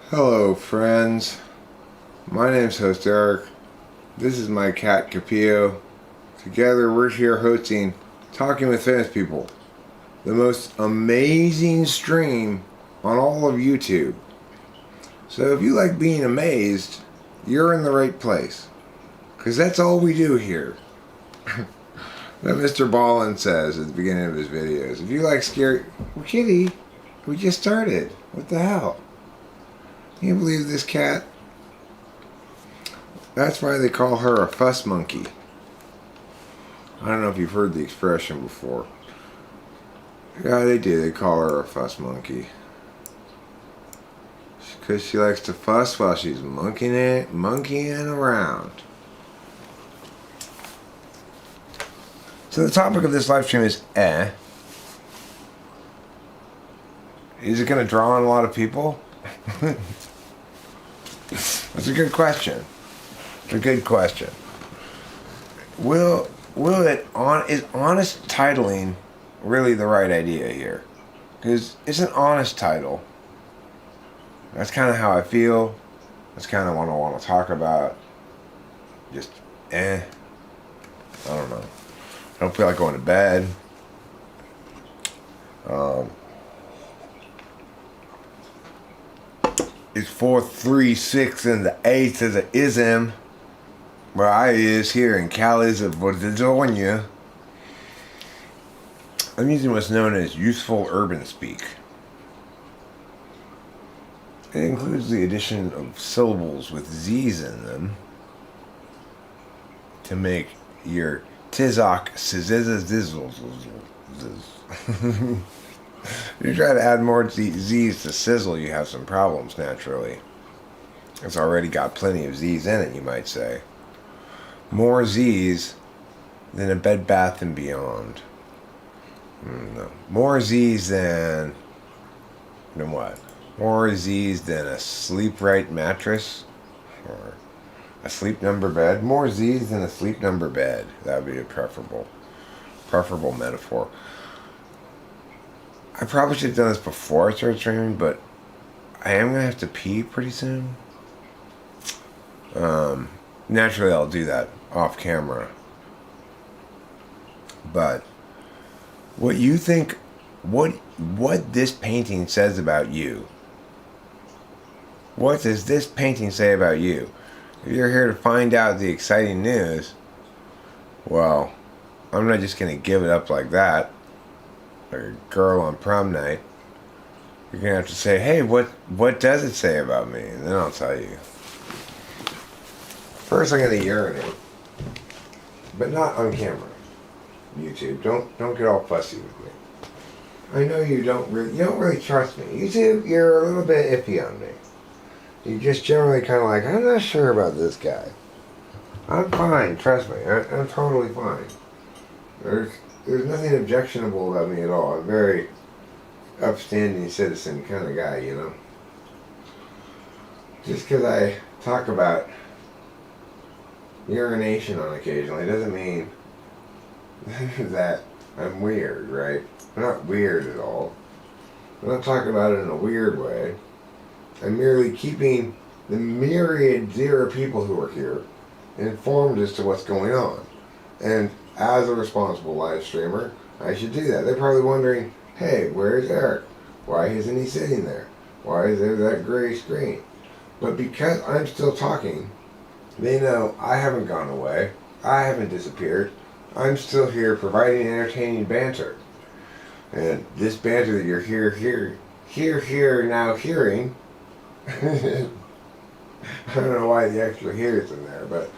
Hello friends, my name's host Eric. This is my cat Capillo. Together we're here hosting Talking with Famous People, the most amazing stream on all of YouTube. So if you like being amazed, you're in the right place, because that's all we do here. That Mr. Ballin says at the beginning of his videos. If you like scary... Well, kitty, we just started. What the hell? Can you believe this cat? That's why they call her a fuss monkey. I don't know if you've heard the expression before. Yeah, they do. They call her a fuss monkey. Because she likes to fuss while she's monkeying around. So the topic of this live stream is Is it going to draw on a lot of people? That's a good question. It's a good question. Is honest titling really the right idea here? Because it's an honest title. That's kind of how I feel. That's kind of what I want to talk about. Just I don't know. I don't feel like going to bed. It's 4, 3, 6, and the 8th is an ism. Where I is here in California. I'm using what's known as useful urban speak. It includes the addition of syllables with Z's in them to make your tizok sizzle. You try to add more Z's to sizzle, you have some problems naturally. It's already got plenty of Z's in it, you might say. More Z's than a Bed Bath & Beyond. No. More Z's than what? More Z's than a Sleep Right mattress? Or a Sleep Number bed? More Z's than a Sleep Number bed. That would be a preferable metaphor. I probably should have done this before I started streaming, but I am going to have to pee pretty soon. Naturally, I'll do that off camera. But what you think, what this painting says about you? What does this painting say about you? If you're here to find out the exciting news, well, I'm not just going to give it up like that. Like a girl on prom night. You're going to have to say, hey, what does it say about me? And then I'll tell you. First I'm going to urinate. But not on camera. YouTube, don't get all fussy with me. I know you don't really trust me. YouTube, you're a little bit iffy on me. You're just generally kind of like, I'm not sure about this guy. I'm fine, trust me. I'm totally fine. There's nothing objectionable about me at all. I'm a very upstanding citizen kind of guy, you know. Just because I talk about urination on occasionally doesn't mean that I'm weird, right? I'm not weird at all. I'm not talking about it in a weird way. I'm merely keeping the myriad zero people who are here informed as to what's going on. And as a responsible live streamer, I should do that. They're probably wondering, hey, where's Eric? Why isn't he sitting there? Why is there that gray screen? But because I'm still talking, they know I haven't gone away. I haven't disappeared. I'm still here providing entertaining banter. And this banter that you're here now hearing, I don't know why the extra here's in there, but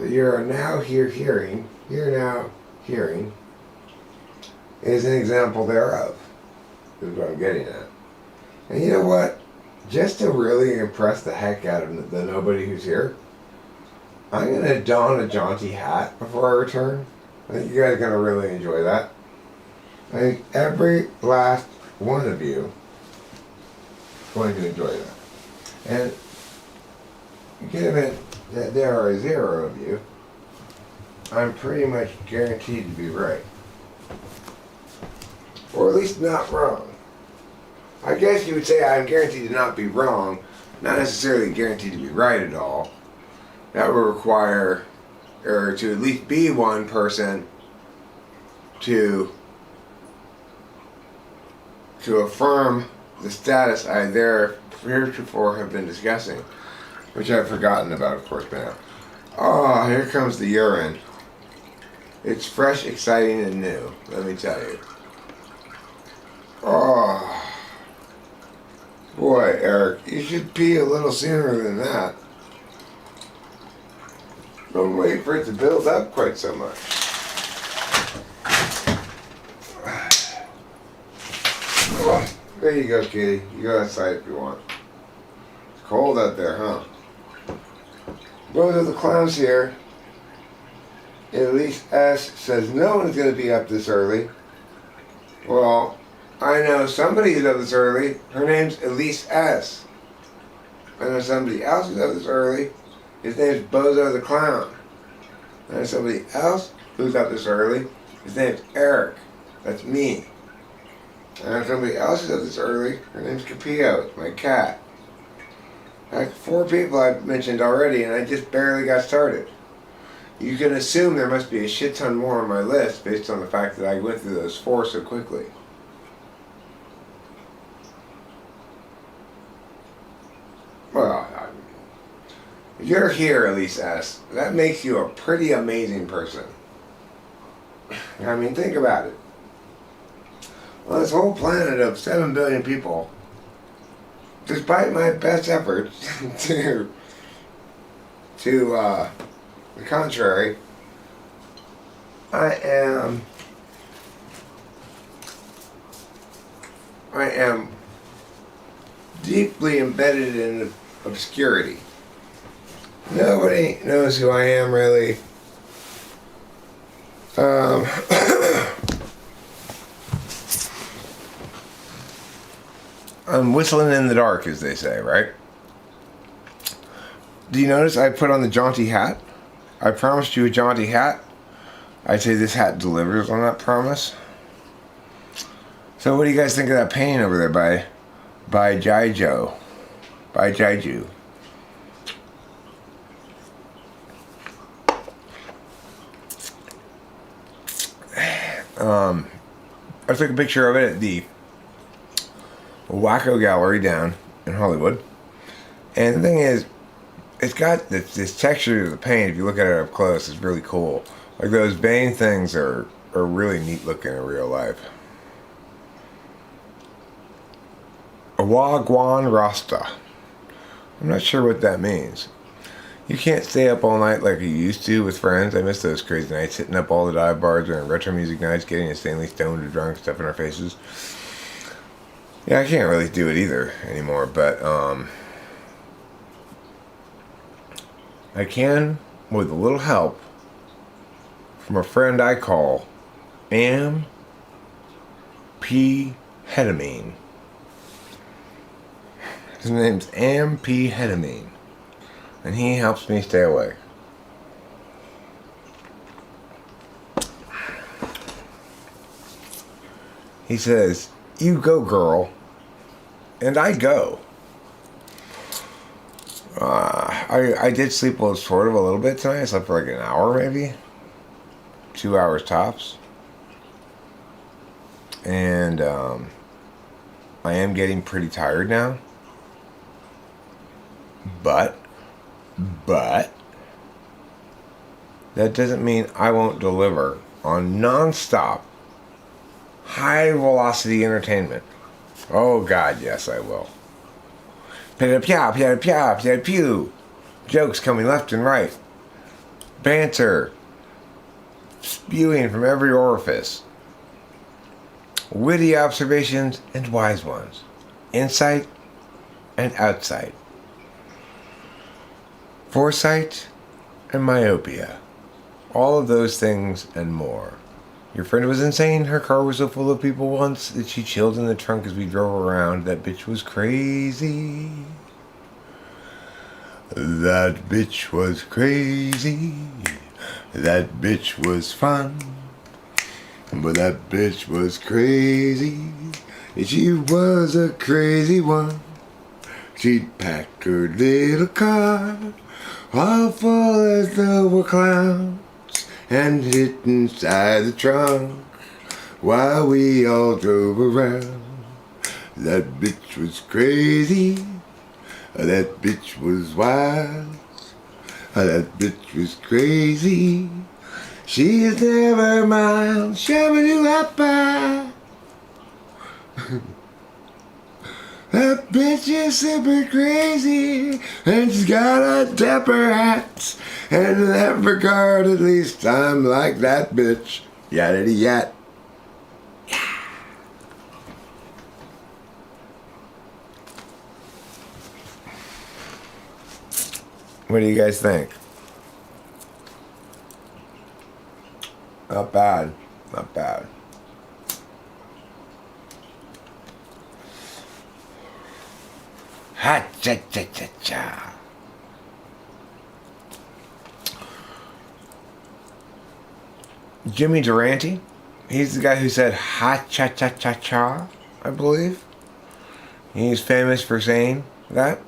you're now hearing is an example thereof, is what I'm getting at. And you know what? Just to really impress the heck out of the nobody who's here, I'm going to don a jaunty hat before I return. I think you guys are going to really enjoy that. I think every last one of you is going to enjoy that. And given that there are 0 of you, I'm pretty much guaranteed to be right. Or at least not wrong. I guess you would say I'm guaranteed to not be wrong, not necessarily guaranteed to be right at all. That would require, or to at least be one person to affirm the status I heretofore have been discussing, which I've forgotten about, of course, now. Oh, here comes the urine. It's fresh, exciting, and new, let me tell you. Oh, boy, Eric, you should pee a little sooner than that. Don't wait for it to build up quite so much. Oh, there you go, kitty. You go outside if you want. It's cold out there, huh? Those are the clowns here. Elise S. says no one's going to be up this early. Well, I know somebody who's up this early. Her name's Elise S. I know somebody else who's up this early. His name's Bozo the Clown. I know somebody else who's up this early. His name's Eric. That's me. I know somebody else who's up this early. Her name's Capillo. It's my cat. That's 4 people I've mentioned already, and I just barely got started. You can assume there must be a shit ton more on my list based on the fact that I went through those 4 so quickly. Well, if you're here, Elise S., that makes you a pretty amazing person. I mean, think about it. On this whole planet of 7 billion people, despite my best efforts to the contrary, I am deeply embedded in obscurity. Nobody knows who I am, really. I'm whistling in the dark, as they say, right? Do you notice I put on the jaunty hat? I promised you a jaunty hat. I'd say this hat delivers on that promise. So what do you guys think of that painting over there by Jaiju? By Jaiju. I took a picture of it at the Wacko Gallery down in Hollywood. And the thing is, it's got this texture to the paint. If you look at it up close, it's really cool. Like those vein things are really neat looking in real life. Wagwan Rasta. I'm not sure what that means. You can't stay up all night like you used to with friends. I miss those crazy nights, hitting up all the dive bars during retro music nights, getting insanely stoned or drunk, stuff in our faces. Yeah, I can't really do it either anymore, but I can, with a little help from a friend I call M. P. Hetamine. His name's M. P. Hetamine. And he helps me stay away. He says, "You go, girl." And I go. I did sleep sort of a little bit tonight. I slept for like an hour maybe. 2 hours tops. And I am getting pretty tired now. But that doesn't mean I won't deliver on non-stop, high-velocity entertainment. Oh, God, yes, I will. Pitter-pya, pitter-pya, pitter-pew. Jokes coming left and right. Banter. Spewing from every orifice. Witty observations and wise ones. Insight and outsight. Foresight and myopia. All of those things and more. Your friend was insane. Her car was so full of people once that she chilled in the trunk as we drove around. That bitch was crazy. That bitch was crazy. That bitch was fun. But that bitch was crazy. She was a crazy one. She'd pack her little car, all full as though were clowns, and hid inside the trunk while we all drove around. That bitch was crazy, that bitch was wild, that bitch was crazy. She is never mine, shabba-doo-appa. That bitch is super crazy, and she's got a dapper hat. And in that regard, at least, I'm like that bitch. Yada-yada. What do you guys think? Not bad. Not bad. Ha cha cha cha cha. Jimmy Durante, he's the guy who said ha cha cha cha cha, I believe. He's famous for saying that.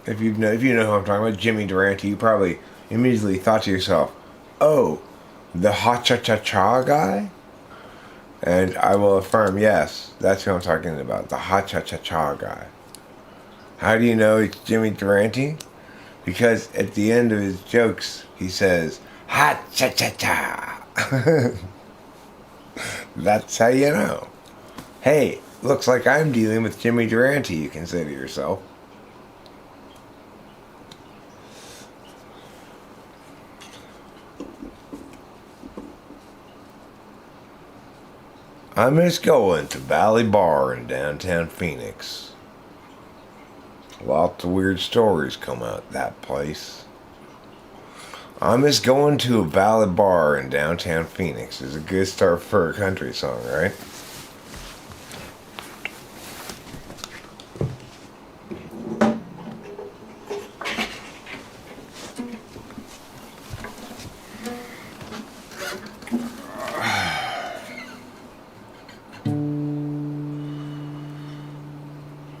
If you know who I'm talking about, Jimmy Durante, you probably immediately thought to yourself, "Oh, the ha cha cha cha guy." And I will affirm, yes, that's who I'm talking about, the ha cha cha cha guy. How do you know it's Jimmy Durante? Because at the end of his jokes, he says, ha cha cha cha. That's how you know. Hey, looks like I'm dealing with Jimmy Durante, you can say to yourself. I miss going to Valley Bar in downtown Phoenix. Lots of weird stories come out that place. I miss going to a Valley Bar in downtown Phoenix. Is a good start for a country song, right?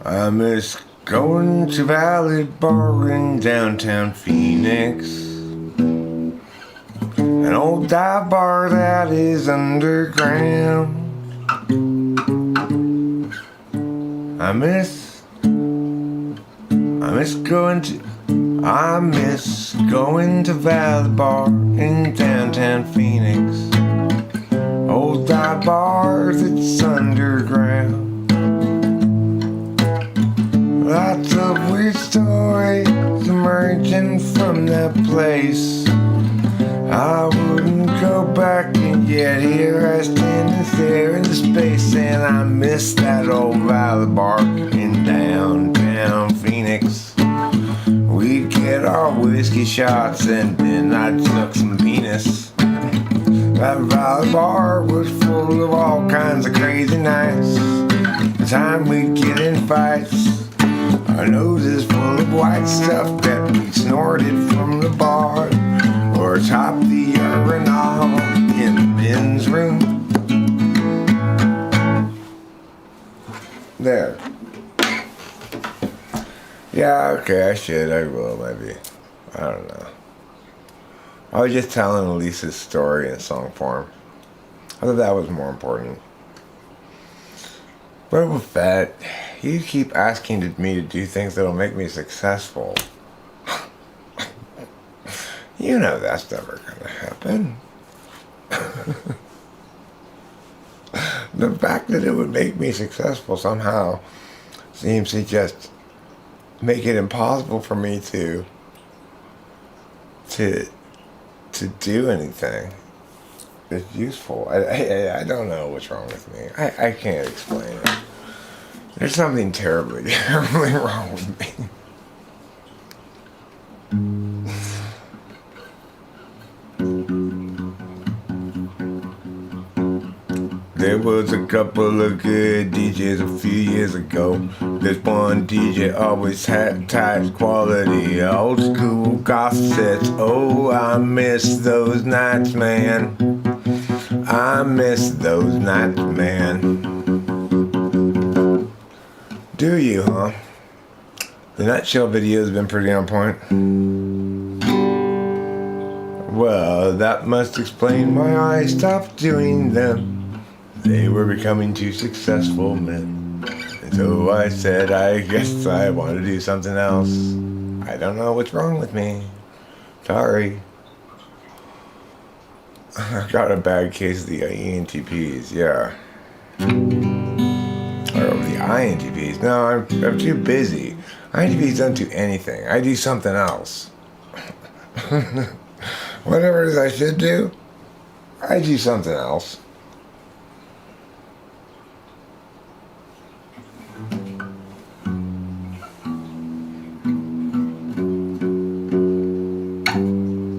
I miss going to Valley Bar in downtown Phoenix, an old dive bar that is underground. I miss going to Valley Bar in downtown Phoenix, old dive bar that's underground. Lots of weird stories emerging from that place. I wouldn't go back, and yet here I stand and stare into space. And I miss that old Valley Bar in downtown Phoenix. We'd get our whiskey shots and then I'd suck some penis. That Valley Bar was full of all kinds of crazy nights. The time we'd get in fights, our noses full of white stuff that we snorted from the bar, or atop the urinal in the men's room. There. Yeah, okay, I will, maybe. I don't know. I was just telling Elisa's story in song form. I thought that was more important. But with that, you keep asking me to do things that'll make me successful. You know that's never gonna happen. The fact that it would make me successful somehow seems to just make it impossible for me to do anything that's useful. I don't know what's wrong with me. I can't explain it. There's something terribly, terribly wrong with me. There was a couple of good DJs a few years ago. This one DJ always had tight quality, old school gospel sets. Oh, I miss those nights, man. I miss those nights, man. Do you, huh? The nutshell video has been pretty on point. Well, that must explain why I stopped doing them. They were becoming too successful men. And so I said, I guess I want to do something else. I don't know what's wrong with me. Sorry. I've got a bad case of the ENTPs, yeah. Or the INTPs. No, I'm too busy. INTPs don't do anything. I do something else. Whatever it is I should do, I do something else.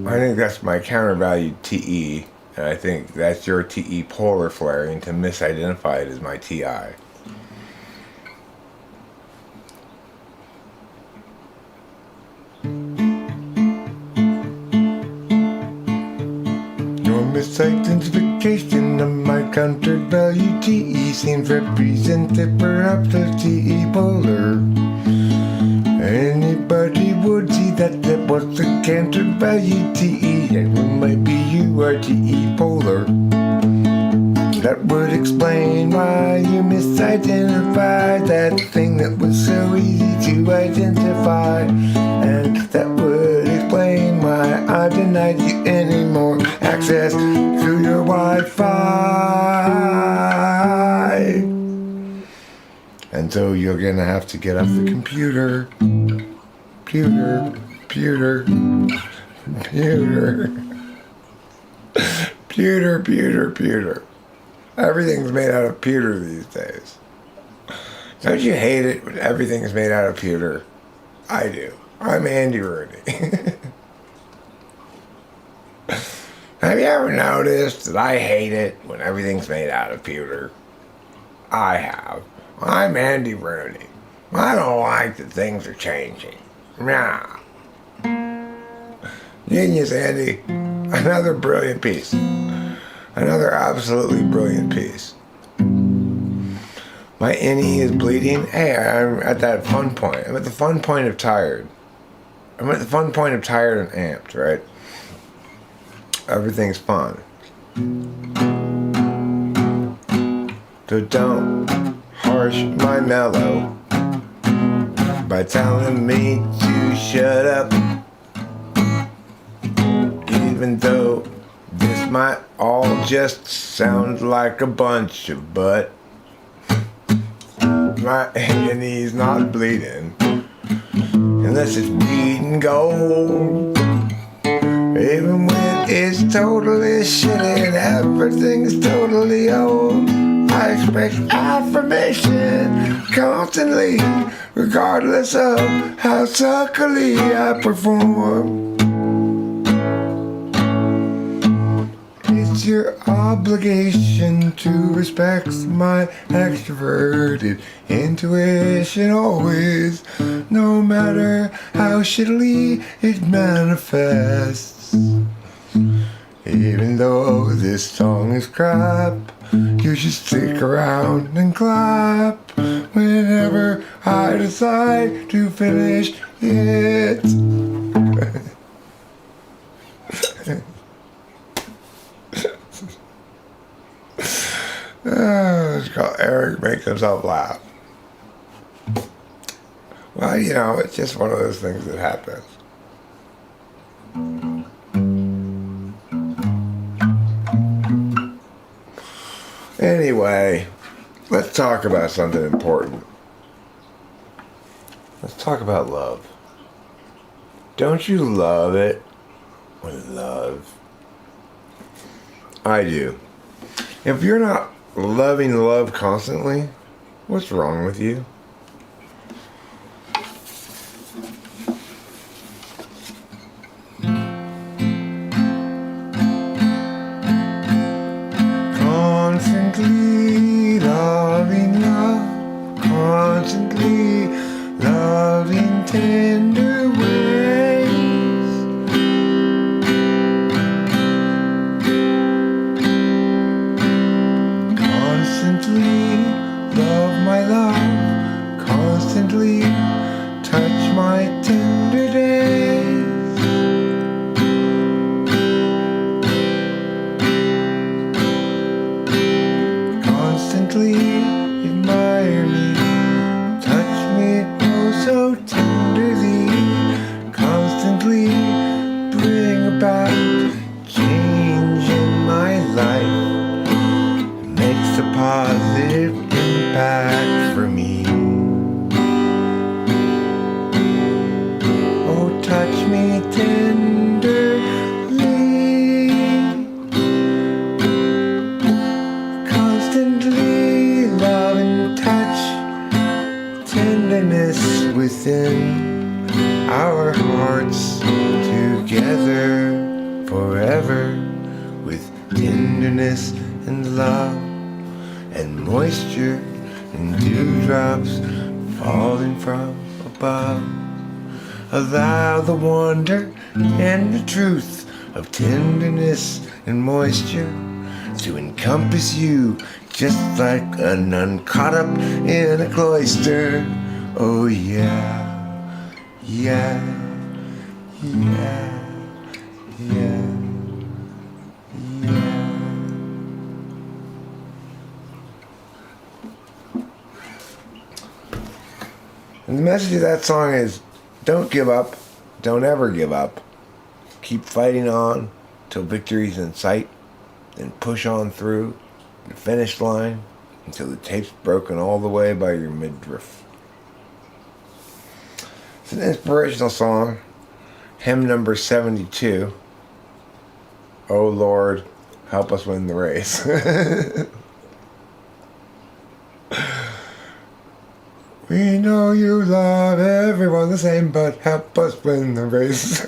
I think that's my countervalued TE, and I think that's your TE polar flaring to misidentify it as my TI. Misidentification of my countervalue TE seems represented perhaps as TE polar. Anybody would see that was the countervalue TE, and it might be you are TE polar. That would explain why you misidentified that thing that was so easy to identify, and that would explain why I denied you any more access to your Wi-Fi. And so you're gonna have to get off the computer. Pewter. Everything's made out of pewter these days. Don't you hate it when everything's made out of pewter? I do. I'm Andy Rooney. Have you ever noticed that I hate it when everything's made out of pewter? I have. I'm Andy Rooney. I don't like that things are changing. Nah. Genius, Andy. Another brilliant piece. Another absolutely brilliant piece. My NE is bleeding. Hey, I'm at that fun point. I'm at the fun point of tired. I'm at the fun point of tired and amped, right? Everything's fun. So don't harsh my mellow by telling me to shut up. Even though this might all just sound like a bunch of butt. My knee's not bleeding unless it's bleeding gold. Even when it's totally shitty and everything's totally old, I expect affirmation constantly, regardless of how suckily I perform. It's your obligation to respect my extroverted intuition always, no matter how shittily it manifests. Even though this song is crap, you should stick around and clap whenever I decide to finish it. It's called Eric Makes Himself Laugh. Well, you know, it's just one of those things that happens. Anyway, let's talk about something important. Let's talk about love. Don't you love it when love? I do. If you're not loving love constantly, what's wrong with you? Constantly loving love, constantly loving tender ways. Constantly love my love, constantly touch my tender days. Constantly admire me, touch me oh so tenderly, constantly bring about change in my life, makes a positive impact for me. Oh, touch me tenderly, constantly love and touch, tenderness within our hearts, together forever, with tenderness and love and moisture and dewdrops falling from above. Allow the wonder and the truth of tenderness and moisture to encompass you, just like a nun caught up in a cloister. Oh yeah, yeah, yeah, yeah, yeah. And the message of that song is, don't give up, don't ever give up. Keep fighting on till victory's in sight, and push on through the finish line until the tape's broken all the way by your midriff. It's an inspirational song, hymn number 72. Oh Lord, help us win the race. We know you love everyone the same, but help us win the race.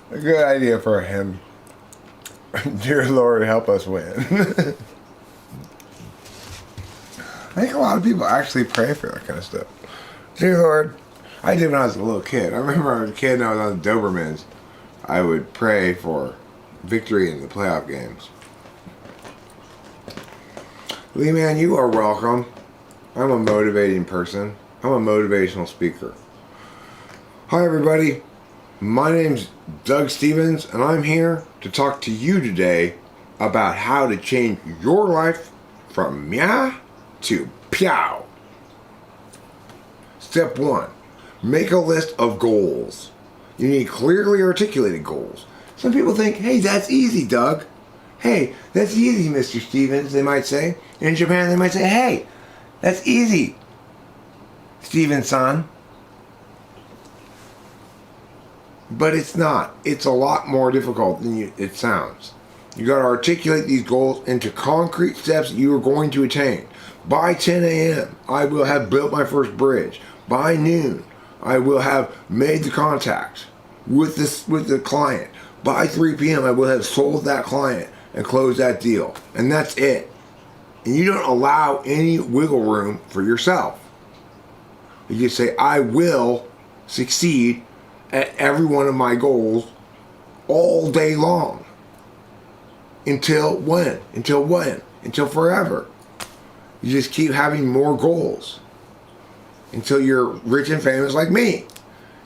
A good idea for a hymn. Dear Lord, help us win. I think a lot of people actually pray for that kind of stuff. Dear Lord, I did when I was a little kid. I remember I was a kid and I was on the Dobermans. I would pray for victory in the playoff games. Lee, man, you are welcome. I'm a motivating person. I'm a motivational speaker. Hi, everybody. My name's Doug Stevens, and I'm here to talk to you today about how to change your life from meow to pyow. Step 1. Make a list of goals. You need clearly articulated goals. Some people think, hey, that's easy, Doug. Hey, that's easy, Mr. Stevens, they might say. In Japan, they might say, hey, that's easy, Steven-san. But it's not. It's a lot more difficult than it sounds. You got to articulate these goals into concrete steps that you are going to attain. By 10 a.m., I will have built my first bridge. By noon, I will have made the contact with the client. By 3 p.m., I will have sold that client and closed that deal. And that's it. And you don't allow any wiggle room for yourself. You just say, I will succeed at every one of my goals all day long. Until when? Until when? Until forever. You just keep having more goals until you're rich and famous like me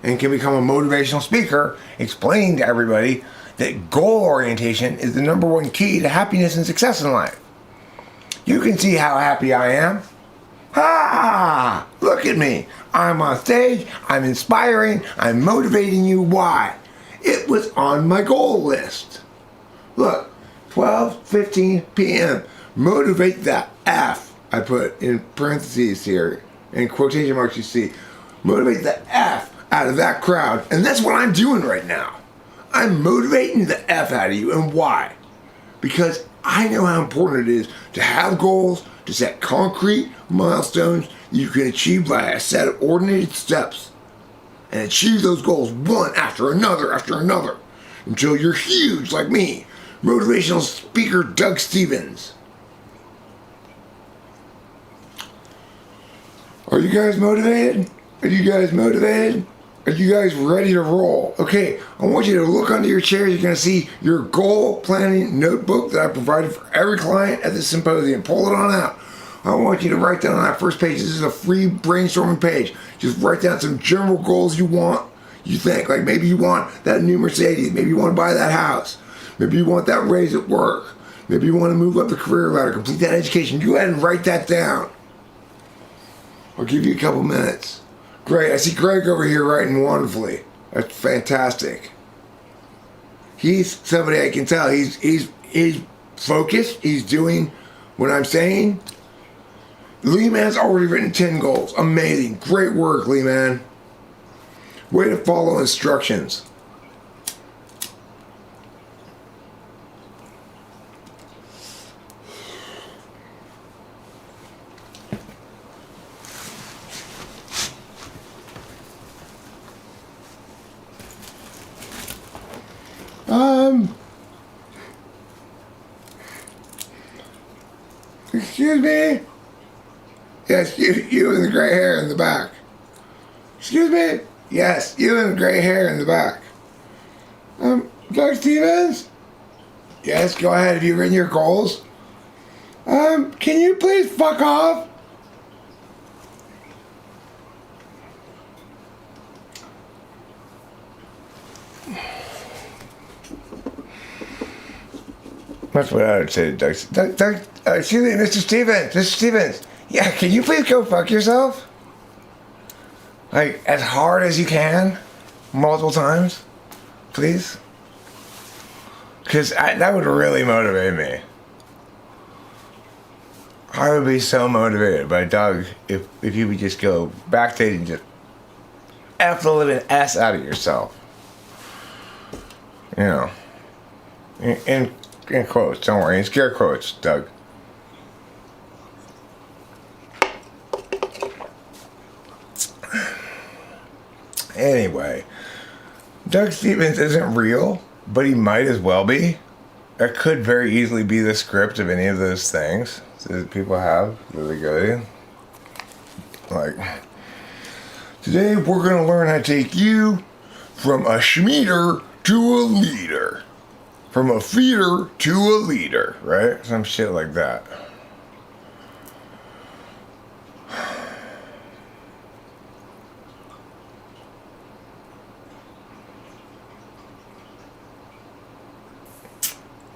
and can become a motivational speaker explaining to everybody that goal orientation is the number one key to happiness and success in life. You can see how happy I am. Ah, look at me. I'm on stage, I'm inspiring, I'm motivating you. Why? It was on my goal list. Look, 12:15 p.m. Motivate the F. I put in parentheses here, in quotation marks you see. Motivate the F out of that crowd. And that's what I'm doing right now. I'm motivating the F out of you. And why? Because I know how important it is to have goals, to set concrete milestones you can achieve by a set of ordinated steps. And achieve those goals one after another, until you're huge like me, motivational speaker Doug Stevens. Are you guys motivated? Are you guys motivated? Are you guys ready to roll? Okay, I want you to look under your chair. You're going to see your goal planning notebook that I provided for every client at the symposium. Pull it on out. I want you to write down on that first page. This is a free brainstorming page. Just write down some general goals you want. You think, like maybe you want that new Mercedes. Maybe you want to buy that house. Maybe you want that raise at work. Maybe you want to move up the career ladder, complete that education. Go ahead and write that down. I'll give you a couple minutes. Great, I see Greg over here writing wonderfully. That's fantastic. He's somebody I can tell. He's focused. He's doing what I'm saying. Lee Man's already written 10 goals. Amazing. Great work, Lee Man. Way to follow instructions. Excuse me? Yes, you in the gray hair in the back. Excuse me? Yes, you in the gray hair in the back. Doug Stevens? Yes, go ahead. Have you written your goals? Can you please fuck off? That's what I would say to Doug. Excuse me, Mr. Stevens. Mr. Stevens. Yeah, can you please go fuck yourself? Like, as hard as you can. Multiple times. Please. Because that would really motivate me. I would be so motivated by Doug if you would just go backstage and just F the living S out of yourself. You know. In quotes, don't worry. In scare quotes, Doug. Anyway, Doug Stevens isn't real, but he might as well be. That could very easily be the script of any of those things that people have that they go to. Like, today we're going to learn how to take you from a schmeater to a leader. From a feeder to a leader, right? Some shit like that.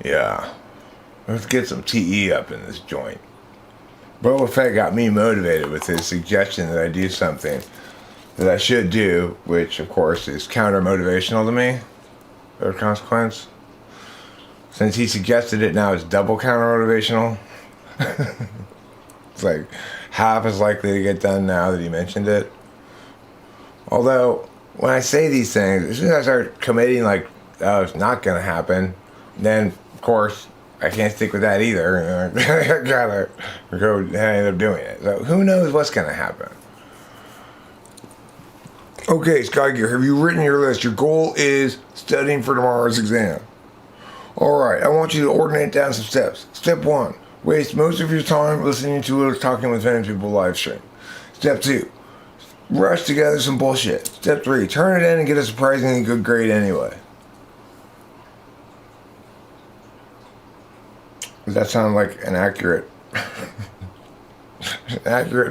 Yeah. Let's get some TE up in this joint. Boba Fett got me motivated with his suggestion that I do something that I should do, which of course is counter-motivational to me, or consequence. Since he suggested it, now it's double counter-motivational. It's like half as likely to get done now that he mentioned it. Although, when I say these things, as soon as I start committing like, oh, it's not going to happen, then, of course, I can't stick with that either. I gotta go and end up doing it. So who knows what's going to happen. Okay, Sky Gear, have you written your list? Your goal is studying for tomorrow's exam. Alright, I want you to ordinate down some steps. Step 1, waste most of your time listening to or talking with famous people live stream. Step 2, rush together some bullshit. Step 3, turn it in and get a surprisingly good grade anyway. Does that sound like an accurate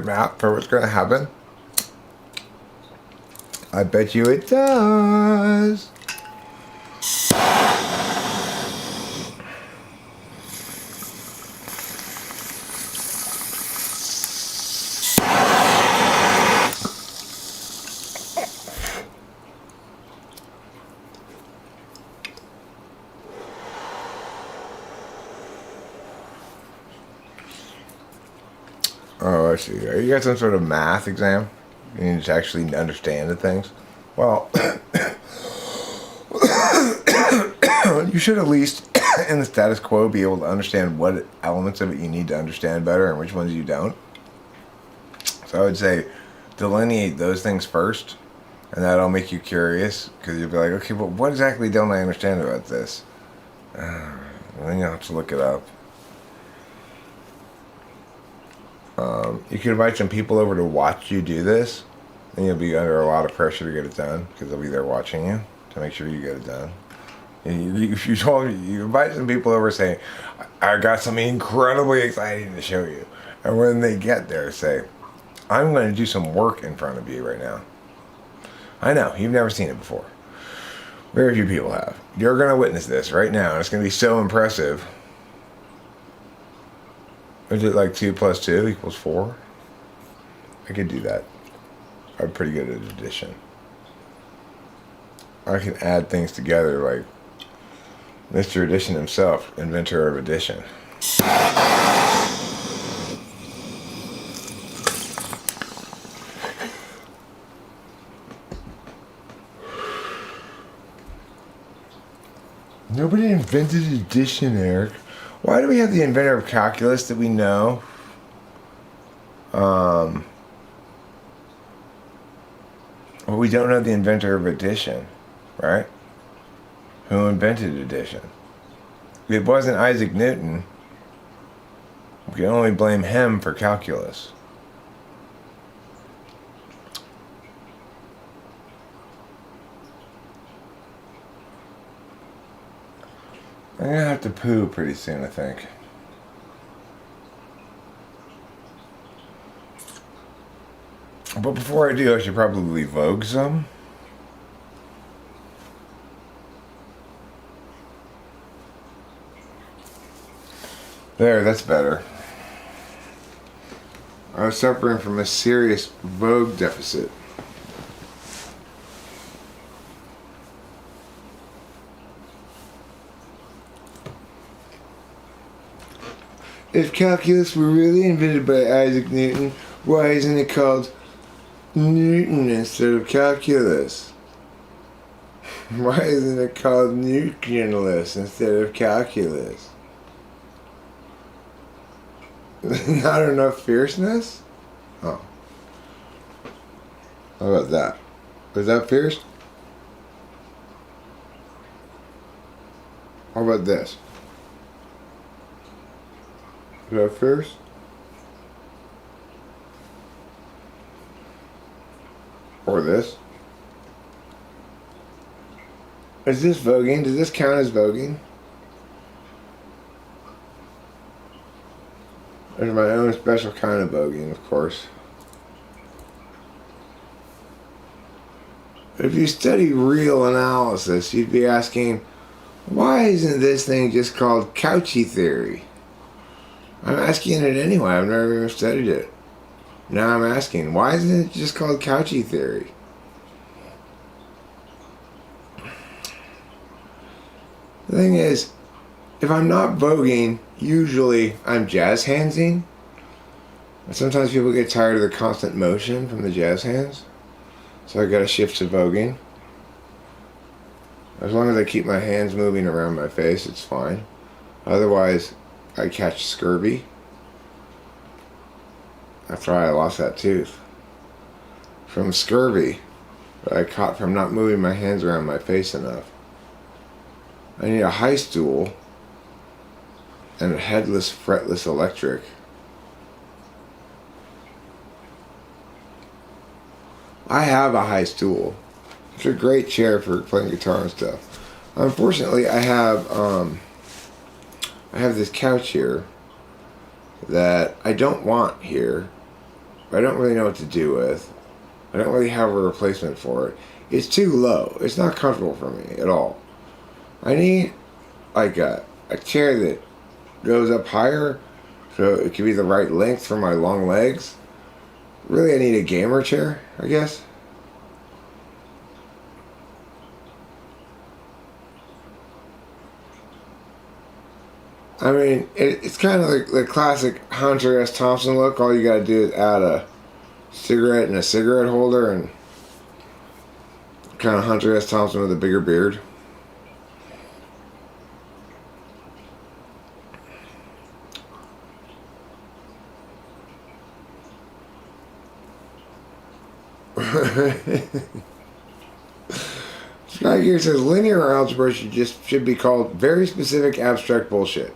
map for what's going to happen? I bet you it does. Oh, I see. You got some sort of math exam? You need to actually understand the things? Well, you should at least, in the status quo, be able to understand what elements of it you need to understand better and which ones you don't. So I would say delineate those things first, and that'll make you curious, because you'll be like, okay, but what exactly don't I understand about this? And then you'll have to look it up. You could invite some people over to watch you do this, And you'll be under a lot of pressure to get it done because they'll be there watching you to make sure you get it done. And you invite some people over saying, I got something incredibly exciting to show you. And when they get there, say, I'm going to do some work in front of you right now. I know, you've never seen it before. Very few people have. You're going to witness this right now. And it's going to be so impressive. Is it like 2 + 2 = 4? I could do that. I'm pretty good at addition. I can add things together like Mr. Addition himself, inventor of addition. Nobody invented addition, Eric. Why do we have the inventor of calculus that we know? Well, we don't know the inventor of addition, right? Who invented addition? If it wasn't Isaac Newton, we can only blame him for calculus. I'm gonna have to poo pretty soon, I think. But before I do, I should probably Vogue some. There, that's better. I was suffering from a serious Vogue deficit. If calculus were really invented by Isaac Newton, why isn't it called Newton instead of calculus? Why isn't it called nucleus instead of calculus? Not enough fierceness? Oh. How about that? Was that fierce? How about this? Is that fierce? Or this? Is this voguing? Does this count as voguing? There's my own special kind of voguing, of course. If you study real analysis, you'd be asking, why isn't this thing just called Cauchy theory? I'm asking it anyway. I've never even studied it. Now I'm asking, why isn't it just called Cauchy theory? The thing is, if I'm not voguing, usually I'm jazz handsing. And sometimes people get tired of the constant motion from the jazz hands. So I gotta shift to voguing. As long as I keep my hands moving around my face, it's fine. Otherwise, I catch scurvy. That's why I lost that tooth. From scurvy that I caught from not moving my hands around my face enough. I need a high stool and a headless, fretless electric. I have a high stool. It's a great chair for playing guitar and stuff. Unfortunately, I have this couch here that I don't want here. I don't really know what to do with. I don't really have a replacement for it. It's too low. It's not comfortable for me at all. I need like a chair that goes up higher so it can be the right length for my long legs. Really, I need a gamer chair, I guess. I mean, it's kind of like the classic Hunter S. Thompson look. All you gotta do is add a cigarette and a cigarette holder, and kind of Hunter S. Thompson with a bigger beard. Sky here says linear algebra should be called very specific abstract bullshit.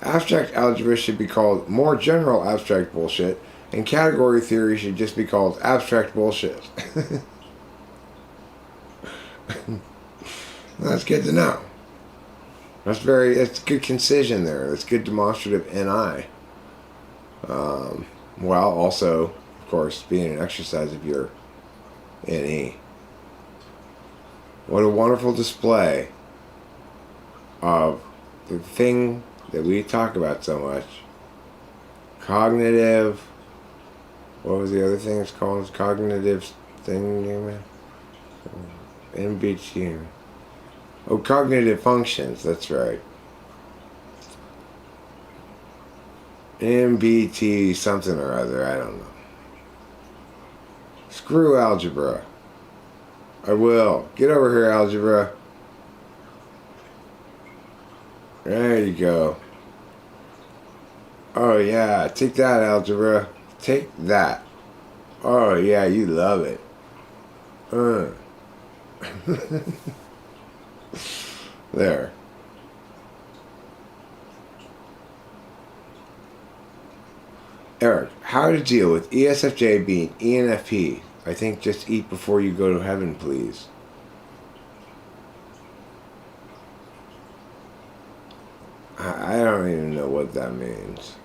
Abstract algebra should be called more general abstract bullshit, And category theory should just be called abstract bullshit. That's good to know. That's good concision there. That's good demonstrative NI. While also, of course, being an exercise of your NE. What a wonderful display of the thing that we talk about so much. Cognitive, what was the other thing it's called? Cognitive thing, MBTI. Oh, cognitive functions, that's right. MBT something or other, I don't know. Screw algebra. I will. Get over here, algebra. There you go. Oh yeah, take that, algebra. Take that. Oh yeah, you love it. There. Eric, how to deal with ESFJ being ENFP? I think just eat before you go to heaven, please. I don't even know what that means.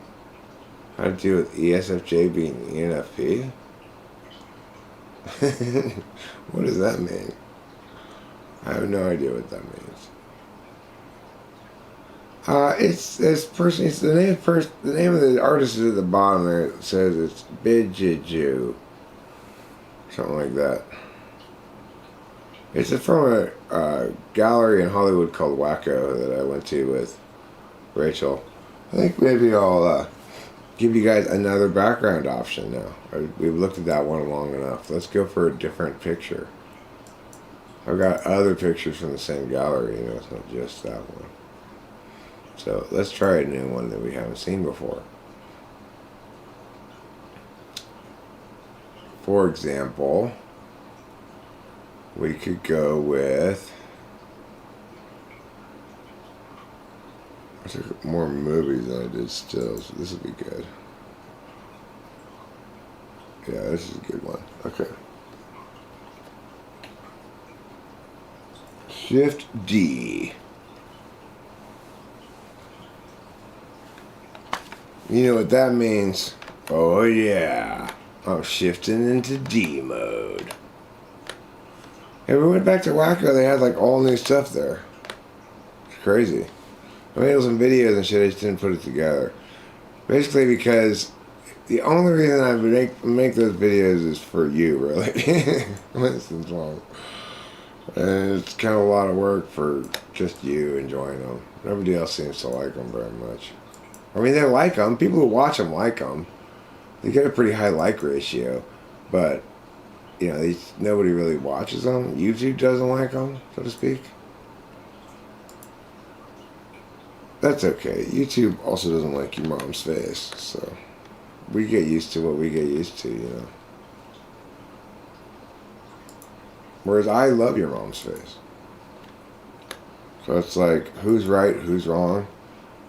How to deal with ESFJ being ENFP? What does that mean? I have no idea what that means. It's this person. It's the name of the artist is at the bottom there. It says it's Bijiju, something like that. It's from a gallery in Hollywood called Wacko that I went to with Rachel. I think maybe I'll give you guys another background option now. We've looked at that one long enough. Let's go for a different picture. I've got other pictures from the same gallery. You know, it's not just that one. So let's try a new one that we haven't seen before. For example, we could go with... I took more movies than I did stills, so this would be good. Yeah, this is a good one. Okay. Shift D. You know what that means? Oh yeah, I'm shifting into D mode. Hey, we went back to Wacko, they had like all new stuff there. It's crazy. I made some videos and shit, I just didn't put it together. Basically because the only reason I make those videos is for you, really. Listen to them. And it's kind of a lot of work for just you enjoying them. Nobody else seems to like them very much. I mean, they like them. People who watch them like them. They get a pretty high like ratio. But, you know, nobody really watches them. YouTube doesn't like them, so to speak. That's okay. YouTube also doesn't like your mom's face. So, we get used to what we get used to, you know. Whereas I love your mom's face. So it's like, who's right, who's wrong?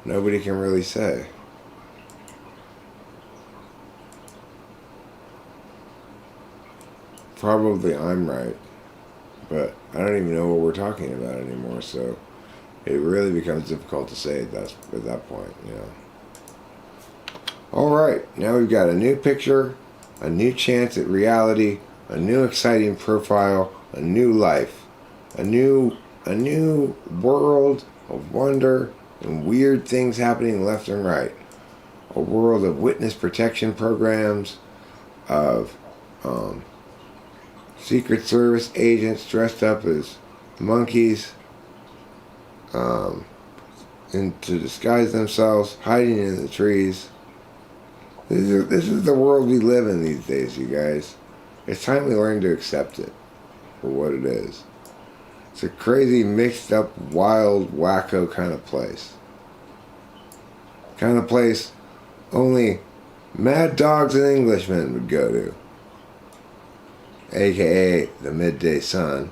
Nobody can really say. Probably I'm right. But I don't even know what we're talking about anymore, so it really becomes difficult to say at that point, you know. Alright, now we've got a new picture, a new chance at reality, a new exciting profile, a new life, a new world of wonder and weird things happening left and right. A world of witness protection programs, of Secret Service agents dressed up as monkeys and to disguise themselves, hiding in the trees. This is the world we live in these days, you guys. It's time we learn to accept it for what it is. It's a crazy, mixed up, wild, wacko kind of place. Kind of place only mad dogs and Englishmen would go to. AKA the midday sun.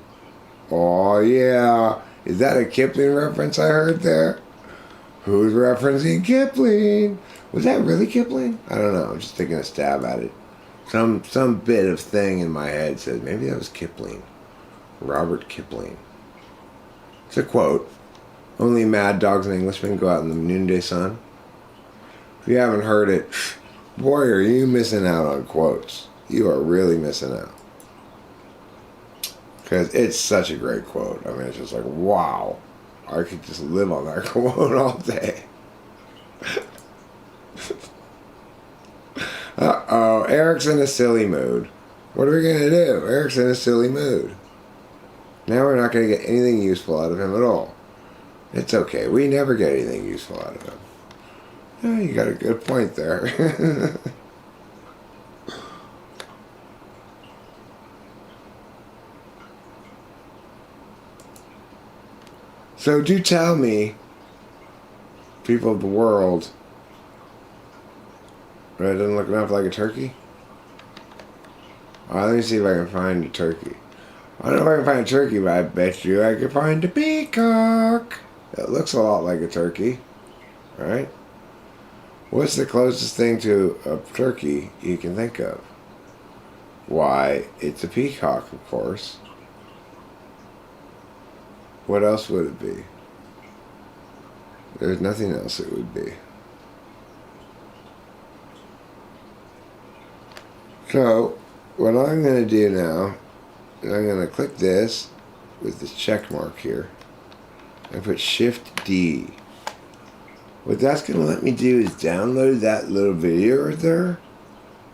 Oh yeah, is that a Kipling reference I heard there? Who's referencing Kipling? Was that really Kipling? I don't know. I'm just taking a stab at it. Some bit of thing in my head says maybe that was Kipling. Robert Kipling. It's a quote. Only mad dogs and Englishmen go out in the noonday sun. If you haven't heard it, boy, are you missing out on quotes. You are really missing out. Because it's such a great quote. I mean, it's just like, wow. I could just live on that quote all day. Uh-oh, Eric's in a silly mood. What are we going to do? Eric's in a silly mood. Now we're not going to get anything useful out of him at all. It's okay. We never get anything useful out of him. Oh, you got a good point there. So do tell me, people of the world, right, doesn't look enough like a turkey? Let me see if I can find a turkey. I don't know if I can find a turkey, but I bet you I can find a peacock. It looks a lot like a turkey, right? What's the closest thing to a turkey you can think of? Why, it's a peacock, of course. What else would it be? There's nothing else it would be. So, what I'm going to do now, is I'm going to click this with this check mark here and put Shift D. What that's going to let me do is download that little video right there,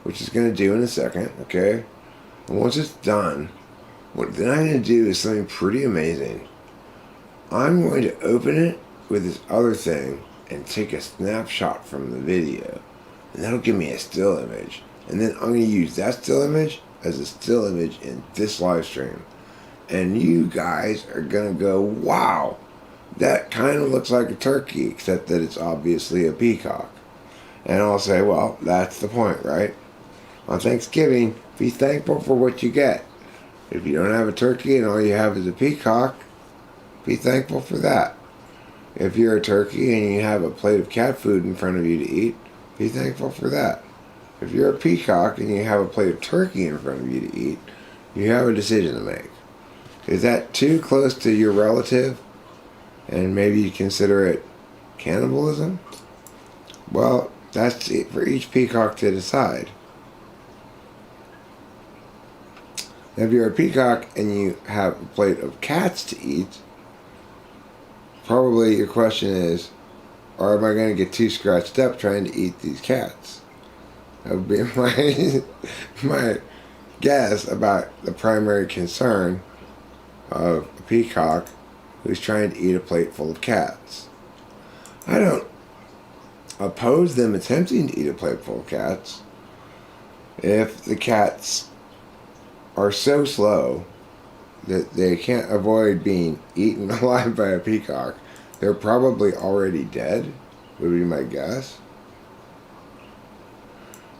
which is going to do in a second, okay? And once it's done, what then I'm going to do is something pretty amazing. I'm going to open it with this other thing and take a snapshot from the video. And that'll give me a still image. And then I'm going to use that still image as a still image in this live stream. And you guys are going to go, wow, that kind of looks like a turkey, except that it's obviously a peacock. And I'll say, well, that's the point, right? On Thanksgiving, be thankful for what you get. If you don't have a turkey and all you have is a peacock, be thankful for that. If you're a turkey and you have a plate of cat food in front of you to eat, be thankful for that. If you're a peacock and you have a plate of turkey in front of you to eat, you have a decision to make. Is that too close to your relative? And maybe you consider it cannibalism? Well, that's it for each peacock to decide. If you're a peacock and you have a plate of cats to eat, probably your question is, or am I going to get too scratched up trying to eat these cats? That would be my guess about the primary concern of a peacock who's trying to eat a plate full of cats. I don't oppose them attempting to eat a plate full of cats if the cats are so slow that they can't avoid being eaten alive by a peacock. They're probably already dead, would be my guess.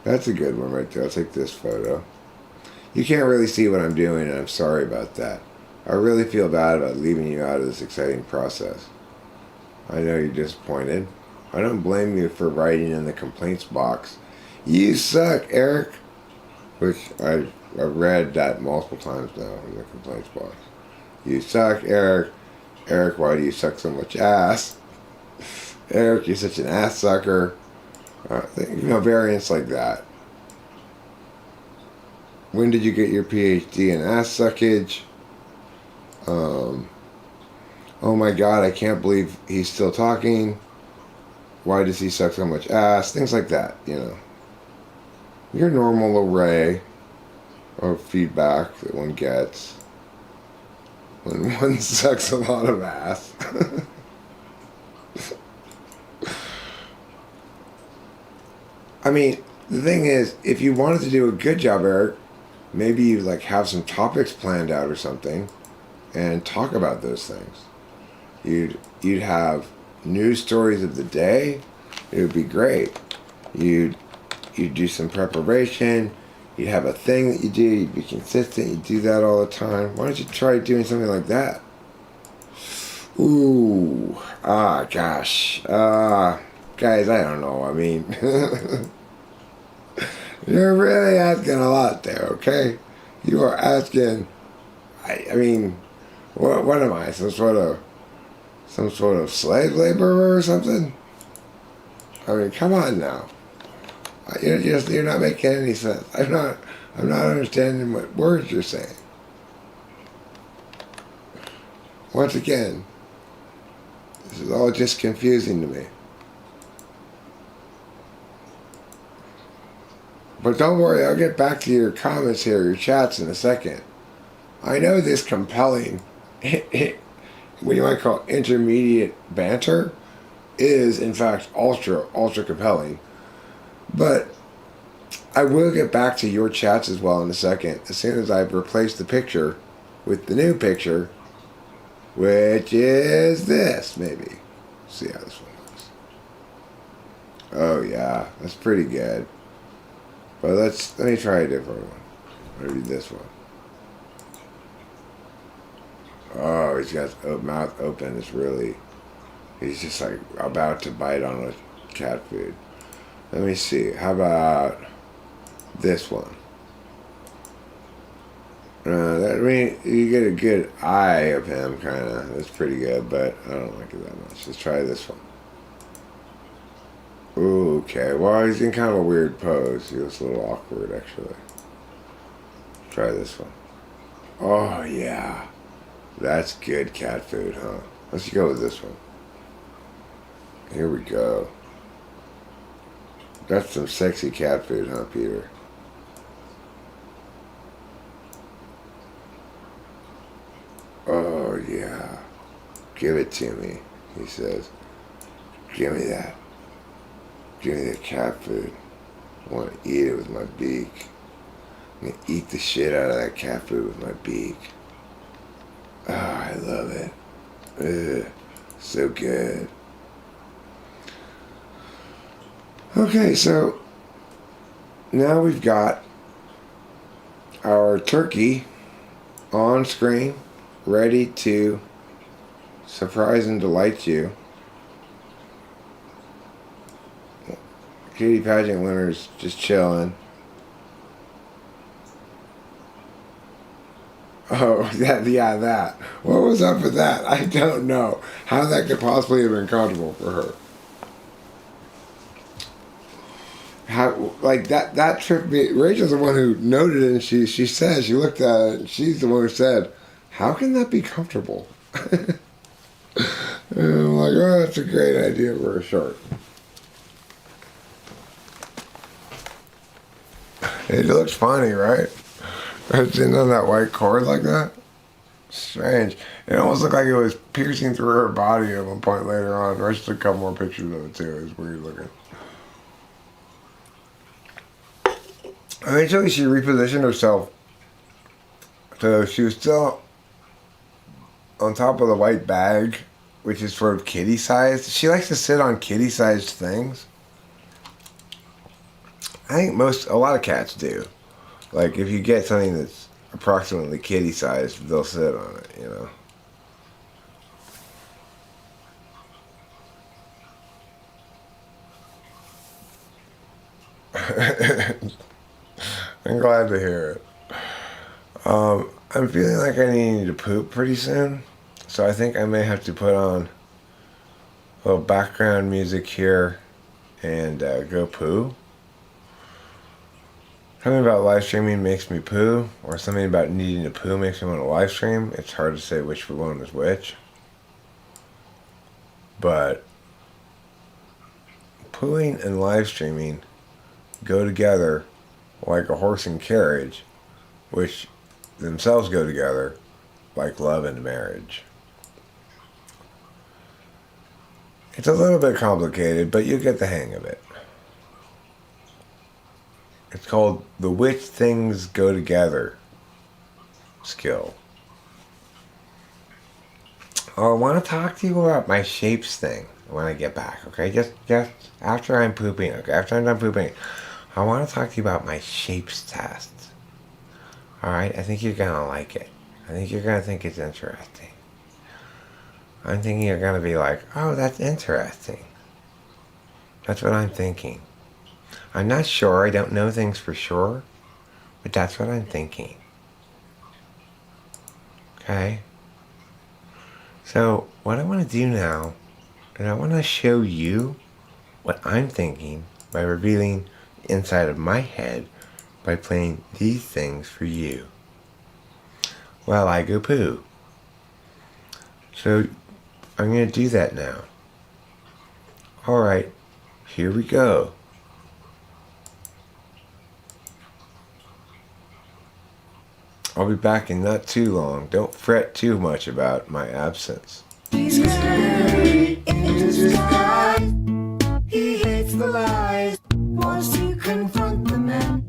That's a good one right there. I'll take this photo. You can't really see what I'm doing, and I'm sorry about that. I really feel bad about leaving you out of this exciting process. I know you're disappointed. I don't blame you for writing in the complaints box, "You suck, Eric," which I've read that multiple times now in the complaints box. "You suck, Eric. Eric, why do you suck so much ass? Eric, you're such an ass sucker." Variants like that. When did you get your PhD in ass suckage? Oh my God, I can't believe he's still talking. Why does he suck so much ass? Things like that, Your normal array of feedback that one gets when one sucks a lot of ass. I mean, the thing is, if you wanted to do a good job, Eric, maybe you have some topics planned out or something and talk about those things. You'd have news stories of the day. It would be great. You'd do some preparation. You'd have a thing that you do. You'd be consistent. You do that all the time. Why don't you try doing something like that? Ooh. Gosh. Guys, I don't know. I mean, you're really asking a lot there, okay? You are asking, I mean, what am I? Some sort of slave laborer or something? I mean, come on now. You're not making any sense. I'm not understanding what words you're saying. Once again, this is all just confusing to me. But don't worry, I'll get back to your comments here, your chats in a second. I know this compelling, what you might call intermediate banter, is in fact ultra compelling. But I will get back to your chats as well in a second, as soon as I've replaced the picture with the new picture, which is this, maybe. Let's see how this one looks. Oh yeah, that's pretty good. But let me try a different one. Maybe this one. Oh, he's got his mouth open. It's really, he's just like about to bite on a cat food. Let me see. How about this one? I mean, you get a good eye of him, kind of. That's pretty good, but I don't like it that much. Let's try this one. Ooh, okay. Well, he's in kind of a weird pose. He looks a little awkward, actually. Try this one. Oh, yeah. That's good cat food, huh? Let's go with this one. Here we go. That's some sexy cat food, huh, Peter? Oh, yeah. Give it to me, he says. Give me that. Give me the cat food. I want to eat it with my beak. I'm going to eat the shit out of that cat food with my beak. Oh, I love it. Ugh, so good. Okay, so now we've got our turkey on screen, ready to surprise and delight you. Kitty pageant winners just chilling. Oh, that. What was up with that? I don't know. How that could possibly have been comfortable for her. How, like, that tripped me. Rachel's the one who noted it, and she said, she looked at it, and she's the one who said, how can that be comfortable? And I'm like, oh, that's a great idea for a short. It looks funny, right? Sitting on that white cord like that? Strange. It almost looked like it was piercing through her body at one point later on. I just took a couple more pictures of it too. It was weird looking. Eventually she repositioned herself so she was still on top of the white bag, which is sort of kitty sized. She likes to sit on kitty sized things. I think a lot of cats do. Like, if you get something that's approximately kitty sized, they'll sit on it, you know. I'm glad to hear it. I'm feeling like I need to poop pretty soon, so I think I may have to put on a little background music here and go poo. Something about live streaming makes me poo, or something about needing to poo makes me want to live stream. It's hard to say which one is which. But pooing and live streaming go together like a horse and carriage, which themselves go together like love and marriage. It's a little bit complicated, but you get the hang of it. It's called the which things go together skill. Oh, I want to talk to you about my shapes thing when I get back, okay? Just after I'm pooping, okay? After I'm done pooping, I want to talk to you about my shapes test. Alright? I think you're going to like it. I think you're going to think it's interesting. I'm thinking you're going to be like, oh, that's interesting. That's what I'm thinking. I'm not sure. I don't know things for sure. But that's what I'm thinking. Okay? So, what I want to do now is I want to show you what I'm thinking by revealing the inside of my head by playing these things for you. Well, I go poo. So, I'm going to do that now. Alright, here we go. I'll be back in not too long. Don't fret too much about my absence. He's scary in disguise. He hates the lies, wants to confront the men,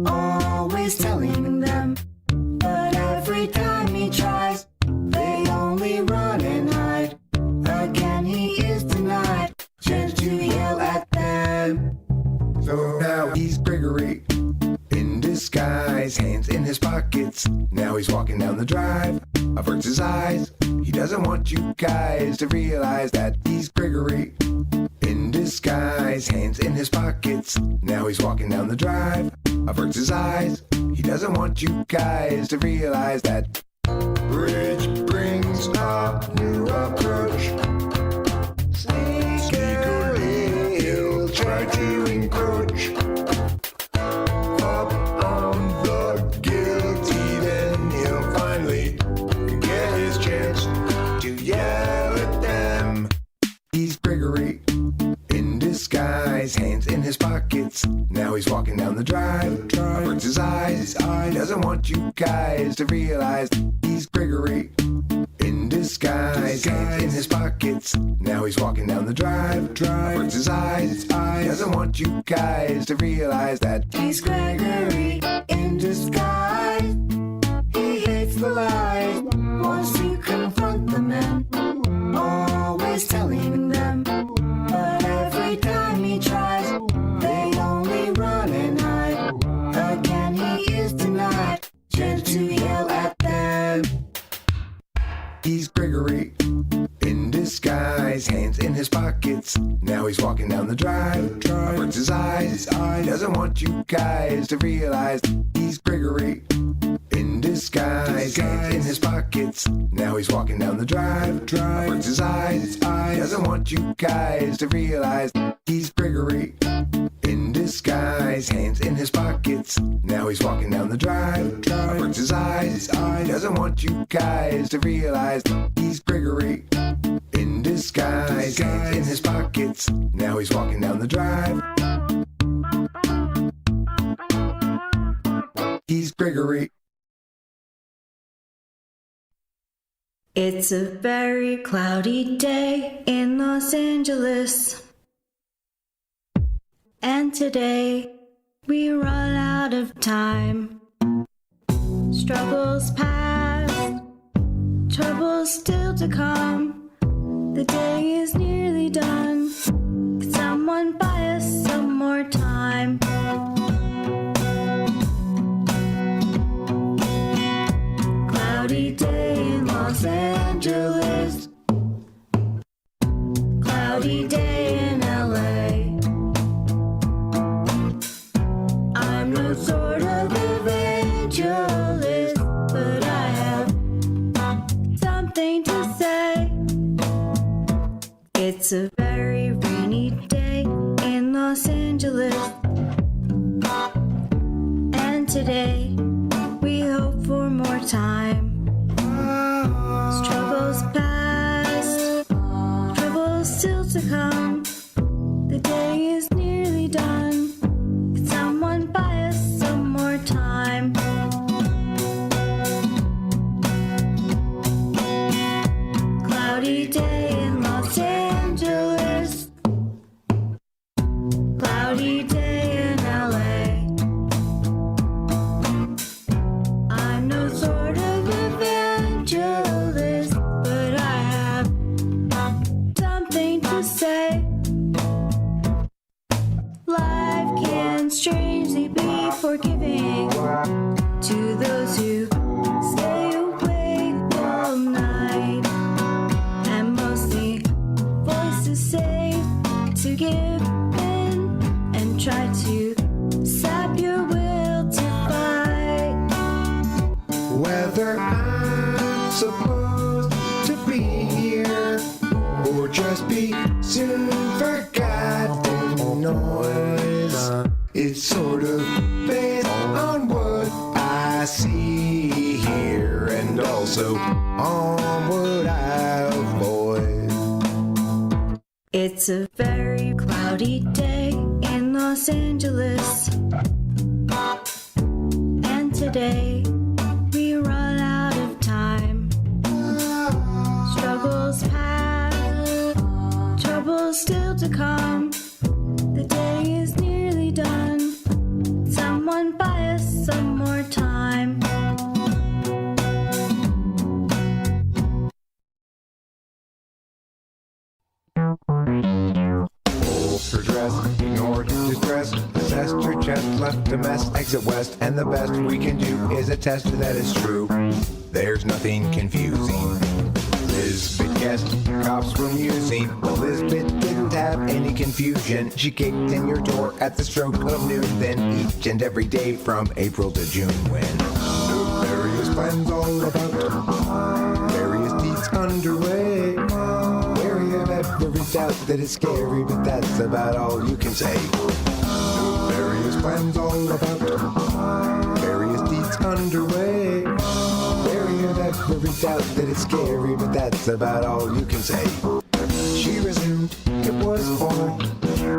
always telling them. But every time he tries, they only run and hide. Again he is denied, chance to yell at them. So now he's Gregory in disguise, hands in his pockets. Now he's walking down the drive, averts his eyes. He doesn't want you guys to realize that he's Gregory in disguise, hands in his pockets. Now he's walking down the drive, averts his eyes. He doesn't want you guys to realize that bridge brings a new approach. Sneakily he'll try to encroach up on the guilty, then he'll finally get his chance to yell at them. He's Gregory in disguise, hands in his pockets. Now he's walking down the drive, averts his eyes. He doesn't want you guys to realize he's Gregory in disguise, hands in his pockets. Now he's walking down the drive, averts his eyes. He doesn't want you guys to realize that He's Gregory in disguise. He hates the lies, wants to confront the men, always telling them. But every time he tries, they only run and hide. Again he is denied, chance to yell at them. he's Gregory in disguise, hands in his pockets. Now he's walking down the drive, averts his eyes. He doesn't want you guys to realize he's Gregory in disguise, hands in his pockets. Now he's walking down the drive, averts his eyes. He doesn't want you guys to realize he's Gregory in disguise, hands in his pockets. Now he's walking down the drive, averts his eyes. He doesn't want you guys to realize he's Gregory in disguise, hands in his pockets. Now he's walking down the drive. He's Gregory. It's a very cloudy day in Los Angeles, and today we run out of time. Struggles past, troubles still to come. The day is nearly done. Could someone buy us some more time? Cloudy day in Los Angeles, cloudy day in LA. I'm no sort of evangelist, but I have something to say. It's a very rainy day in Los Angeles, and today we hope for more time. Struggles past, troubles still to come. The day is nearly done. Could someone buy us some more time? Cloudy day in Los Angeles, cloudy day in LA. I'm no sort of evangelist, but I have something to say. to give in and try to sap your will to fight. Whether I'm supposed to be here or just be soon forgotten noise, it's sort of based on what I see here and also on what I avoid. It's a very cloudy day in Los Angeles, and today we run out of time. Struggles past, troubles still to come. The day is nearly done. Someone buy us some more time. Her dress, ignored distress, assessed her chest, left a mess, exit west, and the best we can do is attest that it's true. There's nothing confusing. Lisbeth guessed cops were musing, but Lisbeth didn't have any confusion. She kicked in your door at the stroke of noon, then each and every day from April to June, when various plans all about various deeds underway. Ever reached out that it's scary, but that's about all you can say. Various plans all about various deeds underway. Mary have ever reached out that it's scary, but that's about all you can say. She resumed, it was fall.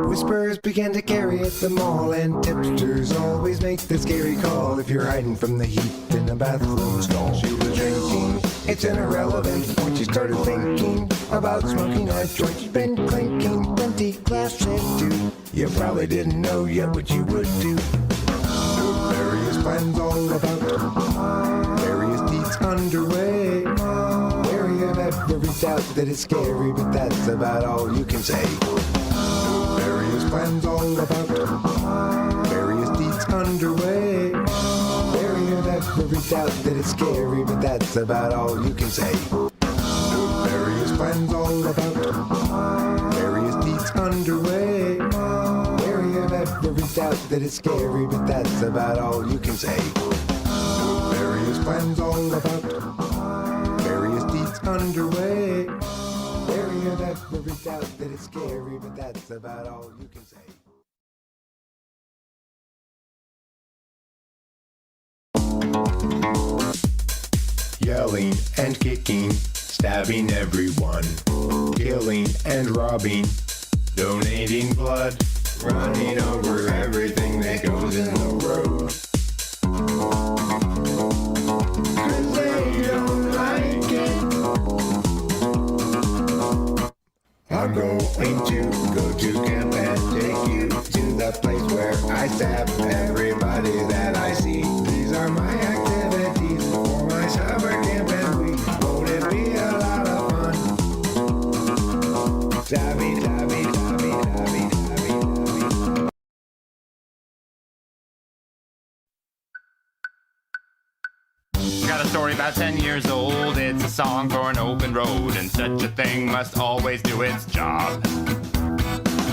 Whispers began to carry at the mall, and tipsters always make the scary call if you're hiding from the heat in a bathroom stall. She was drinking, it's an irrelevant point. She started thinking about smoking a joint. She's been clinking plenty glasses too. You probably didn't know yet what you would do. Various plans all about various deeds underway. Mary have ever reached out that it's scary, but that's about all you can say. Various plans all about various deeds underway. Mary have ever reached out that it's scary, but that's about all you can say. Various plans all about various deeds underway. Mary have ever reached out that it's scary, but that's about all you can say. Various plans all about various deeds underway. Mary have ever reached out that it's scary, but that's about all you can say. Yelling and kicking, stabbing everyone, killing and robbing, donating blood, running over everything that goes in the road. 'Cause they don't like it. I'm going to go to camp and take you to the place where I stab everybody that I see. These are my activities for my summer camp and week. Won't it be a lot of fun? Stabby, stabby, stabby, stabby, stabby, stabby. Got a story about 10 years old. It's a song for an open road, and such a thing must always do its job.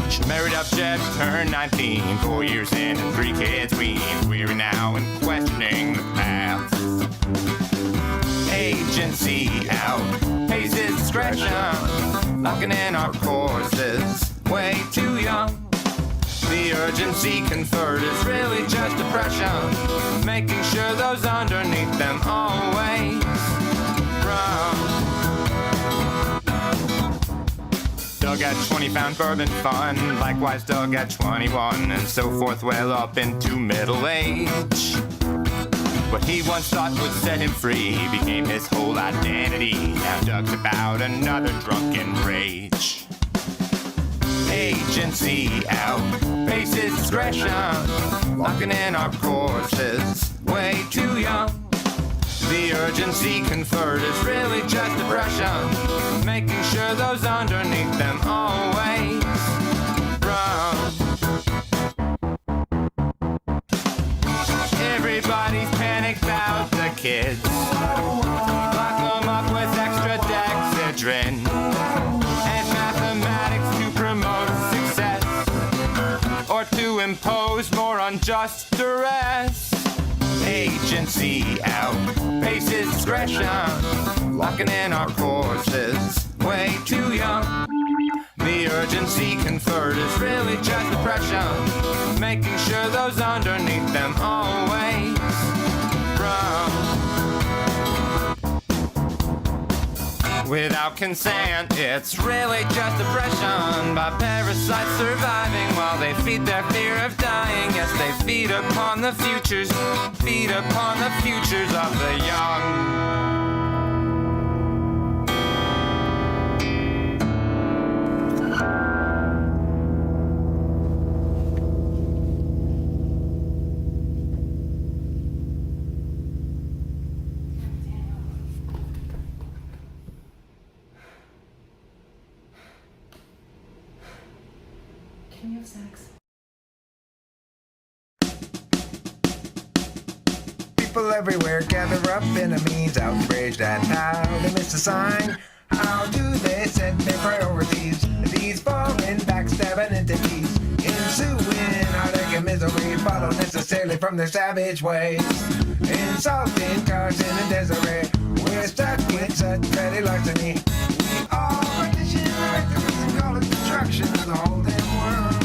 She married up Jeff, turned 19, 4 years in and 3 kids weaned. Weary now and questioning the past. Agency out, pays his discretion, locking in our courses, way too young. The urgency conferred is really just depression, making sure those underneath them always run. Doug at 20 found bourbon fun, likewise Doug at 21, and so forth well up into middle age. What he once thought would set him free became his whole identity. Now Doug's about another drunken rage. Agency out, pace his discretion, locking in our courses, way too young. The urgency conferred is really just depression, making sure those underneath them always run. Everybody's panicked about the kids, lock them up with extra Dexedrine and mathematics to promote success. unjust duress. Agency outpaces discretion, locking in our courses way too young. The urgency conferred is really just depression, making sure those underneath them always run. Without consent, it's really just oppression by parasites surviving while they feed their fear of dying. Yes, they feed upon the futures of the young. Can you have sex? People everywhere gather up, enemies outraged at how they miss the sign. How do they set their priorities? These foreign backstabbing entities, ensuing heartache and misery, follow necessarily from their savage ways. Insulting Carson and Desiree, we're stuck with such petty larceny. We all partition our records and call it destruction of the whole damn world.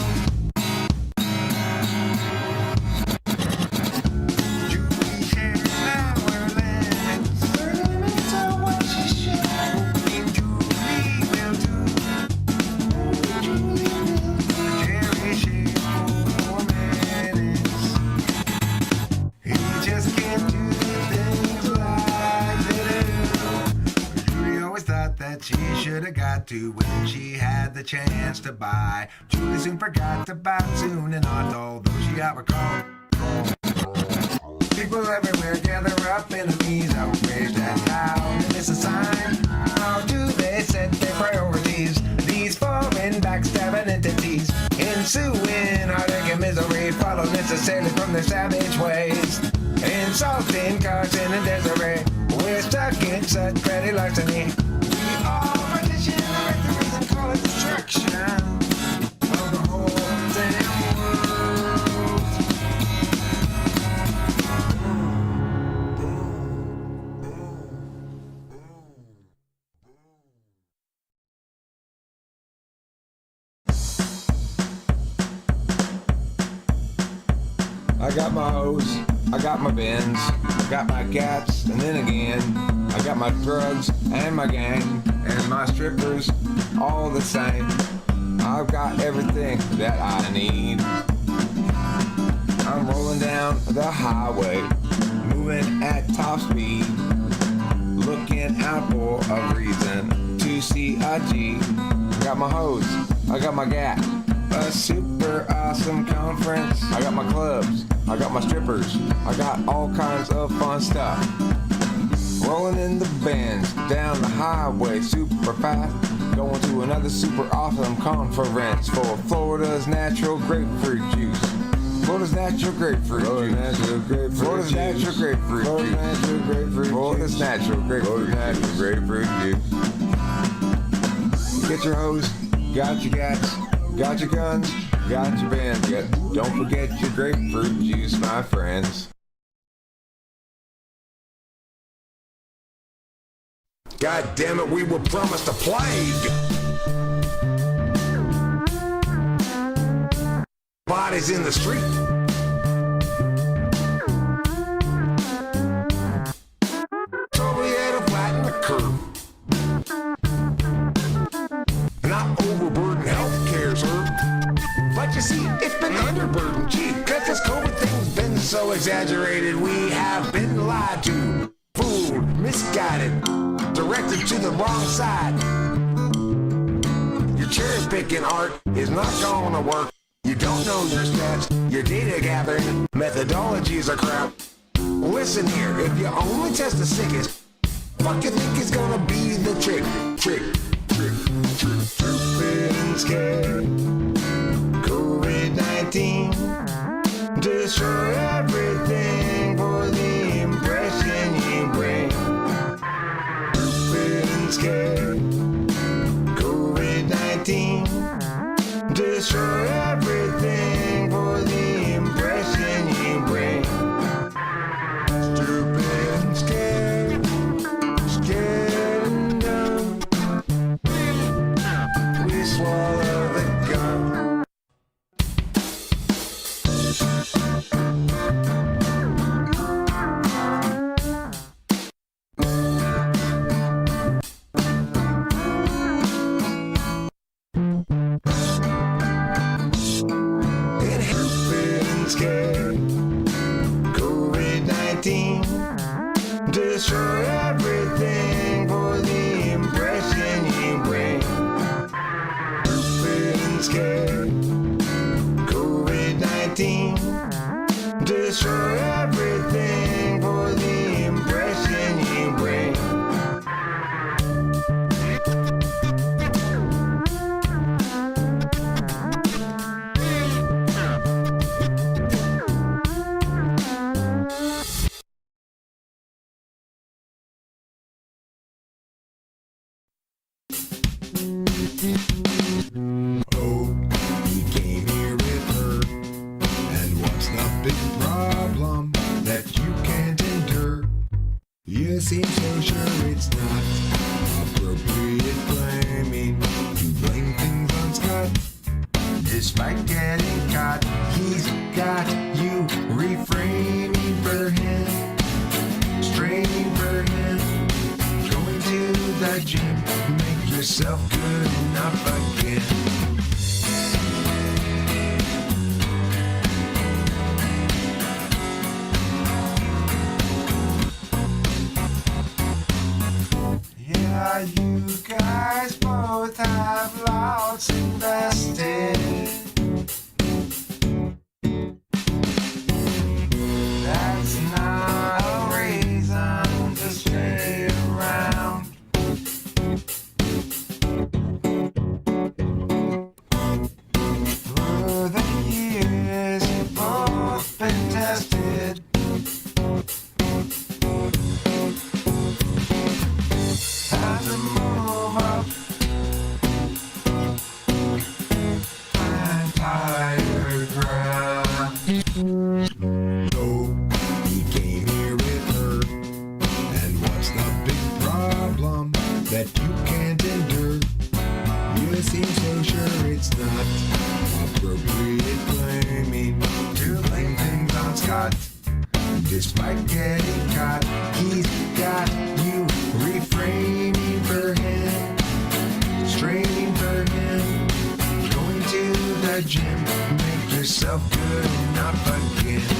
She should have got to when she had the chance to buy. Julie soon forgot about soon and not although she outrecalled. People everywhere gather up, enemies outraged at how they miss a sign. How do they set their priorities? These foreign backstabbing entities, ensuing heartache and misery, follow necessarily from their savage ways. Insulting Carson and Desiree, we're stuck in such petty larceny. All partition our records and call it destruction of the whole damn world. I got my hose, I got my bins, I got my gaps, and then again, I got my drugs and my gang and my strippers, all the same. I've got everything that I need. I'm rolling down the highway, moving at top speed, looking out for a reason to see a G. I got my hose, I got my gap, a super awesome conference. I got my clubs, I got my strippers, I got all kinds of fun stuff. Rolling in the Benz, down the highway super fast, going to another super awesome conference for Florida's natural grapefruit juice. Florida's natural grapefruit juice. Florida's natural grapefruit juice. Florida's natural grapefruit juice. Get your hose, got your gats, got your guns, got your bands. Don't forget your grapefruit juice, my friends. God damn it, we were promised a plague. Bodies in the street. So we had to flatten the curve. Not overburden healthcare, sir. But you see, it's been underburdened, gee. Cause this COVID thing's been so exaggerated, we have been lied to, fooled, misguided, directed to the wrong side. Your cherry picking art is not gonna work. You don't know your stats, your data gathering methodologies are crap. Listen here, if you only test the sickest, what you think is gonna be the trick? Stupid and scared. COVID-19 destroy everything for the impression you bring. Stupid and scared. COVID-19 destroy everything for the impression Living scared. COVID-19 destroy everything for the impression you bring. Living scared. COVID-19 destroy everything for the impression you bring. Oh, he came here with her. And what's the big problem that you can't endure? You seem so sure it's not appropriate blaming. You blame things on Scott. Despite getting caught, he's got you reframing for him, straining for him, going to the gym, make yourself good enough again. Yeah, you guys both have lots invested. That's not a reason to stay around. For the years you've both been tested. Time to move up. Find higher ground. So he came here with her. And what's the big problem that you can't endure? You seem so sure it's not appropriate blaming. To blame things on Scott. Despite getting caught, he's got you reframing for him, straining for him, going to the gym, make yourself good enough again.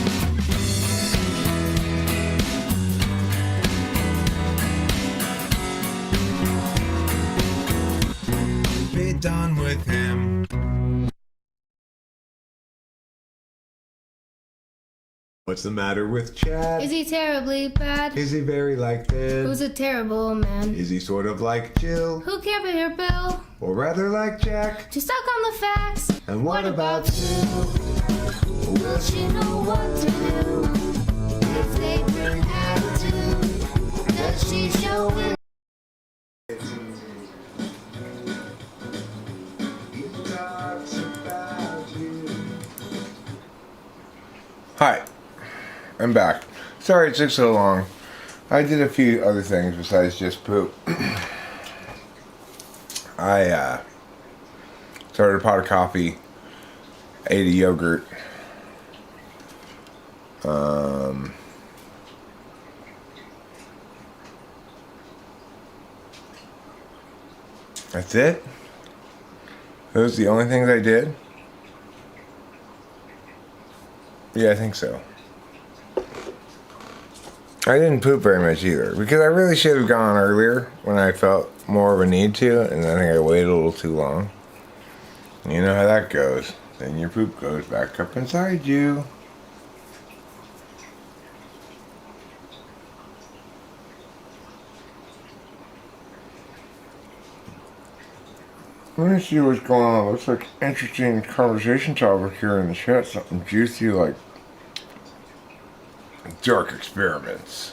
Be done with him. What's the matter with Chad? Is he terribly bad? Is he very like this? Who's a terrible man? Is he sort of like Jill? Who can't pay her bill? Or rather like Jack? Too stuck on the facts? And what about Sue? Will she know what to do? If they bring attitude, does she show it? Hi, I'm back. Sorry it took so long. I did a few other things besides just poop. I started a pot of coffee, ate a yogurt. That's it? Those are the only things I did? Yeah, I think so. I didn't poop very much either, because I really should have gone earlier when I felt more of a need to, and I think I waited a little too long. You know how that goes. Then your poop goes back up inside you. Let me see what's going on. Looks like interesting conversation topic here in the chat. Something juicy like dark experiments.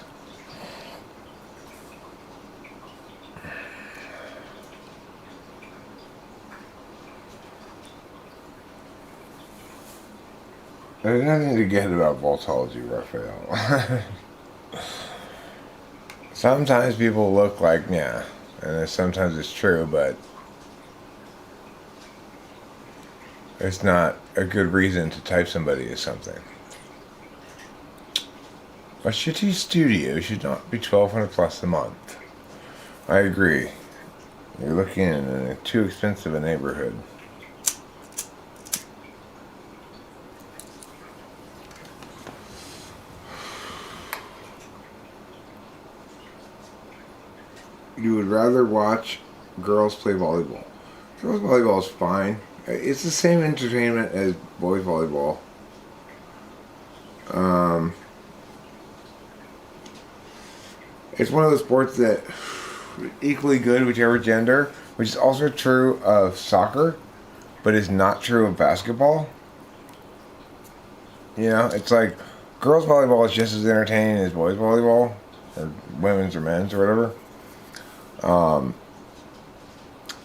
There's nothing to get about Voltology, Raphael. Sometimes people look like, yeah, and sometimes it's true, but it's not a good reason to type somebody as something. A shitty studio should not be $1,200 plus a month. I agree. You're looking in a too expensive a neighborhood. you would rather watch girls play volleyball. Girls volleyball is fine. It's the same entertainment as boys volleyball. It's one of those sports that equally good whichever gender, which is also true of soccer, but is not true of basketball. You know, it's like girls volleyball is just as entertaining as boys volleyball, or women's or men's or whatever.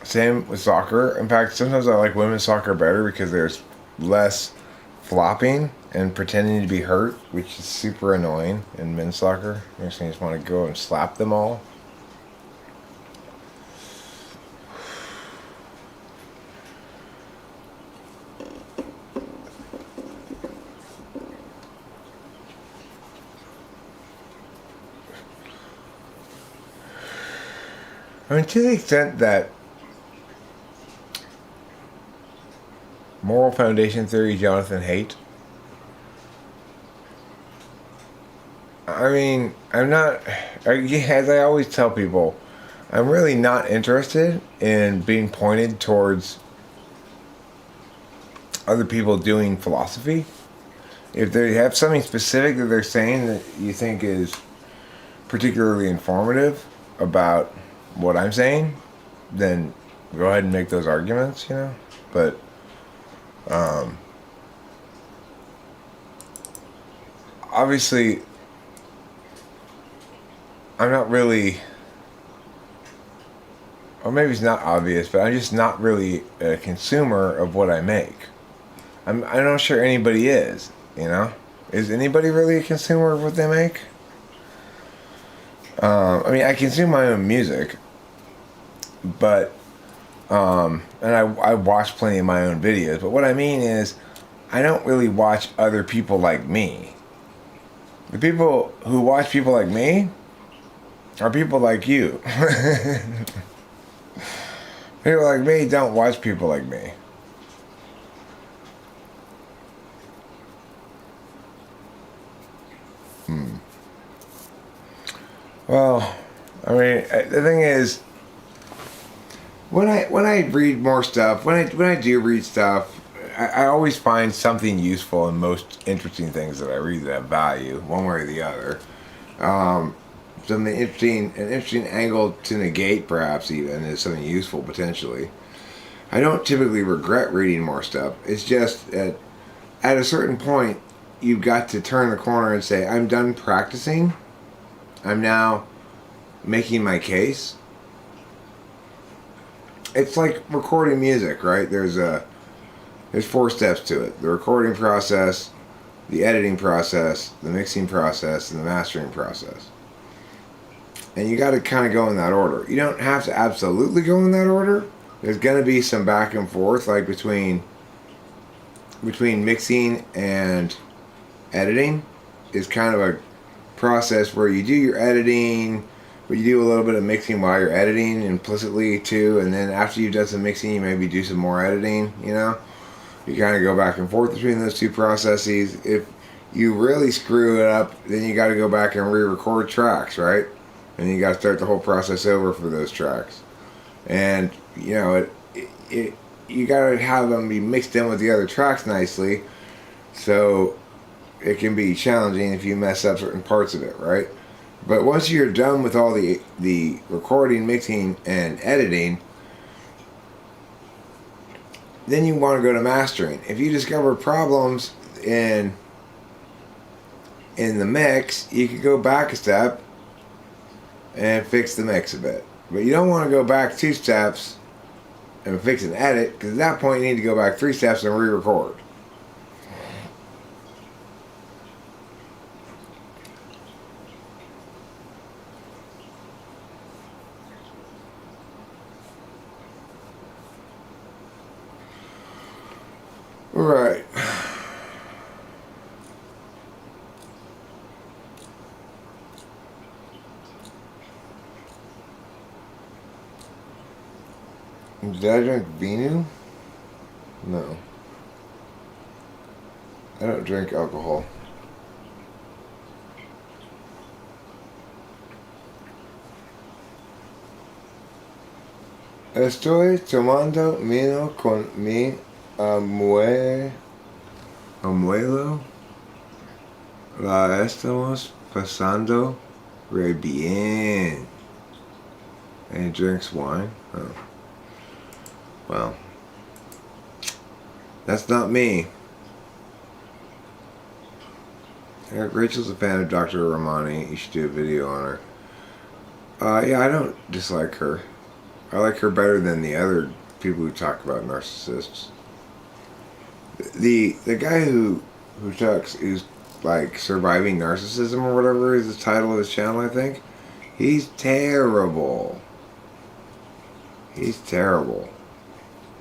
Same with soccer. In fact, sometimes I like women's soccer better because there's less flopping and pretending to be hurt, which is super annoying in men's soccer. Makes me just want to go and slap them all. I mean, to the extent that moral foundation theory Jonathan hate, I mean, I'm not, as I always tell people, I'm really not interested in being pointed towards other people doing philosophy. If they have something specific that they're saying that you think is particularly informative about what I'm saying, then go ahead and make those arguments, you know. But obviously I'm not really, or maybe it's not obvious, but I'm just not really a consumer of what I make. I'm not sure anybody is, you know. Is anybody really a consumer of what they make? I mean, I consume my own music, but and I watch plenty of my own videos. But what I mean is, I don't really watch other people like me. The people who watch people like me are people like you. People like me don't watch people like me. Well, I mean, the thing is, when I read more stuff, when I do read stuff, I always find something useful in most interesting things that I read that have value, one way or the other. Something interesting, an interesting angle to negate, perhaps even, is something useful potentially. I don't typically regret reading more stuff. It's just at a certain point, you've got to turn the corner and say, I'm done practicing. I'm now making my case. It's like recording music, right? There's 4 steps to it: the recording process, the editing process, the mixing process, and the mastering process. And you got to kind of go in that order. You don't have to absolutely go in that order. There's going to be some back and forth, like between mixing and editing is kind of a process where you do your editing, but you do a little bit of mixing while you're editing implicitly too, and then after you've done some mixing, you maybe do some more editing, you know? You kind of go back and forth between those two processes. If you really screw it up, then you got to go back and re-record tracks, right? And you got to start the whole process over for those tracks. And, you know, you got to have them be mixed in with the other tracks nicely, so it can be challenging if you mess up certain parts of it, right? But once you're done with all the recording, mixing, and editing, then you want to go to mastering. If you discover problems in the mix, you could go back a step and fix the mix a bit. But you don't want to go back 2 steps and fix an edit, because at that point you need to go back 3 steps and re-record. Right. Did I drink vino? No. I don't drink alcohol. Estoy tomando vino con mi abuelo. La estamos pasando re bien. And he drinks wine? Oh. Well. That's not me. Rachel's a fan of Dr. Romani. You should do a video on her. Yeah, I don't dislike her. I like her better than the other people who talk about narcissists. The guy who's like surviving narcissism or whatever is the title of his channel, I think. He's terrible. He's terrible.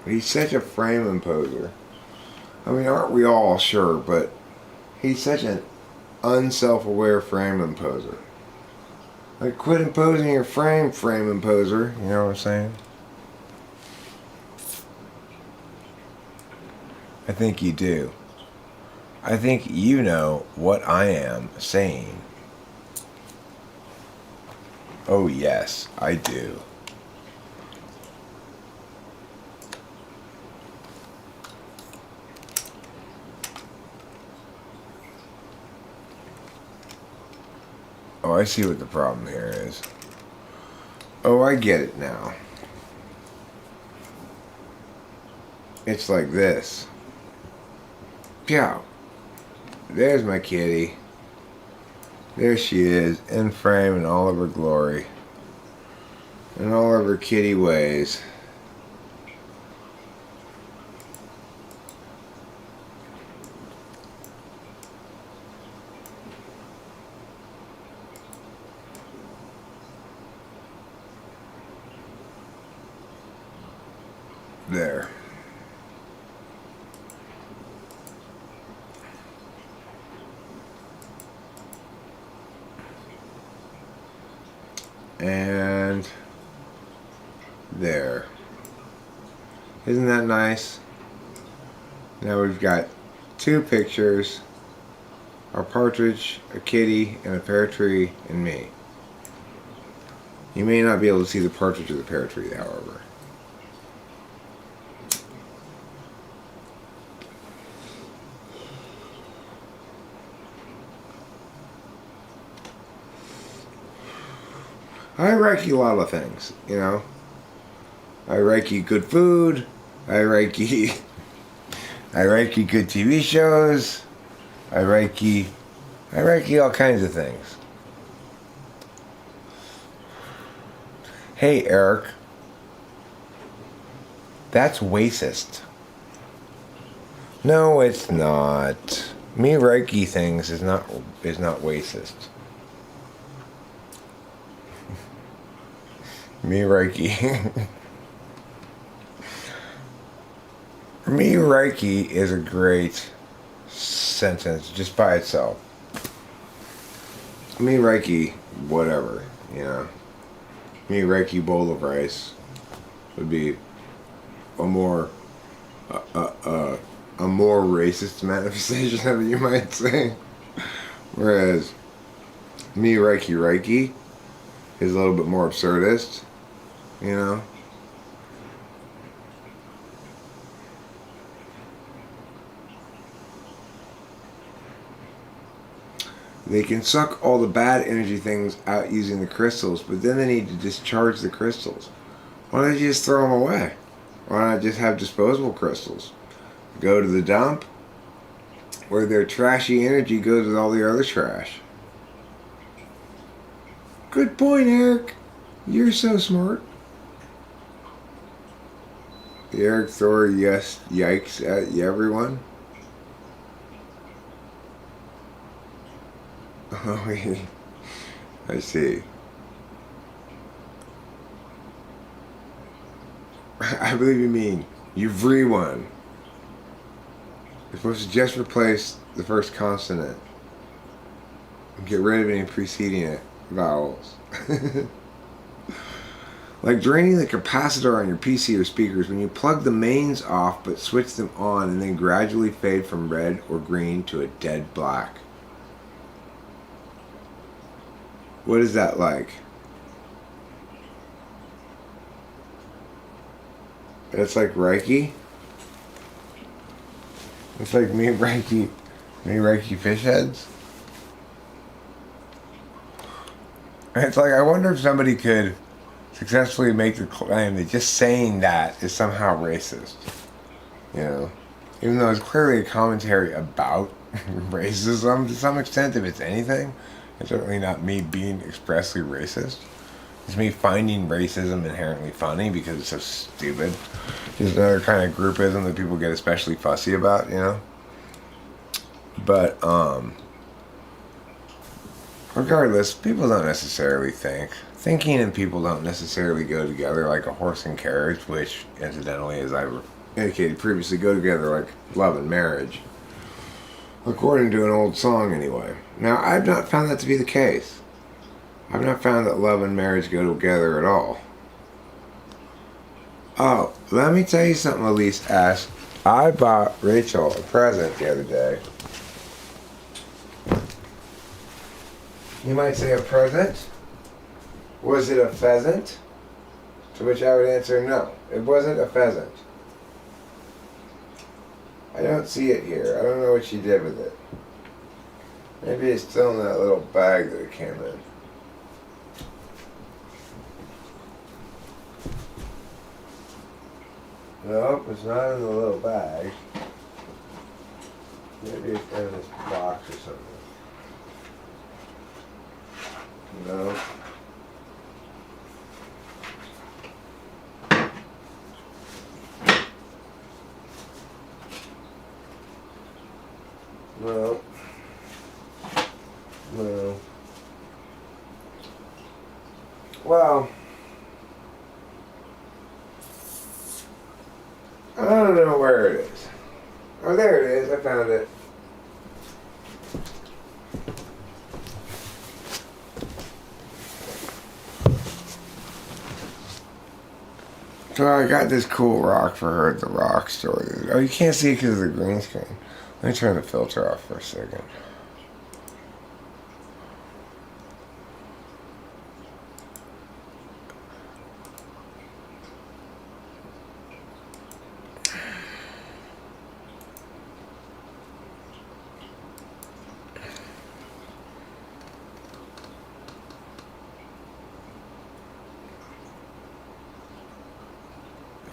He's such a frame imposer. I mean, aren't we all? Sure, but he's such an unself-aware frame imposer. Like, quit imposing your frame imposer. You know what I'm saying? I think you do. I think you know what I am saying. Oh yes, I do. Oh, I see what the problem here is. Oh, I get it now. It's like this. Pew. There's my kitty. There she is, in frame in all of her glory. In all of her kitty ways. There. And there. Isn't that nice? Now we've got two pictures. Our partridge, a kitty, and a pear tree, and me. You may not be able to see the partridge or the pear tree, however. I Reiki a lot of things, you know. I Reiki good food. I Reiki good TV shows. I Reiki all kinds of things. Hey Eric, that's racist. No, it's not. Me Reiki things is not racist. Me Reiki. Me Reiki is a great sentence just by itself. Me Reiki, whatever, you know. Me Reiki bowl of rice would be a more racist manifestation of it, you might say. Whereas me Reiki is a little bit more absurdist, you know. They can suck all the bad energy things out using the crystals, but then they need to discharge the crystals. Why don't you just throw them away? Why not just have disposable crystals? Go to the dump, where their trashy energy goes with all the other trash. Good point, Eric. You're so smart. The Eric Thor, yes, yikes at everyone. Oh, I see. I believe you mean everyone. You're supposed to just replace the first consonant and get rid of any preceding it vowels. Like draining the capacitor on your PC or speakers when you plug the mains off but switch them on and then gradually fade from red or green to a dead black. What is that like? It's like Reiki. It's like me Reiki fish heads. It's like, I wonder if somebody could successfully make the claim that just saying that is somehow racist. You know? Even though it's clearly a commentary about racism to some extent, if it's anything. It's certainly not me being expressly racist. It's me finding racism inherently funny because it's so stupid. Just another kind of groupism that people get especially fussy about, you know? But, regardless, people don't necessarily think. Thinking and people don't necessarily go together like a horse and carriage, which, incidentally, as I've indicated previously, go together like love and marriage. According to an old song, anyway. Now, I've not found that to be the case. I've not found that love and marriage go together at all. Oh, let me tell you something, Elise Ash. I bought Rachel a present the other day. You might say a present? Was it a pheasant? To which I would answer no. It wasn't a pheasant. I don't see it here. I don't know what she did with it. Maybe it's still in that little bag that it came in. Nope, it's not in the little bag. Maybe it's in this box or something. No. No. No. Well, I don't know where it is. Oh, there it is. I found it. So I got this cool rock for her at the rock store. Oh, you can't see it because of the green screen. Let me turn the filter off for a second.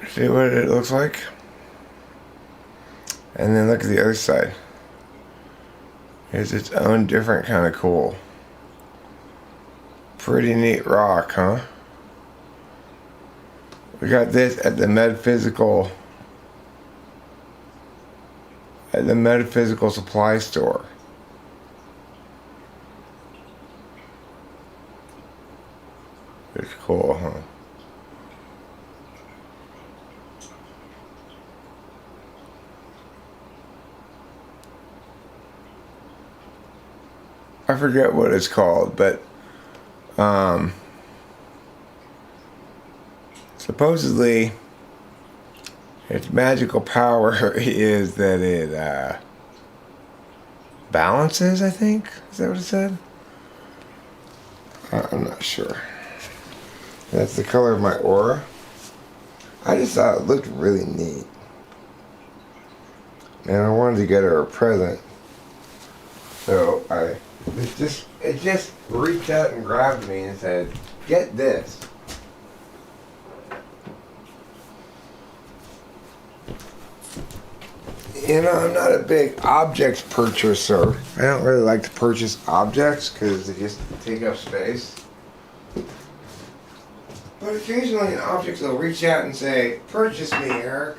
See what it looks like? And then look at the other side. It's its own different kind of cool. Pretty neat rock, huh? We got this at the metaphysical supply store. It's cool, huh? I forget what it's called, but supposedly its magical power is that it balances, I think. Is that what it said? I'm not sure. That's the color of my aura. I just thought it looked really neat. And I wanted to get her a present. So it just reached out and grabbed me and said, "Get this." You know, I'm not a big objects purchaser. I don't really like to purchase objects because they just take up space. But occasionally an object will reach out and say, "Purchase me, Eric."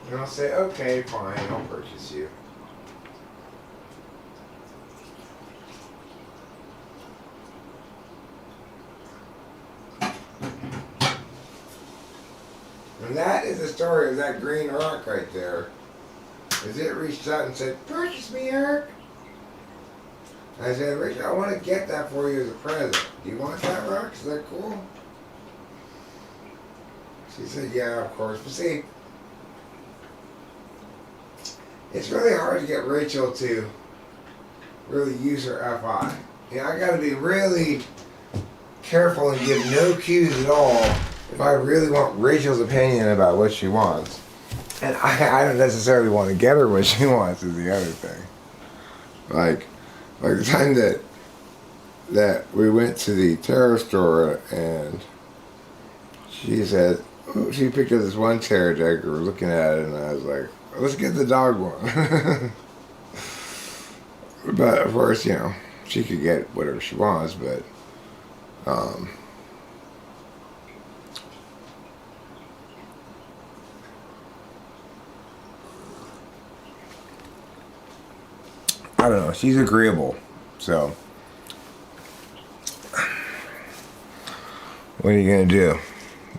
And I'll say, "Okay, fine, I'll purchase you." And that is the story of that green rock right there. As it reached out and said, "Purchase me, Eric." I said, "Rachel, I want to get that for you as a present. Do you want that rock? Is that cool?" She said, "Yeah, of course." But see, it's really hard to get Rachel to really use her FI. You know, I got to be really careful and give no cues at all if I really want Rachel's opinion about what she wants, and I don't necessarily want to get her what she wants is the other thing. Like the time that we went to the tarot store and she said, oh, she picked up this one tarot deck, we were looking at it, and I was like, let's get the dog one. But of course, you know, she could get whatever she wants, but I don't know, she's agreeable, so what are you gonna do?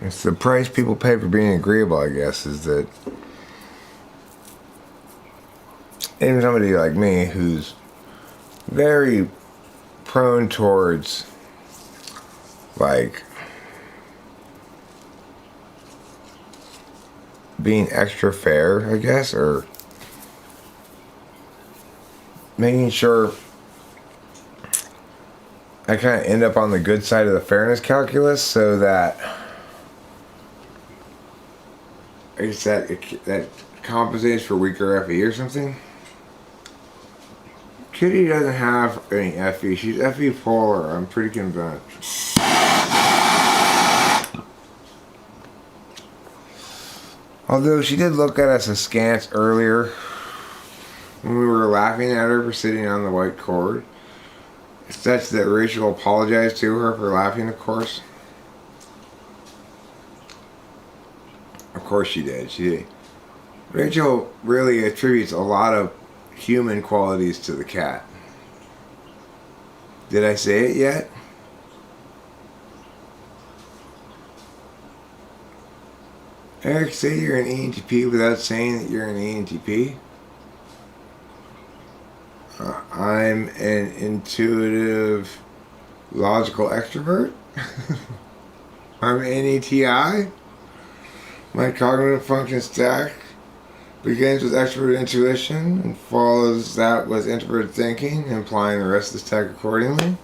It's the price people pay for being agreeable, I guess, is that even somebody like me who's very prone towards like being extra fair, I guess, or making sure I kind of end up on the good side of the fairness calculus, so that I guess that compensates for weaker FE or something. Kitty doesn't have any FE. She's FE polar. I'm pretty convinced. Although she did look at us askance earlier when we were laughing at her for sitting on the white cord, such that Rachel apologized to her for laughing, of course. Of course she did. Rachel really attributes a lot of human qualities to the cat. Did I say it yet? Eric, say you're an ENTP without saying that you're an ENTP. I'm an intuitive, logical extrovert. I'm NETI. My cognitive function stack begins with extrovert intuition and follows that with introvert thinking, implying the rest of the stack accordingly.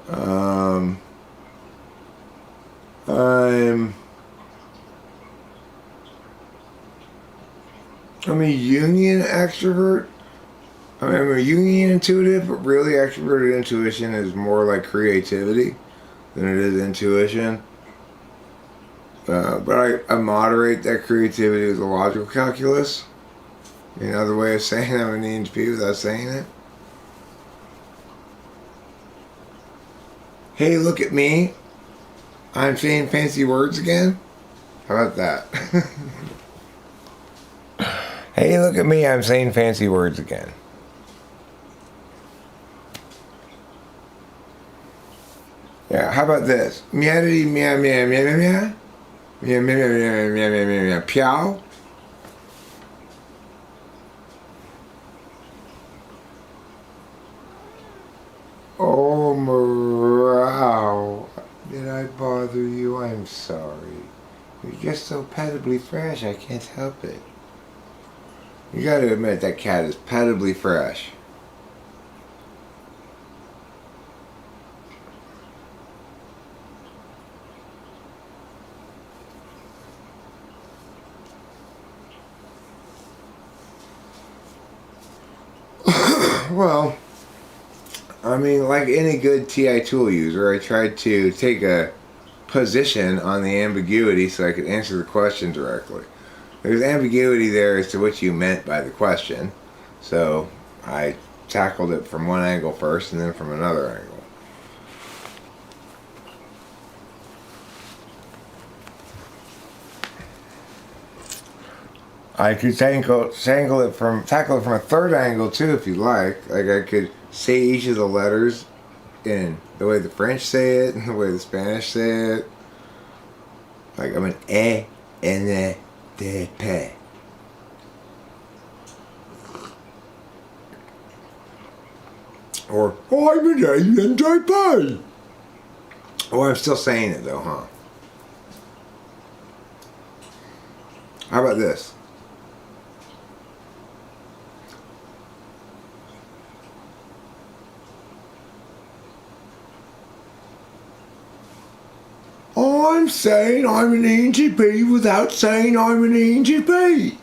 I'm a Jungian extrovert. I'm a Jungian intuitive, but really extroverted intuition is more like creativity than it is intuition. But I moderate that creativity with a logical calculus. Another way of saying I'm an ENTP without saying it. Hey, look at me. I'm saying fancy words again. How about that? Hey, look at me. I'm saying fancy words again. Yeah, how about this? Meow, meow, meow, meow, meow, meow. Meow, meow, meow, meow, meow, meow, meow, meow. Piao. Oh, morale. Did I bother you? I'm sorry. You're just so pettibly fresh, I can't help it. You gotta admit, that cat is pettibly fresh. Well, I mean, like any good TI tool user, I tried to take a position on the ambiguity so I could answer the question directly. There's ambiguity there as to what you meant by the question, so I tackled it from one angle first and then from another angle. I could tackle it from a third angle too, if you like. Like I could say each of the letters in the way the French say it and the way the Spanish say it. Like I'm an E N E D P. Or I'm an INTP. Oh, I'm still saying it though, huh? How about this? I'm saying I'm an ENTP without saying I'm an ENTP.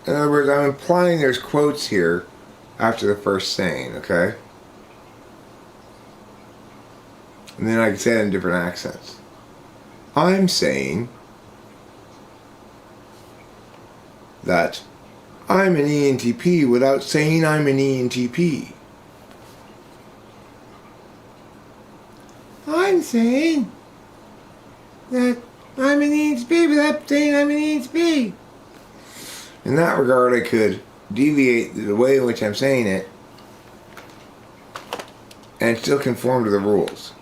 In other words, I'm implying there's quotes here after the first saying, okay? And then I can say it in different accents. I'm saying that I'm an ENTP without saying I'm an ENTP. I'm saying that I'm an ENTP without saying I'm an ENTP. In that regard, I could deviate the way in which I'm saying it and still conform to the rules.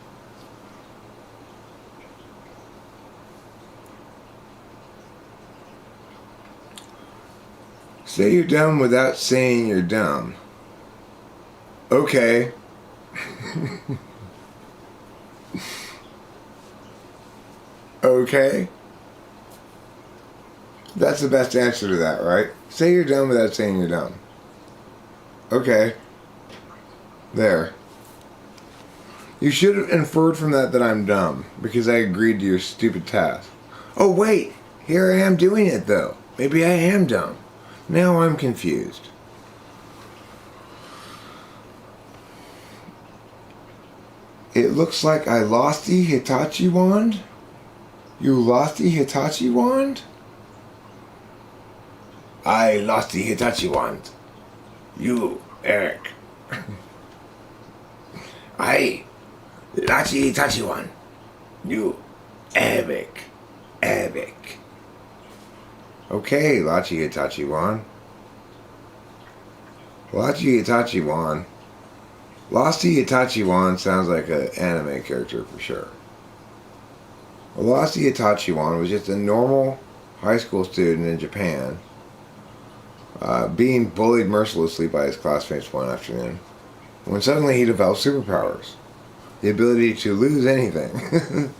Say you're dumb without saying you're dumb. Okay. Okay. That's the best answer to that, right? Say you're dumb without saying you're dumb. Okay. There. You should have inferred from that I'm dumb, because I agreed to your stupid task. Oh wait, here I am doing it though. Maybe I am dumb. Now I'm confused. It looks like I lost the Hitachi wand? You lost the Hitachi wand? I lost the Hitachi wand. You, Eric. I lost the Hitachi wand. You, Eric. Eric. Okay, Lachi Hitachi wand. Lachi Hitachi wand. Losty Hitachi wand sounds like an anime character for sure. Well, Losty Hitachi wand was just a normal high school student in Japan, being bullied mercilessly by his classmates one afternoon, when suddenly he developed superpowers. The ability to lose anything.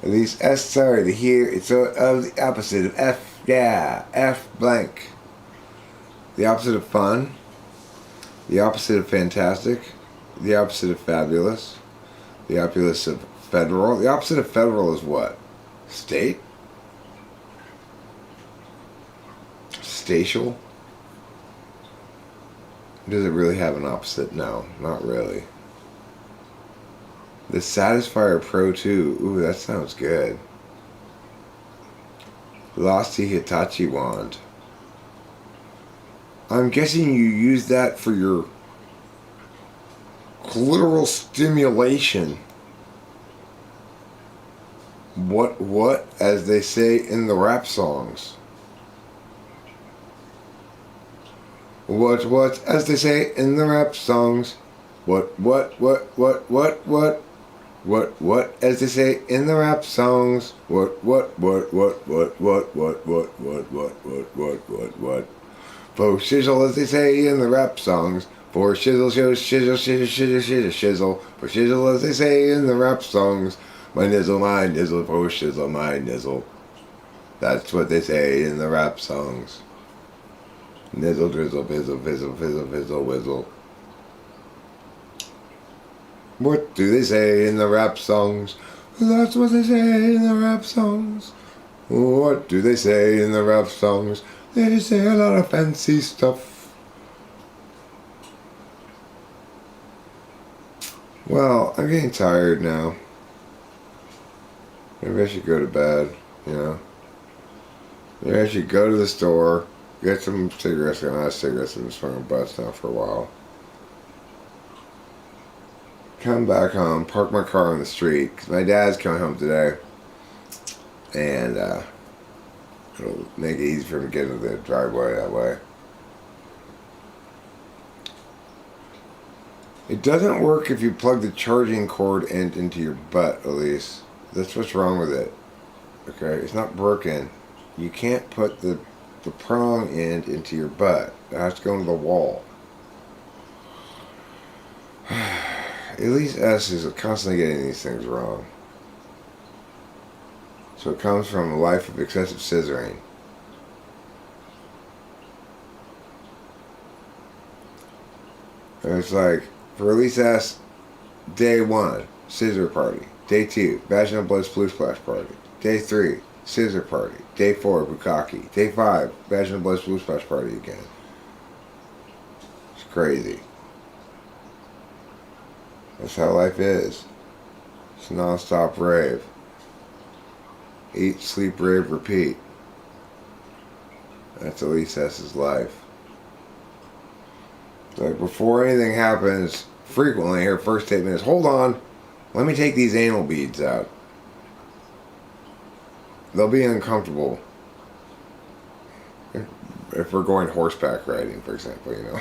At least S, sorry, the here, it's of the opposite of F, yeah, F blank. The opposite of fun, the opposite of fantastic, the opposite of fabulous, the opposite of federal. The opposite of federal is what? State? Statial? Does it really have an opposite? No, not really. The Satisfier Pro 2. Ooh, that sounds good. Losty Hitachi wand. I'm guessing you use that for your clitoral stimulation. What, as they say in the rap songs. What, as they say in the rap songs. What, as they say in the rap songs. What. For shizzle, as they say in the rap songs. For shizzle, shizzle. For shizzle, as they say in the rap songs. My nizzle, for shizzle, my nizzle. That's what they say in the rap songs. Nizzle, drizzle, fizzle, fizzle, fizzle, fizzle, whizzle. What do they say in the rap songs? That's what they say in the rap songs. What do they say in the rap songs? They say a lot of fancy stuff. Well, I'm getting tired now. Maybe I should go to bed, you know. Maybe I should go to the store, get some cigarettes. I'm out of cigarettes. I've been smoking butts now for a while. Come back home, park my car on the street, because my dad's coming home today. And it'll make it easy for him to get into the driveway that way. It doesn't work if you plug the charging cord end into your butt, Elise. That's what's wrong with it. Okay, it's not broken. You can't put the prong end into your butt. It has to go into the wall. Elise S is constantly getting these things wrong. So it comes from a life of excessive scissoring. And it's like, for Elise S, day 1, scissor party. Day 2, vaginal blood sploosh splash party. Day 3, scissor party. Day 4, bukkake. Day 5, vaginal blood sploosh splash party again. It's crazy. That's how life is. It's non-stop rave. Eat, sleep, rave, repeat. That's Elise S's life. Like, before anything happens, frequently her first statement is, hold on, let me take these anal beads out. They'll be uncomfortable. If we're going horseback riding, for example, you know.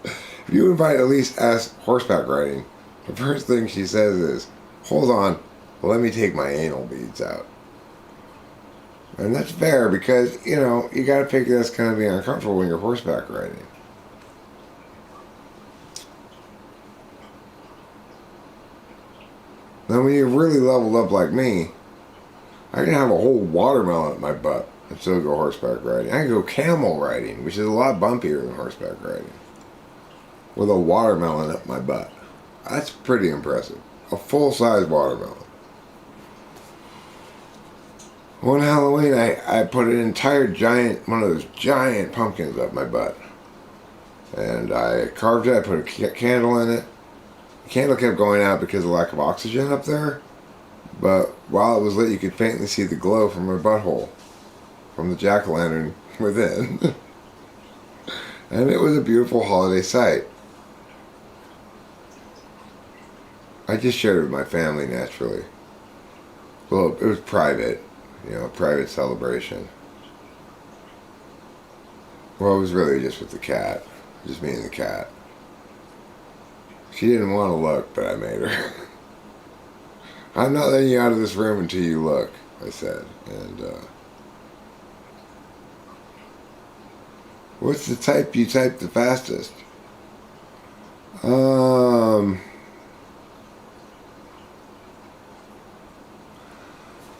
If you invite Elise S horseback riding, the first thing she says is, hold on, let me take my anal beads out. And that's fair because, you know, you gotta figure that's gonna be uncomfortable when you're horseback riding. Now when you're really leveled up like me, I can have a whole watermelon at my butt and still go horseback riding. I can go camel riding, which is a lot bumpier than horseback riding, with a watermelon up my butt. That's pretty impressive. A full-size watermelon. One Halloween, I put an entire one of those giant pumpkins up my butt. And I carved it, I put a candle in it. The candle kept going out because of lack of oxygen up there. But while it was lit, you could faintly see the glow from my butthole. From the jack-o'-lantern within. And it was a beautiful holiday sight. I just shared it with my family, naturally. Well, it was private. You know, a private celebration. Well, it was really just with the cat. Just me and the cat. She didn't want to look, but I made her. I'm not letting you out of this room until you look, I said. And, what's the type you type the fastest?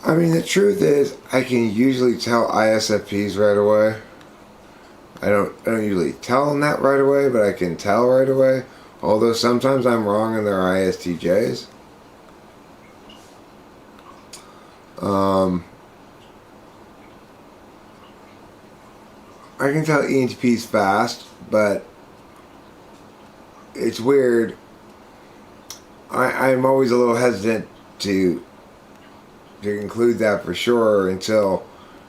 I mean, the truth is, I can usually tell ISFPs right away. I don't usually tell them that right away, but I can tell right away. Although sometimes I'm wrong in their ISTJs. I can tell ENTPs fast, but it's weird. I'm always a little hesitant to conclude that for sure until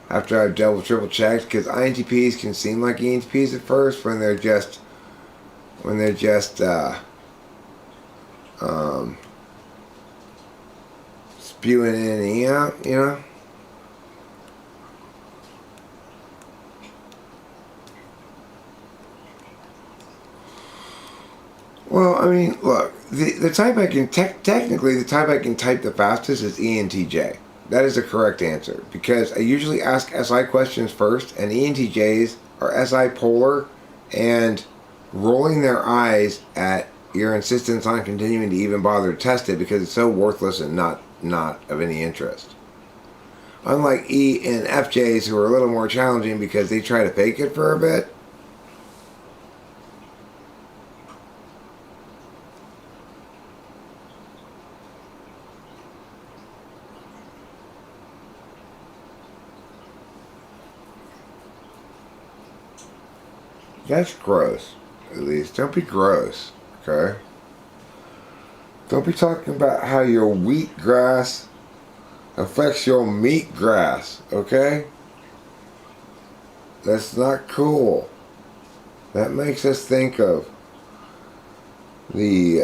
after I've double triple checked, because INTPs can seem like ENTPs at first when they're just spewing in and out, you know. Well, I mean, look, the type I can technically the type I can type the fastest is ENTJ. That is the correct answer because I usually ask SI questions first, and ENTJs are SI polar and rolling their eyes at your insistence on continuing to even bother to test it because it's so worthless and not of any interest. Unlike E and FJs, who are a little more challenging because they try to fake it for a bit. That's gross, at least. Don't be gross, okay? Don't be talking about how your wheatgrass affects your meat grass, okay? That's not cool. That makes us think of the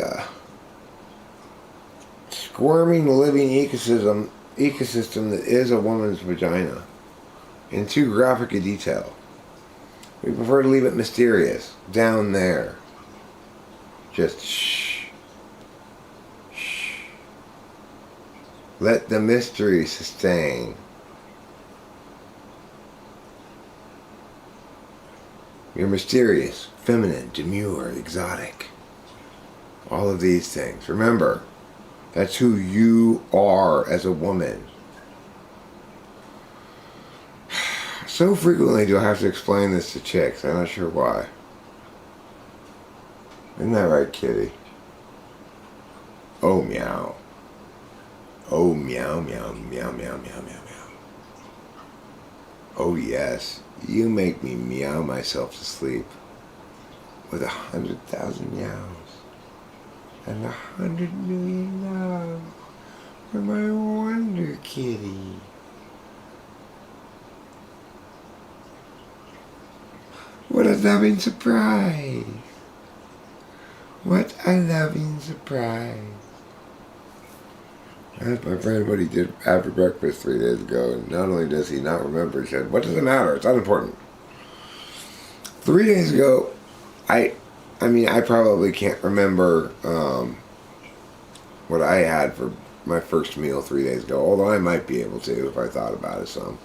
squirming living ecosystem that is a woman's vagina in too graphic a detail. We prefer to leave it mysterious, down there. Just shh. Shh. Let the mystery sustain. You're mysterious, feminine, demure, exotic. All of these things. Remember, that's who you are as a woman. So frequently do I have to explain this to chicks. I'm not sure why. Isn't that right, kitty? Oh, meow. Oh, meow, meow, meow, meow, meow, meow, meow. Oh, yes. You make me meow myself to sleep with 100,000 meows and 100 million loves for my wonder kitty. What a loving surprise. What a loving surprise. That's my friend what he did after breakfast 3 days ago, and not only does he not remember, he said, what does it matter? It's unimportant. 3 days ago, I probably can't remember what I had for my first meal 3 days ago, although I might be able to if I thought about it some.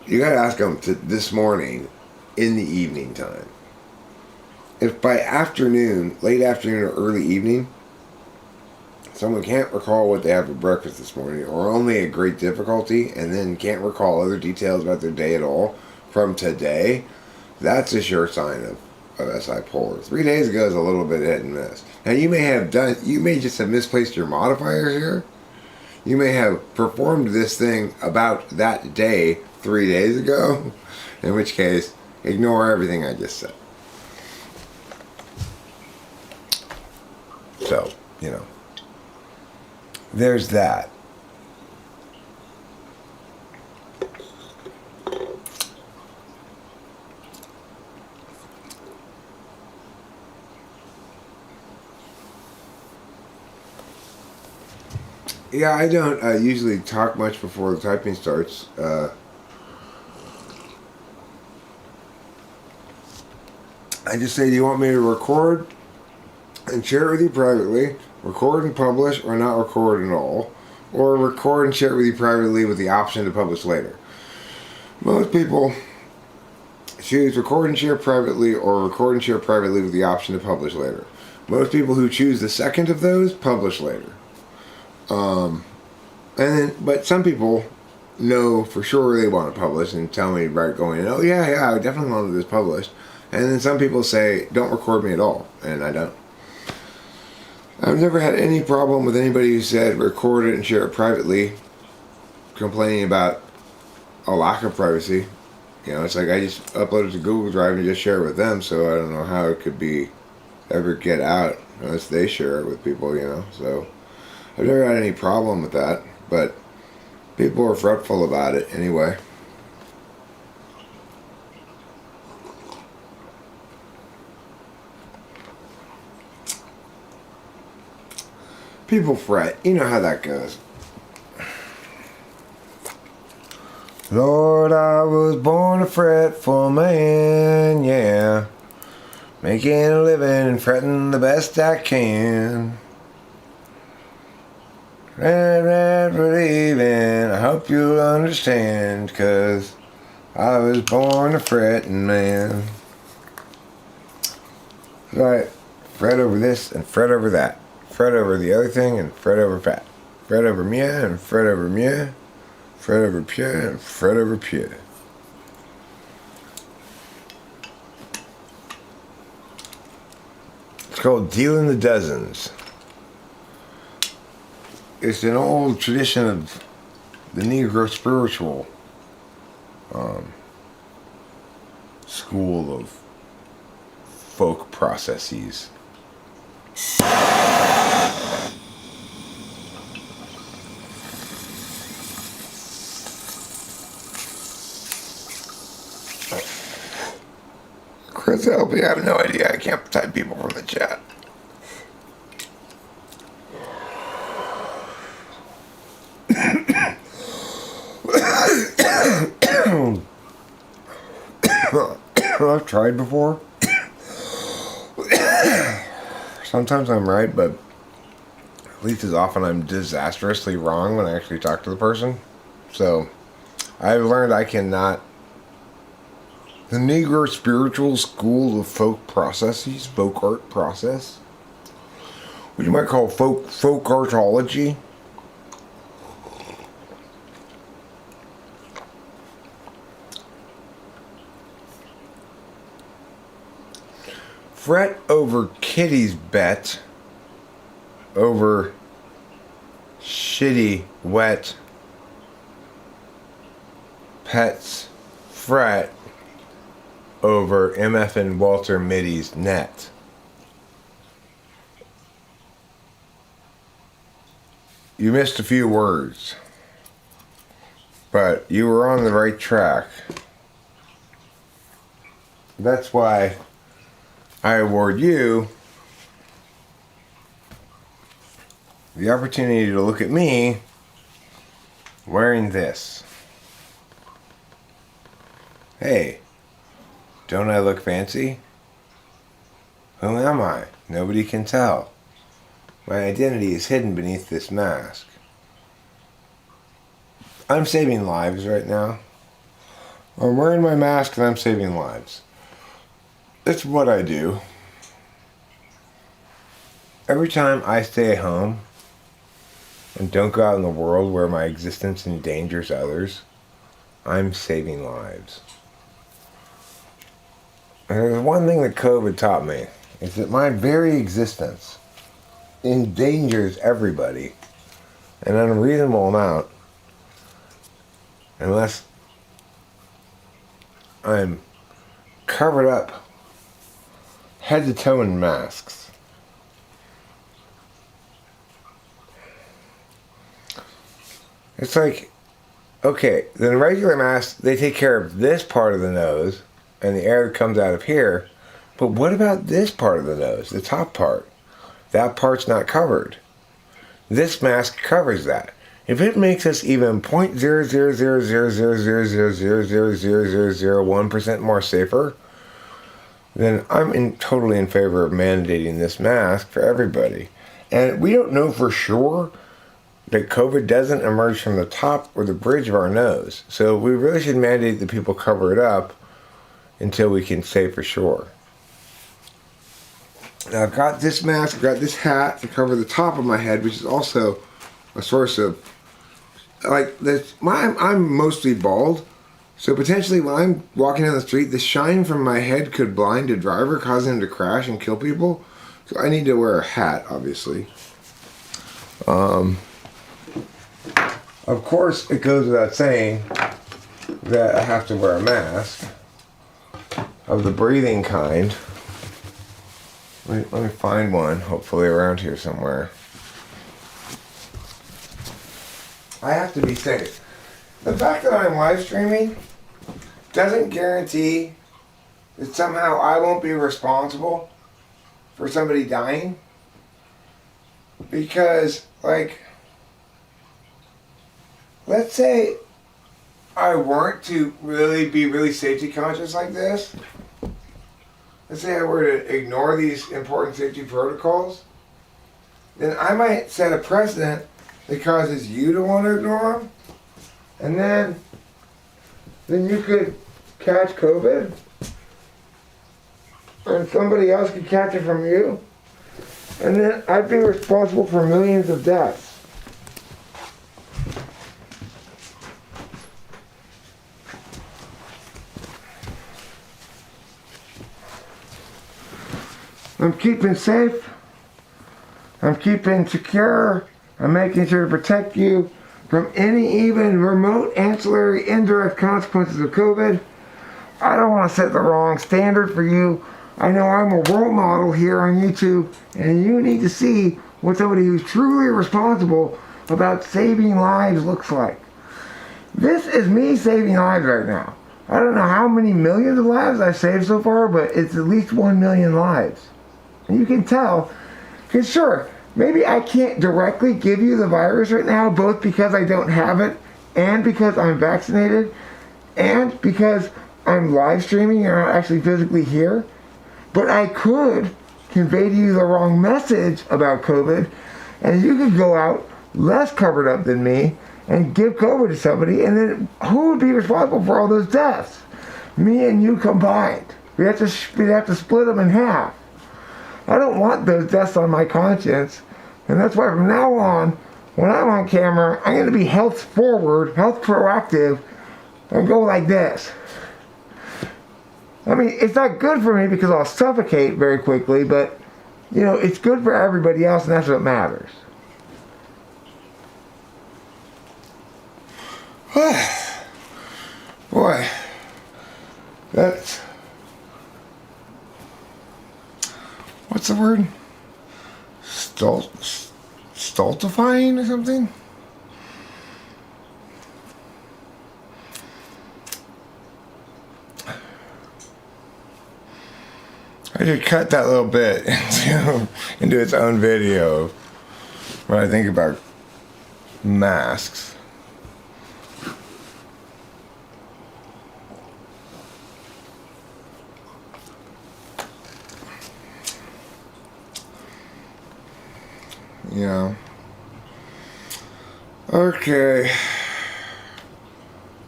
You gotta ask him this morning in the evening time. If by afternoon, late afternoon or early evening, someone can't recall what they had for breakfast this morning, or only at great difficulty, and then can't recall other details about their day at all from today, that's a sure sign of SI polar. 3 days ago is a little bit hit and miss. Now you may just have misplaced your modifiers here. You may have performed this thing about that day 3 days ago, in which case, ignore everything I just said. So, there's that. Yeah, I don't usually talk much before the typing starts. I just say, do you want me to record and share it with you privately, record and publish, or not record at all, or record and share it with you privately with the option to publish later? Most people choose record and share privately, or record and share privately with the option to publish later. Most people who choose the second of those publish later. But some people know for sure they want to publish and tell me right going, oh yeah, I definitely want this published. And then some people say, don't record me at all, and I don't. I've never had any problem with anybody who said record it and share it privately, complaining about a lack of privacy. It's like I just upload it to Google Drive and just share it with them, so I don't know how it could ever get out unless they share it with people, So I've never had any problem with that, but people are fretful about it anyway. People fret. You know how that goes. Lord, I was born a fretful man, yeah. Making a living and fretting the best I can. Believing, I hope you'll understand, 'cause I was born a fretting man. Right. Fret over this and fret over that. Fret over the other thing and fret over fat. Fret over mia and fret over mia. Fret over pure and fret over pure. It's called dealing the dozens. It's an old tradition of the Negro spiritual school of folk processes. Chris, help me. I have no idea. I can't type people from the chat. I've tried before. Sometimes I'm right, but at least as often I'm disastrously wrong when I actually talk to the person. So I've learned I cannot. The Negro spiritual school of folk processes, folk art process, which you might call folk artology. fret over kitty's bet over shitty, wet pets fret over MF and Walter Mitty's net. You missed a few words, but you were on the right track. That's why I award you the opportunity to look at me wearing this. Hey, don't I look fancy? Who am I? Nobody can tell. My identity is hidden beneath this mask. I'm saving lives right now. I'm wearing my mask and I'm saving lives. It's what I do. Every time I stay at home and don't go out in the world where my existence endangers others, I'm saving lives. And there's one thing that COVID taught me, is that my very existence endangers everybody an unreasonable amount unless I'm covered up head to toe in masks. It's like, okay, the regular masks, they take care of this part of the nose and the air that comes out of here, but what about this part of the nose, the top part? That part's not covered. This mask covers that. If it makes us even 0.0000000000001% more safer, then I'm totally in favor of mandating this mask for everybody. And we don't know for sure that COVID doesn't emerge from the top or the bridge of our nose. So we really should mandate that people cover it up until we can say for sure. Now I've got this mask, I've got this hat to cover the top of my head, which is also a source of, like, this. I'm mostly bald, so potentially when I'm walking down the street, the shine from my head could blind a driver, causing him to crash and kill people. So I need to wear a hat, obviously. Of course, it goes without saying that I have to wear a mask of the breathing kind. Let me find one, hopefully around here somewhere. I have to be safe. The fact that I'm live streaming doesn't guarantee that somehow I won't be responsible for somebody dying. Because, like, let's say I weren't to really be really safety conscious like this. Let's say I were to ignore these important safety protocols, then I might set a precedent that causes you to want to ignore them, and then you could catch COVID, and somebody else could catch it from you, and then I'd be responsible for millions of deaths. I'm keeping safe, I'm keeping secure, I'm making sure to protect you from any even remote ancillary indirect consequences of COVID. I don't want to set the wrong standard for you. I know I'm a role model here on YouTube, and you need to see what somebody who's truly responsible about saving lives looks like. This is me saving lives right now. I don't know how many millions of lives I've saved so far, but it's at least 1 million lives. And you can tell, because sure, maybe I can't directly give you the virus right now, both because I don't have it, and because I'm vaccinated, and because I'm live streaming and I'm not actually physically here. But I could convey to you the wrong message about COVID, and you could go out less covered up than me and give COVID to somebody, and then who would be responsible for all those deaths? Me and you combined. We'd have to split them in half. I don't want those deaths on my conscience, and that's why from now on, when I'm on camera, I'm going to be health forward, health proactive, and go like this. I mean, it's not good for me because I'll suffocate very quickly, but, you know, it's good for everybody else, and that's what matters. Boy, that's... What's the word? Stultifying or something? I should cut that little bit into its own video when I think about masks. Yeah. Okay.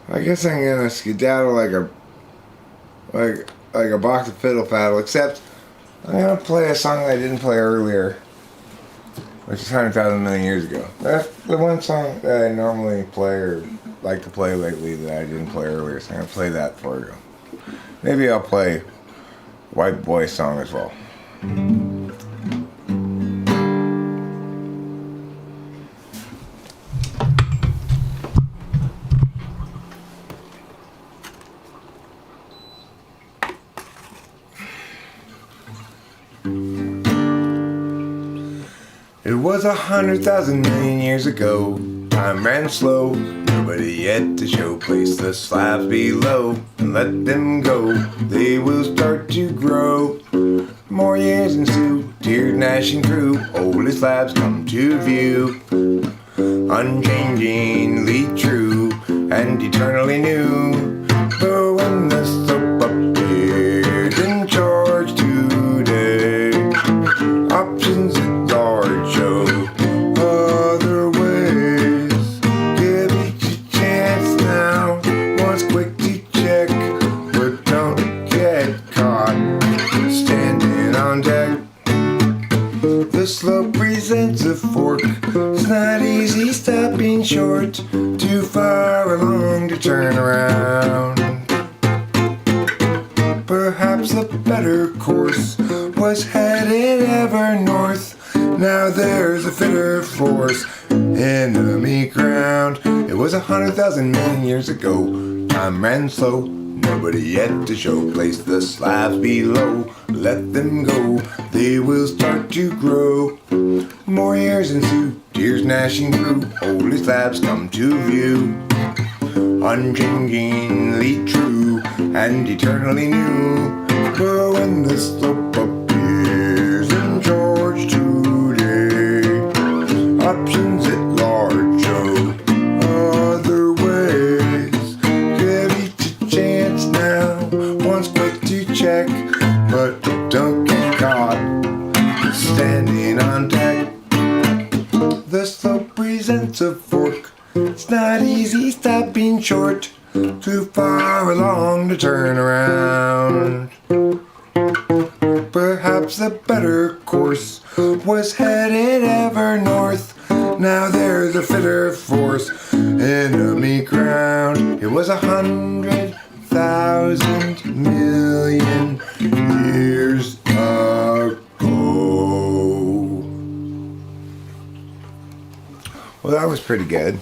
I guess I'm gonna skedaddle like a box of fiddle faddle, except I'm gonna play a song that I didn't play earlier, which is 100,000 million years ago. That's the one song that I normally play or like to play lately that I didn't play earlier, so I'm gonna play that for you. Maybe I'll play White Boy song as well. It was 100,000 million years ago. Time ran slow, nobody yet to show. Place the slabs below and let them go. They will start to grow. More years ensue, tears gnashing through. Holy slabs come to view. Unchangingly true and eternally new. But when the slope appeared in charge today, options at large show other ways. Give each a chance now, once quick to check, but don't get caught standing on deck. The slope presents a fork. It's not easy stopping short, too far along to turn around. Perhaps the better course was headed ever north. Now there's a fitter force, enemy ground. It was 100,000 million years ago. Time ran slow, nobody yet to show. Place the slabs below, let them go. They will start to grow. More years ensue, tears gnashing through. Holy slabs come to view. Unchangingly true and eternally new. But when the slope appears in charge today, options at large show other ways. Give each a chance now, once quick to check, but don't get caught standing on deck. The slope presents a fork. It's not easy stopping short, too far along to turn around. Perhaps the better course was headed ever north. Now there's a fitter force, enemy ground. It was 100,000 million years ago. Well, that was pretty good.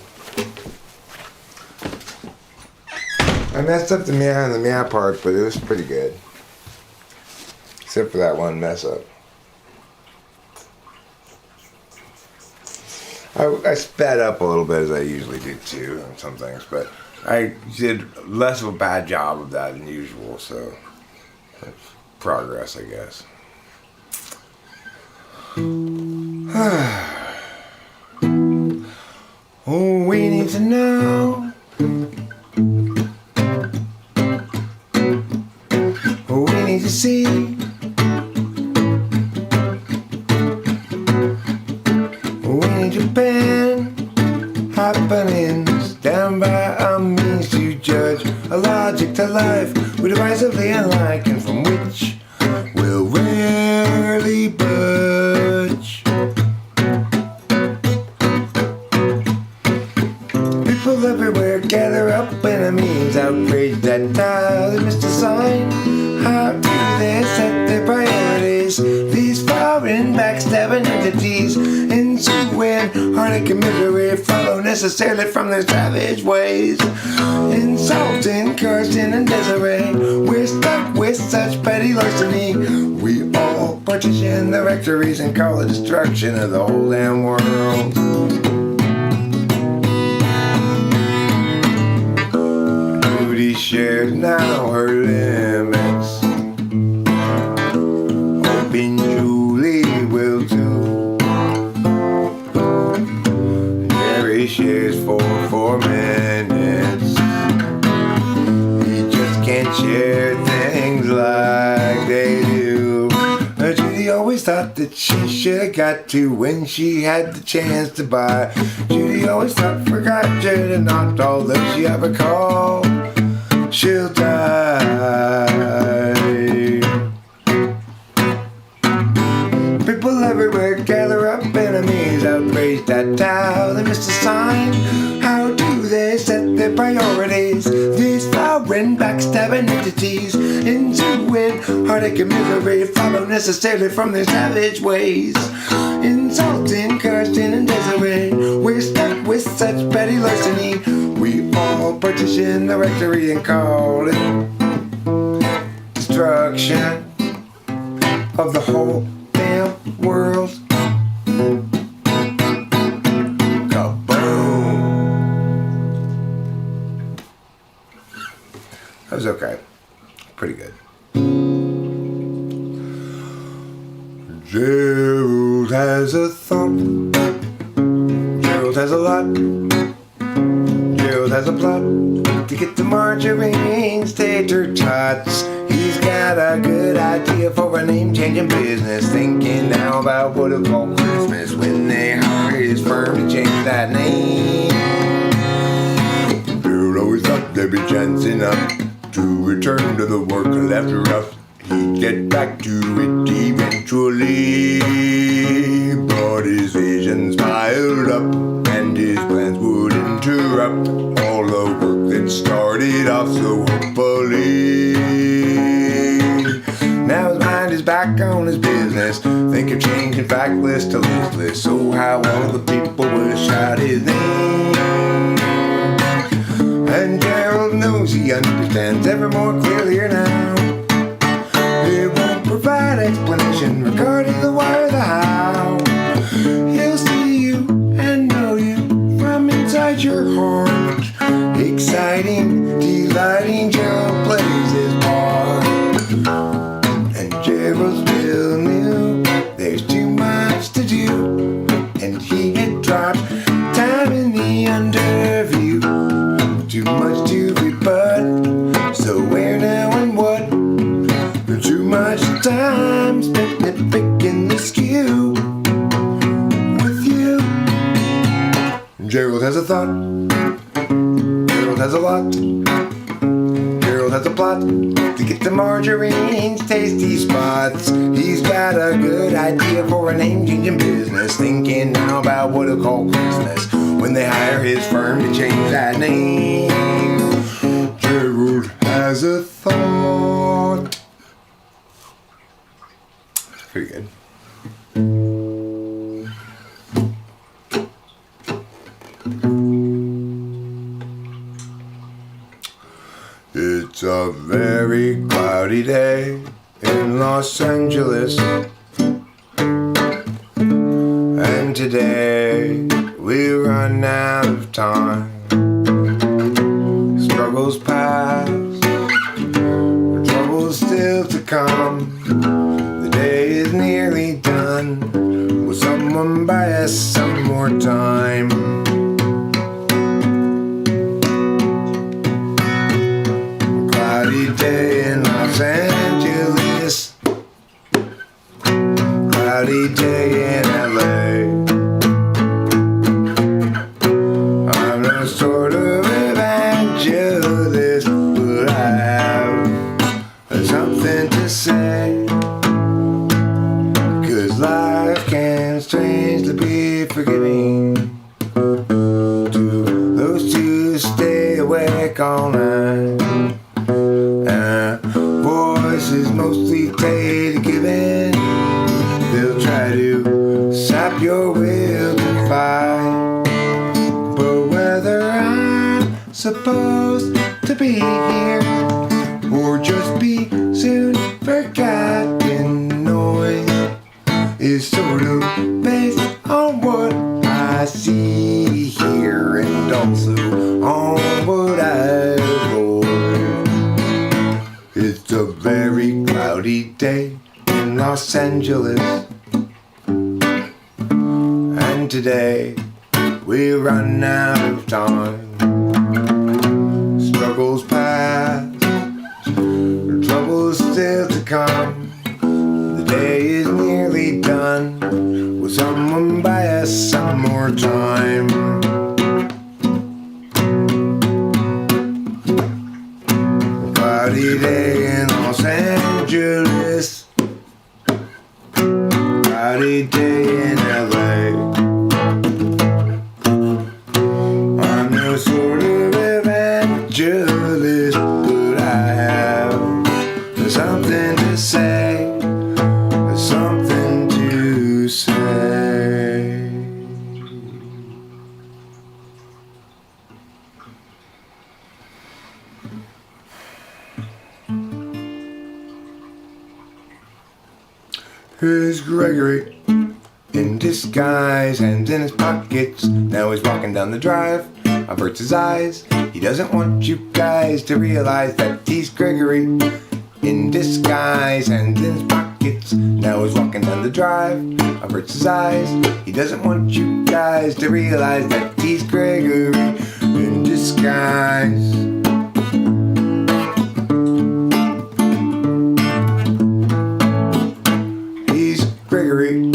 I messed up the meow and the meow part, but it was pretty good. Except for that one mess up. I sped up a little bit as I usually do too on some things, but I did less of a bad job of that than usual, so that's progress, I guess. Oh, we need to know. Oh, we need to see. We need Japan happenings down by our means to judge a logic to life we're divisively unlike and from which we'll rarely budge. People everywhere gather up in a means outraged at the missed a sign. How do they set their priorities? These foreign backstabbing entities, ensuing heartache and misery follow necessarily from their savage ways. Insulting Kirsten and Desiree, we're stuck with such petty larceny. We all partition the rectories and call it destruction of the whole damn world. Duty shares now her limits. Hoping Julie will too. Jerry shares for 4 minutes. He just can't share things like they do. Judy always thought that she should've got to when she had the chance to buy. Judy always thought forgot Jared not, although she ever called, she'll die. People everywhere gather up, enemies outraged at how they missed a sign. How do they set their priorities? These foreign backstabbing entities, ensuing heartache and misery follow necessarily from their savage ways. Insulting Kirsten and Desiree, we're stuck with such petty larceny. We all partition the rectory and call it destruction of the whole damn world. Kaboom! That was okay. Pretty good. Gerald has a thought. Gerald has a lot. Gerald has a plot to get the margarine tater tots. He's got a good idea for a name-changing business. Thinking now about what he'll call Christmas when they hire his firm to change that name. Gerald always thought there'd be chance enough to return to the work left rough. He'd get back to it eventually, but his visions piled up and his plans would interrupt all the work that started off so hopefully. Now his mind is back on his business, think of changing fact list to list list. So how all the people will shout his name. And Gerald knows he understands ever more clearly now. It won't provide explanation regarding the why or the how. He'll see you and know you from inside your heart. Exciting, delighting, Gerald plays his part. And Gerald still knew there's too much to do, and he had dropped time in the underview. Too much to rebut, so where, now, and what? Too much time spent picking the skew with you. Gerald has a thought. Gerald has a lot. Gerald has a plot to get the margarine's tasty spots. He's got a good idea for a name-changing business. Thinking now about what he'll call Christmas when they hire his firm to change that name. Gerald has a thought. Pretty good. It's a very cloudy day in Los Angeles, and today we run out of time. Struggles past, troubles still to come. The day is nearly done. Will someone buy us some more time? Cloudy day in Los Angeles, cloudy day in LA. I'm no sort of evangelist, but I have something to say. 'Cause life can strangely be forgiving to those who stay awake all night. Voices supposed to be here, or just be soon forgotten. Noise is sort of based on what I see here, and also on what I avoid. It's a very cloudy day in Los Angeles, and today we run out of time. Struggles past, troubles still to come. The day is nearly done. Will someone buy us some more time? Cloudy day in Los Angeles, cloudy day in LA. I'm no sort of evangelist, but I have something to say, something to say. Here's Gregory in disguise, hands in his pockets. Now he's walking down the drive, averts his eyes. He doesn't want you guys to realize that he's Gregory in disguise, hands in his pockets. Now he's walking down the drive, averts his eyes. He doesn't want you guys to realize that he's Gregory in disguise. Gregory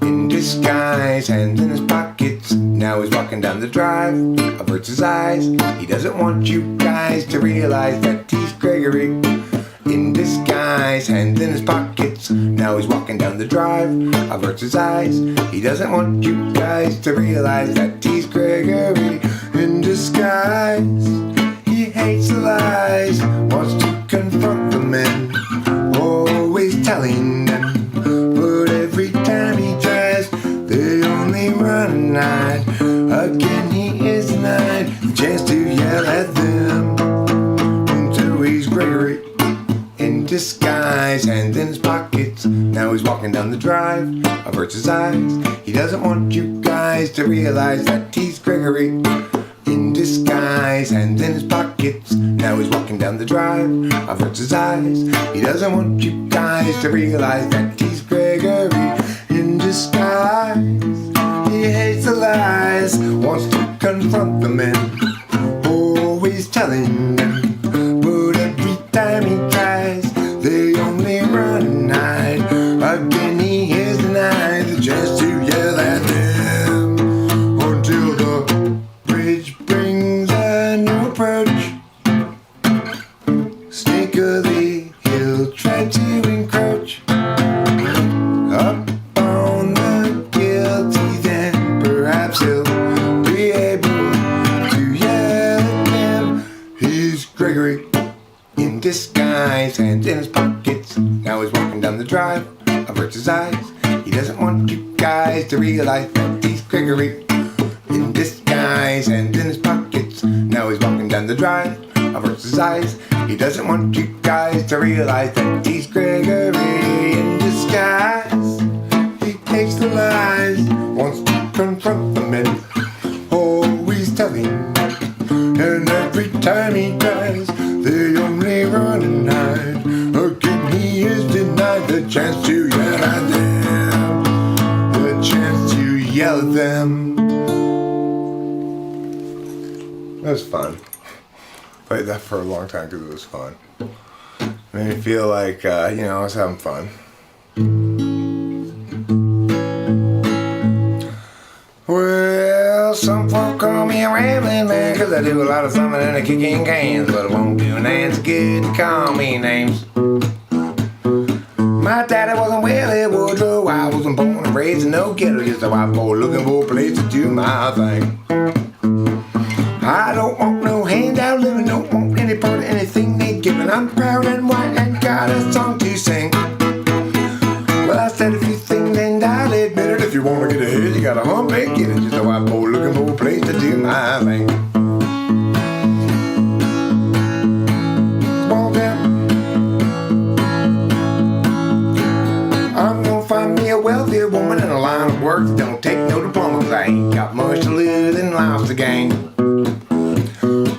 in disguise, hands in his pockets. Now he's walking down the drive, averts his eyes. He doesn't want you guys to realize that he's Gregory in disguise, hands in his pockets. Now he's walking down the drive, averts his eyes. He doesn't want you guys to realize that he's Gregory in disguise. He hates the lies, wants to confront the men, always telling them. But every time he tries, they only run at night. Again he is denied the chance to yell at them. Until he's Gregory in disguise, hands in his pockets. Now he's walking down the drive, averts his eyes. He doesn't want you guys to realize that he's Gregory in disguise, hands in his pockets. Now he's walking down the drive, averts his eyes. He doesn't want you guys to realize that he's Gregory in disguise. He hates the lies, wants to confront the men, always telling them. But every time he tries, they only run and hide. Again he is denied the chance to yell at them. Until the bridge brings a new approach. Sneakily he'll try to encroach up on the guilty, then perhaps he'll be able to yell at them. He's Gregory in disguise, hands in his pockets. Now he's walking down the drive, averts his eyes. He doesn't want you guys to realize that he's Gregory in disguise, hands in his pockets. Now he's walking down the drive, averts his eyes. He doesn't want you guys to realize that he's Gregory in disguise. He hates the lies, wants to confront the men, always telling. And every time he tries, they only run and hide. Again he is denied the chance to yell at them. The chance to yell at them. That was fun. Played that for a long time because it was fun. Made me feel like, I was having fun. Well, some folk call me a rambling man, cause I do a lot of something and I kick in cans, but it won't do Nan's good to call me names. My daddy wasn't Willie Woodrow, I wasn't born and raised in no ghetto, just a white boy looking for a place to do my thing. I don't want no handout living, don't want any part of anything they giving. I'm proud and white and got a song to sing. Well, I said a few things and I'll admit it. If you wanna get ahead, you gotta hump and get it. Just a white boy looking for a place to do my thing. worth it, don't take no diploma, 'cause I ain't got much to lose and lost to gain.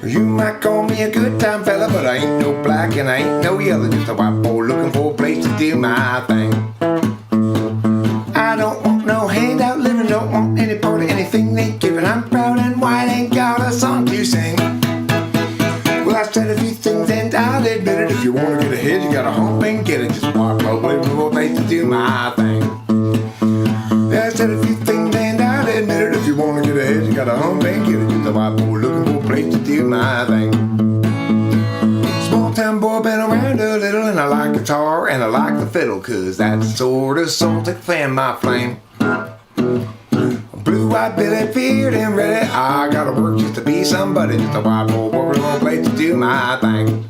You might call me a good time fella, but I ain't no black and I ain't no yellow, just a white boy looking for a place to do my thing. I don't want no handout living, don't want any part of anything they giving. I'm proud and white, ain't got a song to sing. Well, I said a few things and I'll admit it. If you wanna get ahead, you gotta hump and get it. Just walk away from a place to do my thing. Yeah, I said a few things and I'll admit it. If you wanna get ahead, you gotta hump and get it. Just a white boy looking for a place to do my thing. Small town boy, been around a little, and I like guitar and I like the fiddle, 'cause that sort of Celtic fan my flame. Blue-eyed Billy, feared and ready, I gotta work just to be somebody, just a white boy working on a place to do my thing.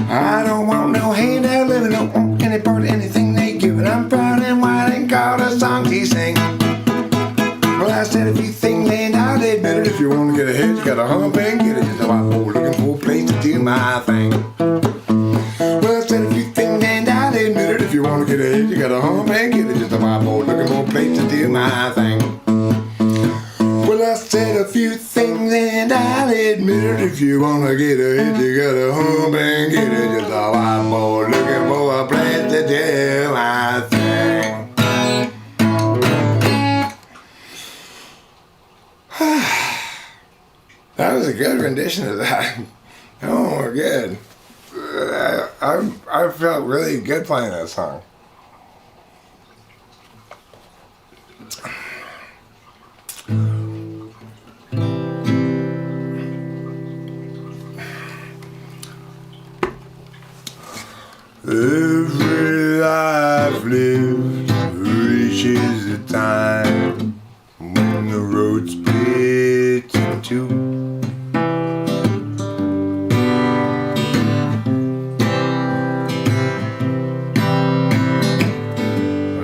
I don't want no handout living, don't want any part of anything they giving. I'm proud and white, ain't got a song to sing. Well, I said a few things and I'll admit it. If you wanna get ahead, you gotta hump and get it. Just a white boy looking for a place to do my thing. Well, I said a few things and I'll admit it. If you wanna get ahead, you gotta hump and get it. Just a white boy looking for a place to do my thing. Well, I said a few things and I'll admit it. If you wanna get ahead, you gotta hump and get it. Just a white boy looking for a place to do my thing. That was a good rendition of that. Oh, we're good. I felt really good playing that song. Every life lived reaches a time when the road splits in two.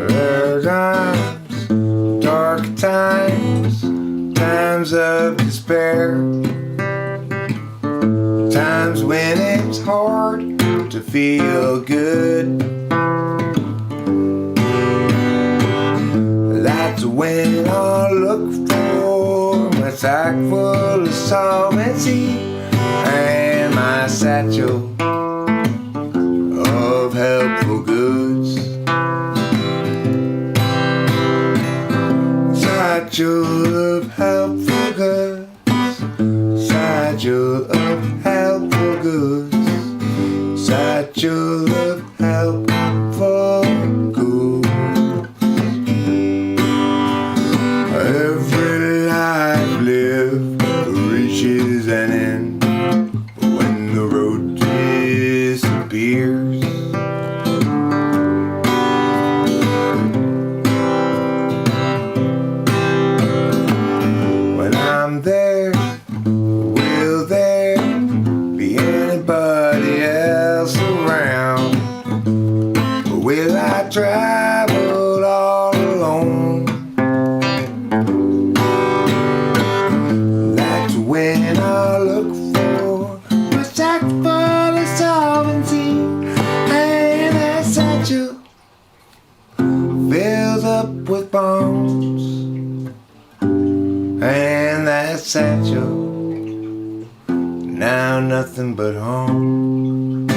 There are times, dark times, times of despair, times when it's hard to feel good. That's when I look for my sack full of solvency and my satchel of helpful goods. Satchel of helpful goods. Satchel of helpful goods. Satchel of helpful goods. Every life lived reaches an end when the road disappears. When I'm there, will there be anybody else around? Or will I travel all alone? That's when I look for my sack full of solvency and that satchel fills up with bones. And that satchel, now nothing but home.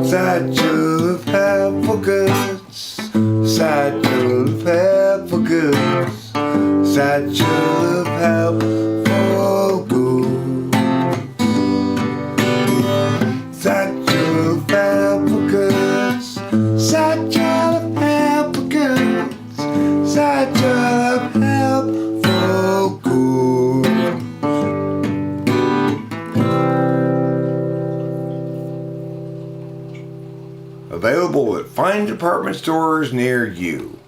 Satchel of helpful goods. Satchel of helpful goods. Satchel of helpful goods. Satchel of helpful goods. Satchel of helpful goods. Satchel of helpful goods. Available at fine department stores near you.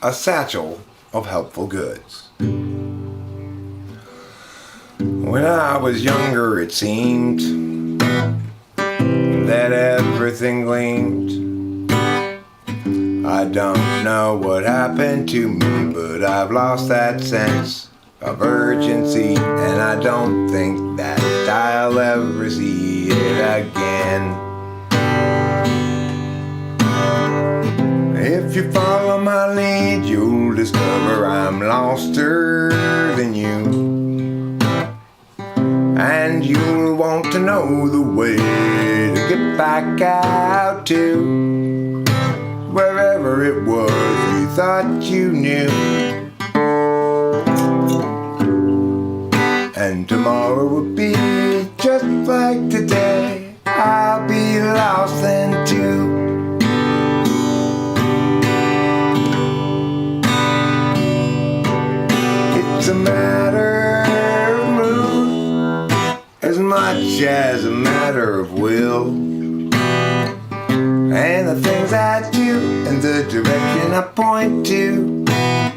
A satchel of helpful goods. When I was younger, it seemed that everything gleamed. I don't know what happened to me, but I've lost that sense of urgency, and I don't think that I'll ever see it again. If you follow my lead, you'll discover I'm loster than you. And you'll want to know the way to get back out to wherever it was you thought you knew. And tomorrow will be just like today. I'll be lost then too. It's a matter of mood as much as a matter of will. And the things I do and the direction I point to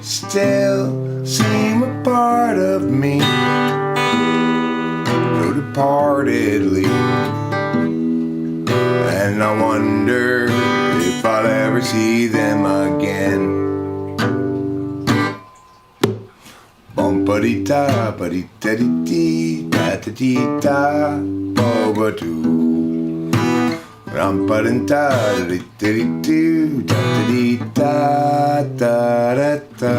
still seem a part of me, though departedly. And I wonder if I'll ever see them again. Bum-ba-dee-da, ba-dee-da-dee-dee, da-da-dee-da, bo-ba-doo. Ram-ba-dee-da, da-dee-da-dee-doo, da-da-dee-da, da-da-da.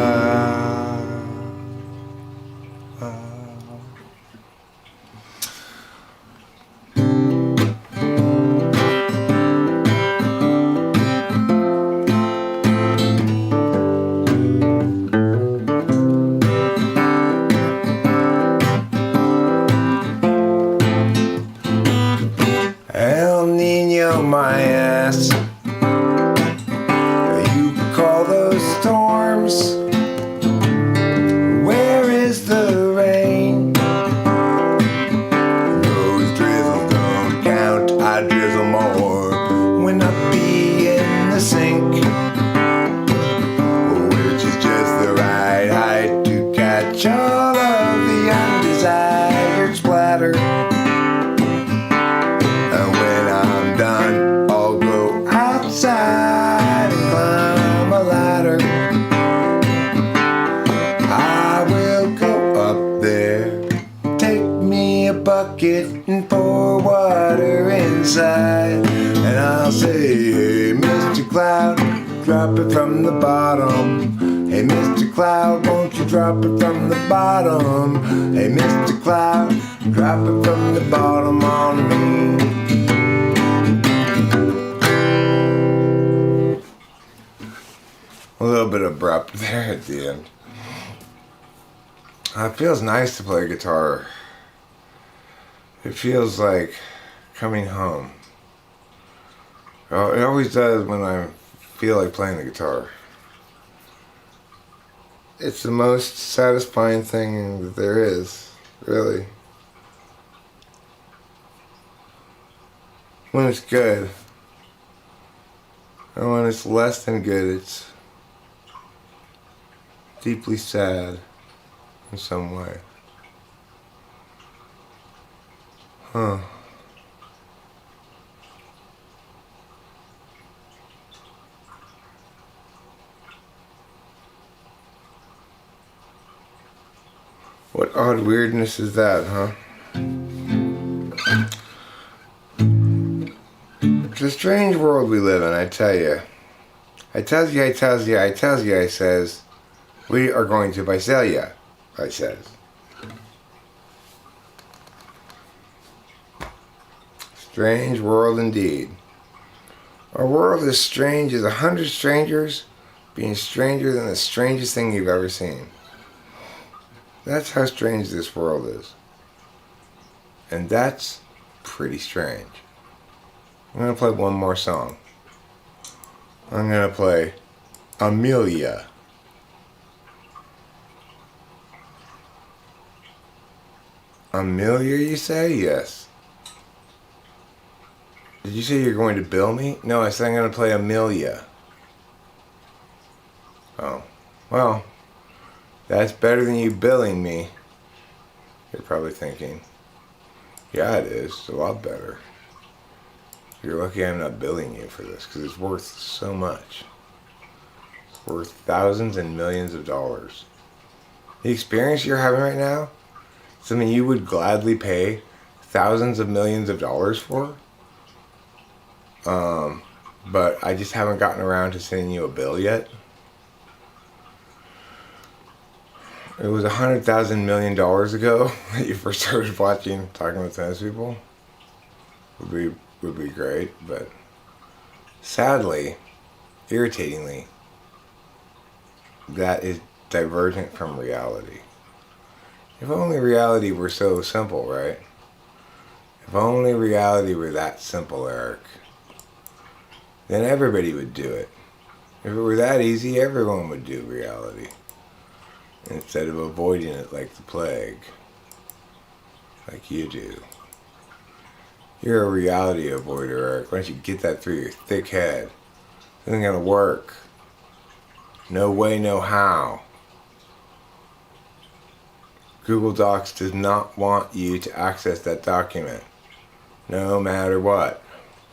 El Nino, my ass. You call those storms? Where is the rain? Those drizzles don't count. I drizzle more when I be in the sink, which is just the right height to catch all of the undesired splatter. Done, I'll go outside and climb a ladder. I will go up there, take me a bucket and pour water inside. And I'll say, hey, Mr. Cloud, drop it from the bottom. Hey, Mr. Cloud, won't you drop it from the bottom? Hey, Mr. Cloud, drop it from the bottom on me. A little bit abrupt there at the end. It feels nice to play guitar. It feels like coming home. It always does when I feel like playing the guitar. It's the most satisfying thing that there is, really. When it's good. And when it's less than good, it's deeply sad in some way. Huh. What odd weirdness is that, huh? It's a strange world we live in, I tell you. I tells you, I says, we are going to Visalia, I says. Strange world indeed. Our world is strange as 100 strangers being stranger than the strangest thing you've ever seen. That's how strange this world is. And that's pretty strange. I'm going to play one more song. I'm going to play Amelia. Amelia, you say? Yes. Did you say you're going to bill me? No, I said I'm going to play Amelia. Oh. Well, that's better than you billing me. You're probably thinking, yeah, it is. It's a lot better. You're lucky I'm not billing you for this, because it's worth so much. It's worth thousands and millions of dollars. The experience you're having right now, something you would gladly pay thousands of millions of dollars for? but I just haven't gotten around to sending you a bill yet. It was $100,000 million ago that you first started watching Talking with Tennis People. Would be great, but sadly, irritatingly, that is divergent from reality. If only reality were so simple, right? If only reality were that simple, Eric, then everybody would do it. If it were that easy, everyone would do reality, instead of avoiding it like the plague, like you do. You're a reality avoider, Eric. Why don't you get that through your thick head? It isn't gonna work. No way, no how. Google Docs does not want you to access that document, no matter what.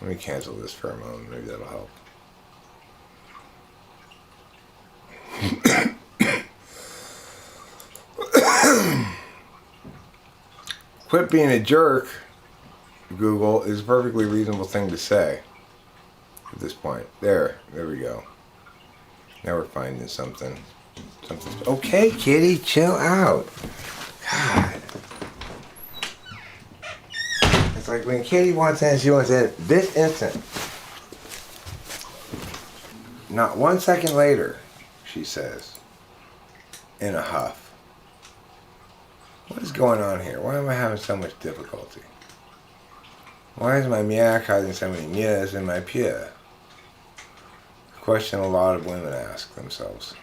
Let me cancel this for a moment, maybe that'll help. Quit being a jerk, Google, is a perfectly reasonable thing to say at this point. There we go. Now we're finding something. Okay, kitty, chill out. God. It's like when Kitty wants in, she wants in this instant. Not 1 second later, she says, in a huff. What is going on here? Why am I having so much difficulty? Why is my meow causing so many meows in my pure? A question a lot of women ask themselves.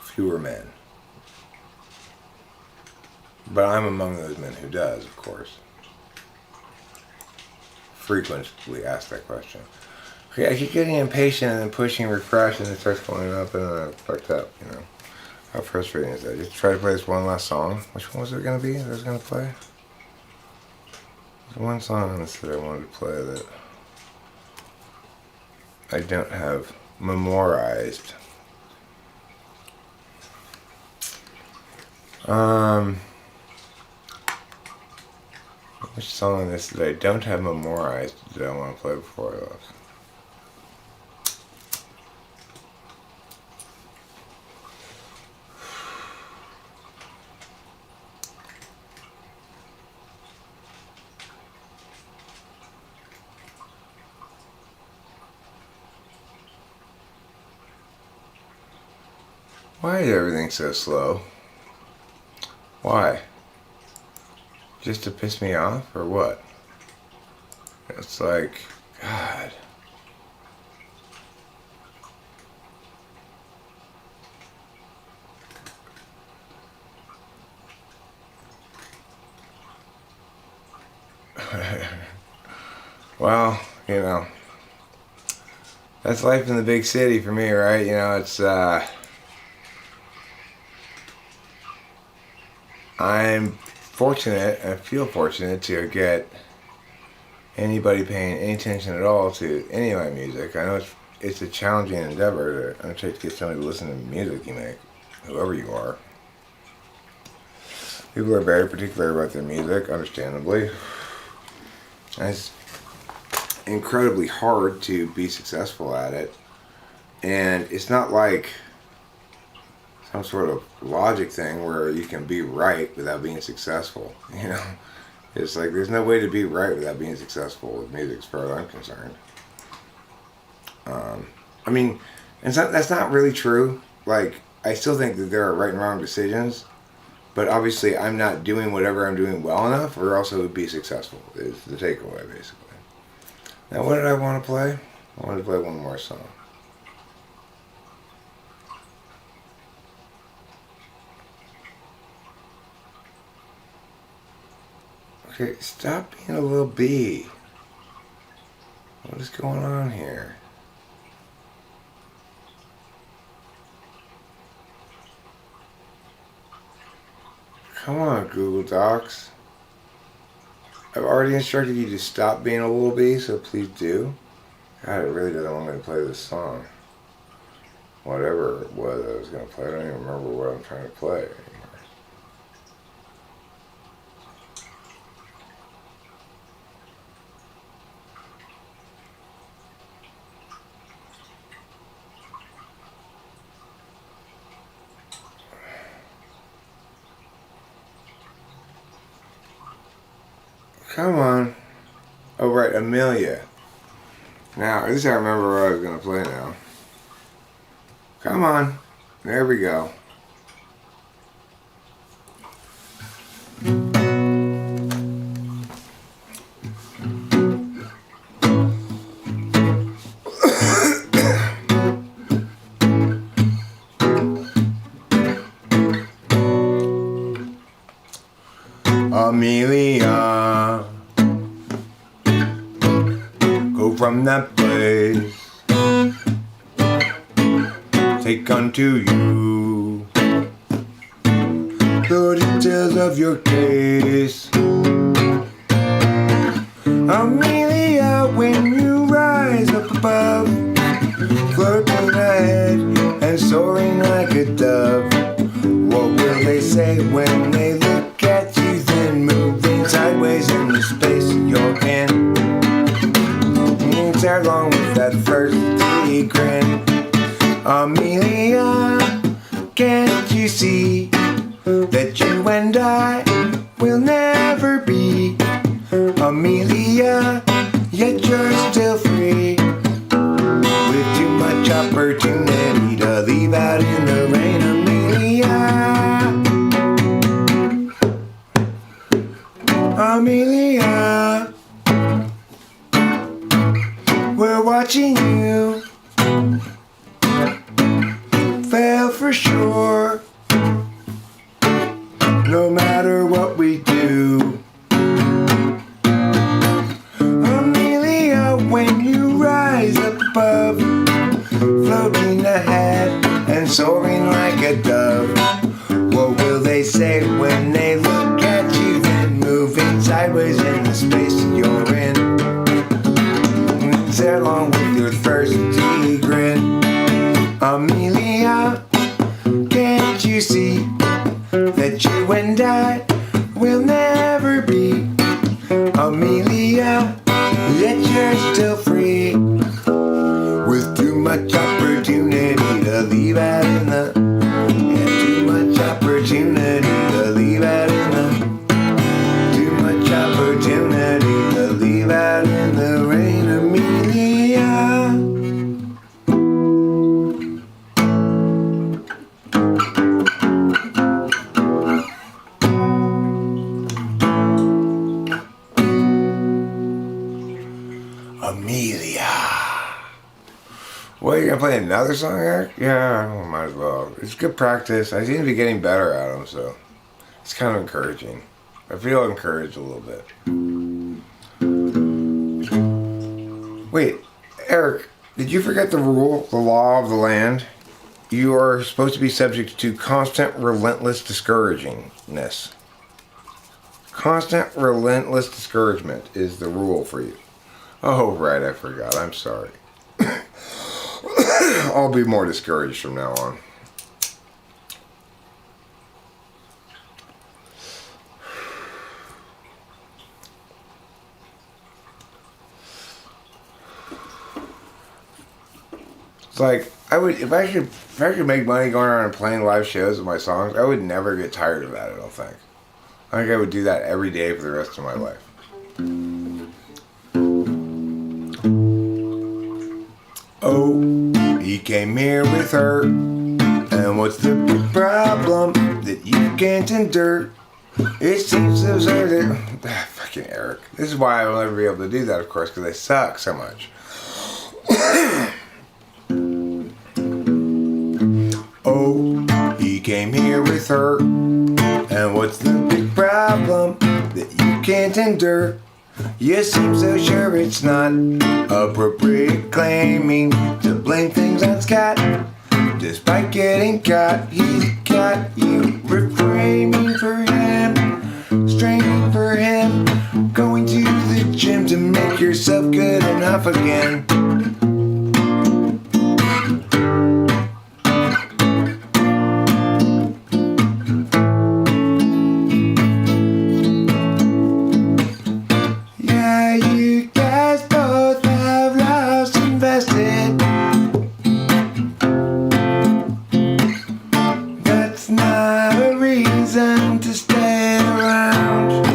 Fewer men. But I'm among those men who does, of course. Frequently ask that question. Okay, I keep getting impatient and then pushing refresh and it starts going up and then I fucked up, you know. How frustrating is that? Just try to play this one last song. Which one was it going to be that I was going to play? There's one song on this that I wanted to play that I don't have memorized. Which song on this that I don't have memorized did I want to play before I left? Why is everything so slow? Why? Just to piss me off, or what? It's like, God. Well, you know, that's life in the big city for me, right? You know, it's, I'm fortunate, I feel fortunate to get anybody paying any attention at all to any of my music. I know it's a challenging endeavor to undertake to get somebody to listen to the music you make, whoever you are. People are very particular about their music, understandably. And it's incredibly hard to be successful at it. And it's not like some sort of logic thing where you can be right without being successful, you know? It's like there's no way to be right without being successful with music as far as I'm concerned. I mean, and that's not really true. Like, I still think that there are right and wrong decisions, but obviously I'm not doing whatever I'm doing well enough or else it would be successful, is the takeaway, basically. Now, what did I want to play? I wanted to play one more song. Okay, stop being a little bee. What is going on here? Come on, Google Docs. I've already instructed you to stop being a little bee, so please do. God, it really doesn't want me to play this song. Whatever it was I was going to play, I don't even remember what I'm trying to play anymore. Come on. Oh, right, Amelia. Now, at least I remember what I was going to play now. Come on. There we go. Amelia, go from that place, take unto you the details of your case. Amelia, when you rise up above, flirting ahead and soaring like a dove, what will they say when they look at you, then moving sideways in the space you're in? Tag along with that thirsty grin. Amelia, can't you see that you and I will never be? Amelia, yet you're still free, with too much opportunity to leave out in the rain. Amelia, we're watching you fail for sure, no matter what we do. Amelia, when you rise up above, floating ahead and soaring like a dove, what will they say when they look at you, then moving sideways in the space you're in? Sail along with your thirsty grin. Amelia, can't you see that you and I will never be? Amelia, yet you're still free, with too much opportunity to leave out in the, too much opportunity to leave out in the, too much opportunity to leave out in the rain. Amelia, Amelia. What, are you gonna play another song, Eric? Yeah, well, might as well. It's good practice. I seem to be getting better at them, so it's kind of encouraging. I feel encouraged a little bit. Wait, Eric, did you forget the rule, the law of the land? You are supposed to be subject to constant, relentless discouragingness. Constant, relentless discouragement is the rule for you. Oh, right, I forgot. I'm sorry. I'll be more discouraged from now on. It's like, I would, if I could make money going around and playing live shows with my songs, I would never get tired of that, I don't think. I think I would do that every day for the rest of my life. Oh, he came here with her, and what's the big problem that you can't endure? It seems absurd that... fucking Eric. This is why I will never be able to do that, of course, because they suck so much. Oh, he came here with her, and what's the big problem that you can't endure? You seem so sure it's not appropriate claiming to blame things on Scott. Despite getting caught, he's got you reframing for him, straining for him, going to the gym to make yourself good enough again. To stay around.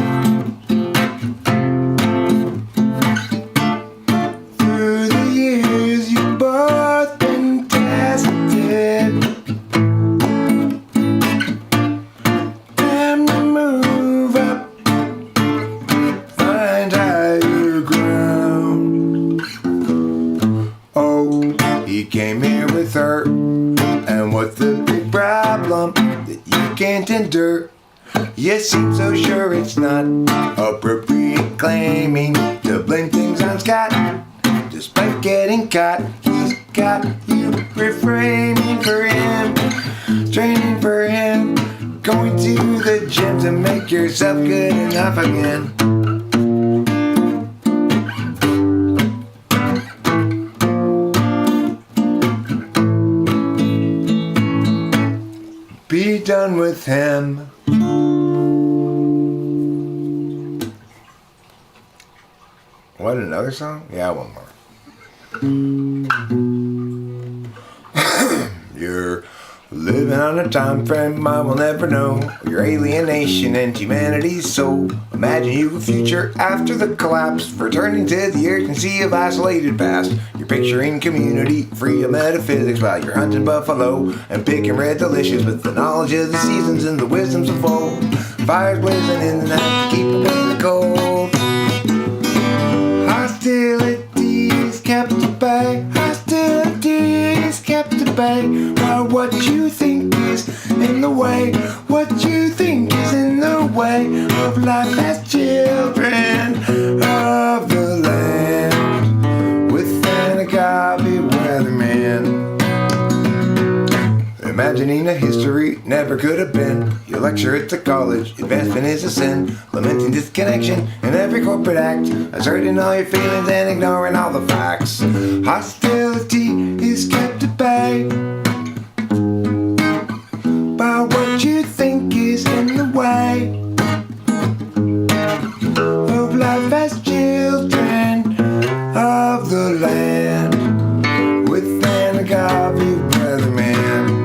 what's the big problem that you can't endure? You seem so sure it's not appropriate claiming to blame things on Scott. Despite getting caught, he's got you reframing for him, training for him, going to the gym to make yourself good enough again. Be done with him. What, another song? Yeah, one more. You're living on a time frame I will never know. Your alienation and humanity's soul. Imagine you a future after the collapse, returning to the urgency of isolated past. You're picturing community, free of metaphysics, while you're hunting buffalo and picking red delicious with the knowledge of the seasons and the wisdoms of old. Fires blazing in the night to keep away the cold. Hostility is kept at bay. Hostility is kept at bay by what you think is in the way. What you think is in the way of life as children of the land. With an agave weatherman. Imagining a history never could have been. You lecture at the college, advancement is a sin. Lamenting disconnection in every corporate act. Asserting all your feelings and ignoring all the facts. Hostility is kept at bay by what you think is in the way of life as children of the land. With an agave weatherman.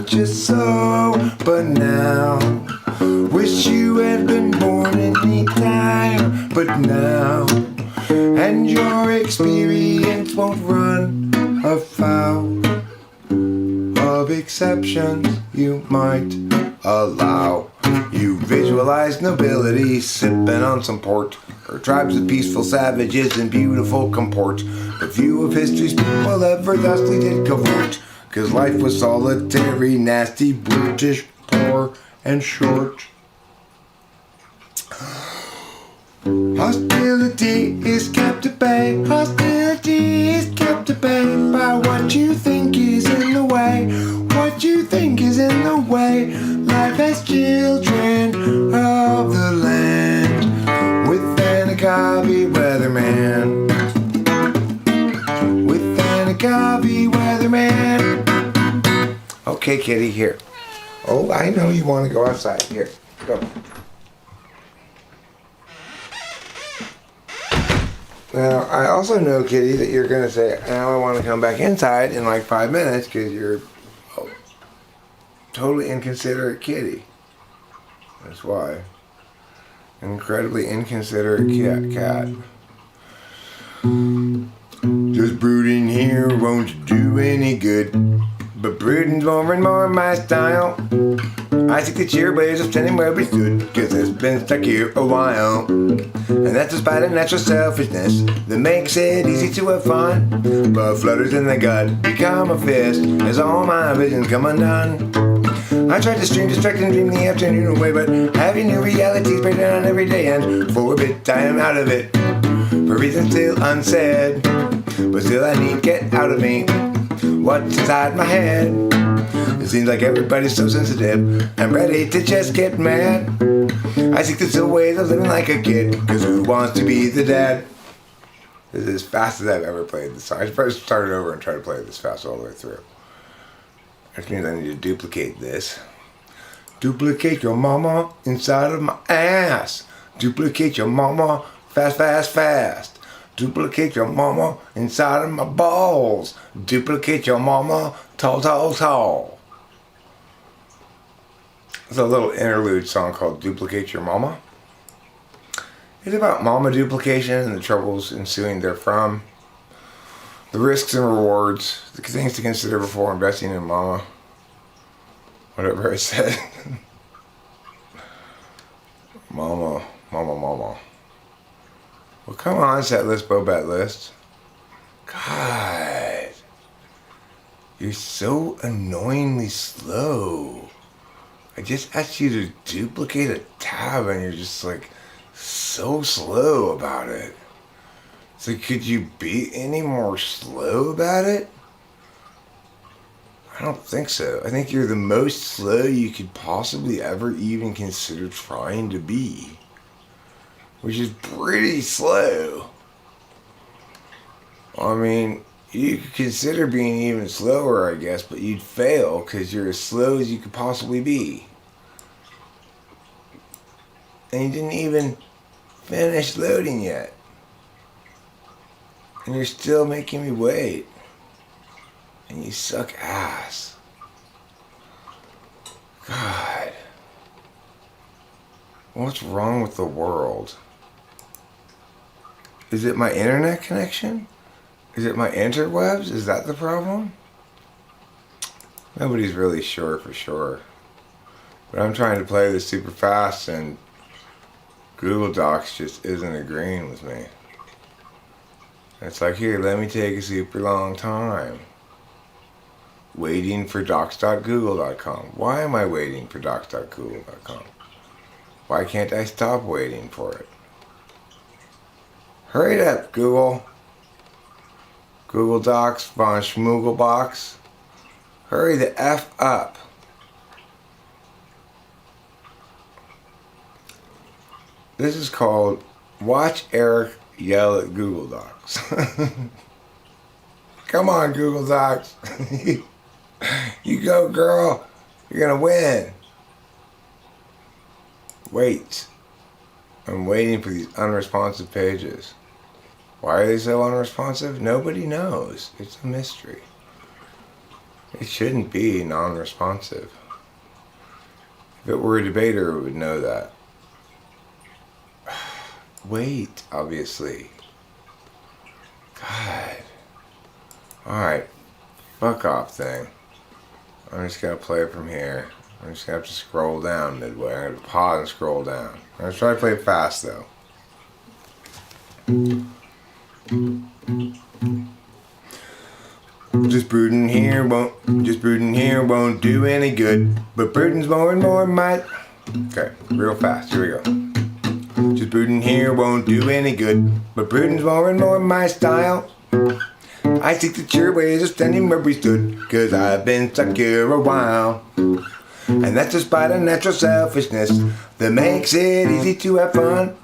Just so, but now wish you had been born any time, but now, and your experience won't run afoul of exceptions you might allow. You visualize nobility sipping on some port, or tribes of peaceful savages in beautiful comport. The few of history's people ever thusly did cavort. 'Cause life was solitary, nasty, brutish, poor, and short. Hostility is kept at bay. Hostility is kept at bay by what you think is in the way. What you think is in the way. Life as children of the land. With an agave weatherman. With an agave weatherman. Okay, kitty, here. Oh, I know you want to go outside. Here, go. Now, I also know, kitty, that you're going to say, now I want to come back inside in like 5 minutes because you're a totally inconsiderate kitty. That's why. Incredibly inconsiderate cat. Just brooding here won't do any good. But brooding's more and more my style. I seek the cheer blaze of standing where we stood, 'cause it's been stuck here a while. And that's despite a natural selfishness that makes it easy to have fun. But flutters in the gut become a fist as all my visions come undone. I tried to stream, distract, and dream the afternoon away, but having new realities break down every day, and for a bit I am out of it. For reasons still unsaid, but still I need get out of me what's inside my head. It seems like everybody's so sensitive and ready to just get mad. I seek the still ways of living like a kid, 'cause who wants to be the dad? This is as fast as I've ever played this song. I first started over and tried to play it this fast all the way through. Which means I need to duplicate this. Duplicate your mama inside of my ass. Duplicate your mama fast, fast, fast. Duplicate your mama inside of my balls. Duplicate your mama tall, tall, tall. It's a little interlude song called Duplicate Your Mama. It's about mama duplication and the troubles ensuing therefrom. The risks and rewards, the things to consider before investing in mama. Whatever I said. Mama, mama, mama. Well, come on, set list, Bobette list. God. You're so annoyingly slow. I just asked you to duplicate a tab and you're just like so slow about it. So could you be any more slow about it? I don't think so. I think you're the most slow you could possibly ever even consider trying to be. Which is pretty slow. I mean, you could consider being even slower, I guess, but you'd fail because you're as slow as you could possibly be. And you didn't even finish loading yet. And you're still making me wait. And you suck ass. God. What's wrong with the world? Is it my internet connection? Is it my interwebs? Is that the problem? Nobody's really sure for sure. But I'm trying to play this super fast and Google Docs just isn't agreeing with me. It's like, here, let me take a super long time. Waiting for docs.google.com. Why am I waiting for docs.google.com? Why can't I stop waiting for it? Hurry it up, Google. Google Docs, von Schmooglebox. Hurry the F up. This is called Watch Eric Yell at Google Docs. Come on, Google Docs. You go, girl. You're gonna win. Wait. I'm waiting for these unresponsive pages. Why are they so unresponsive? Nobody knows. It's a mystery. It shouldn't be non-responsive. If it were a debater, it would know that. Wait, obviously. God. Alright. Fuck off thing. I'm just gonna play it from here. I'm just gonna have to scroll down midway. I'm gonna pause and scroll down. I'm gonna try to play it fast though. Just brooding here won't do any good. But brooding's more and more might. Okay, real fast. Here we go. Just brooding here won't do any good. But brooding's more and more my style. I seek the sure ways of standing where we stood, 'cause I've been stuck here a while. And that's despite a natural selfishness that makes it easy to have fun.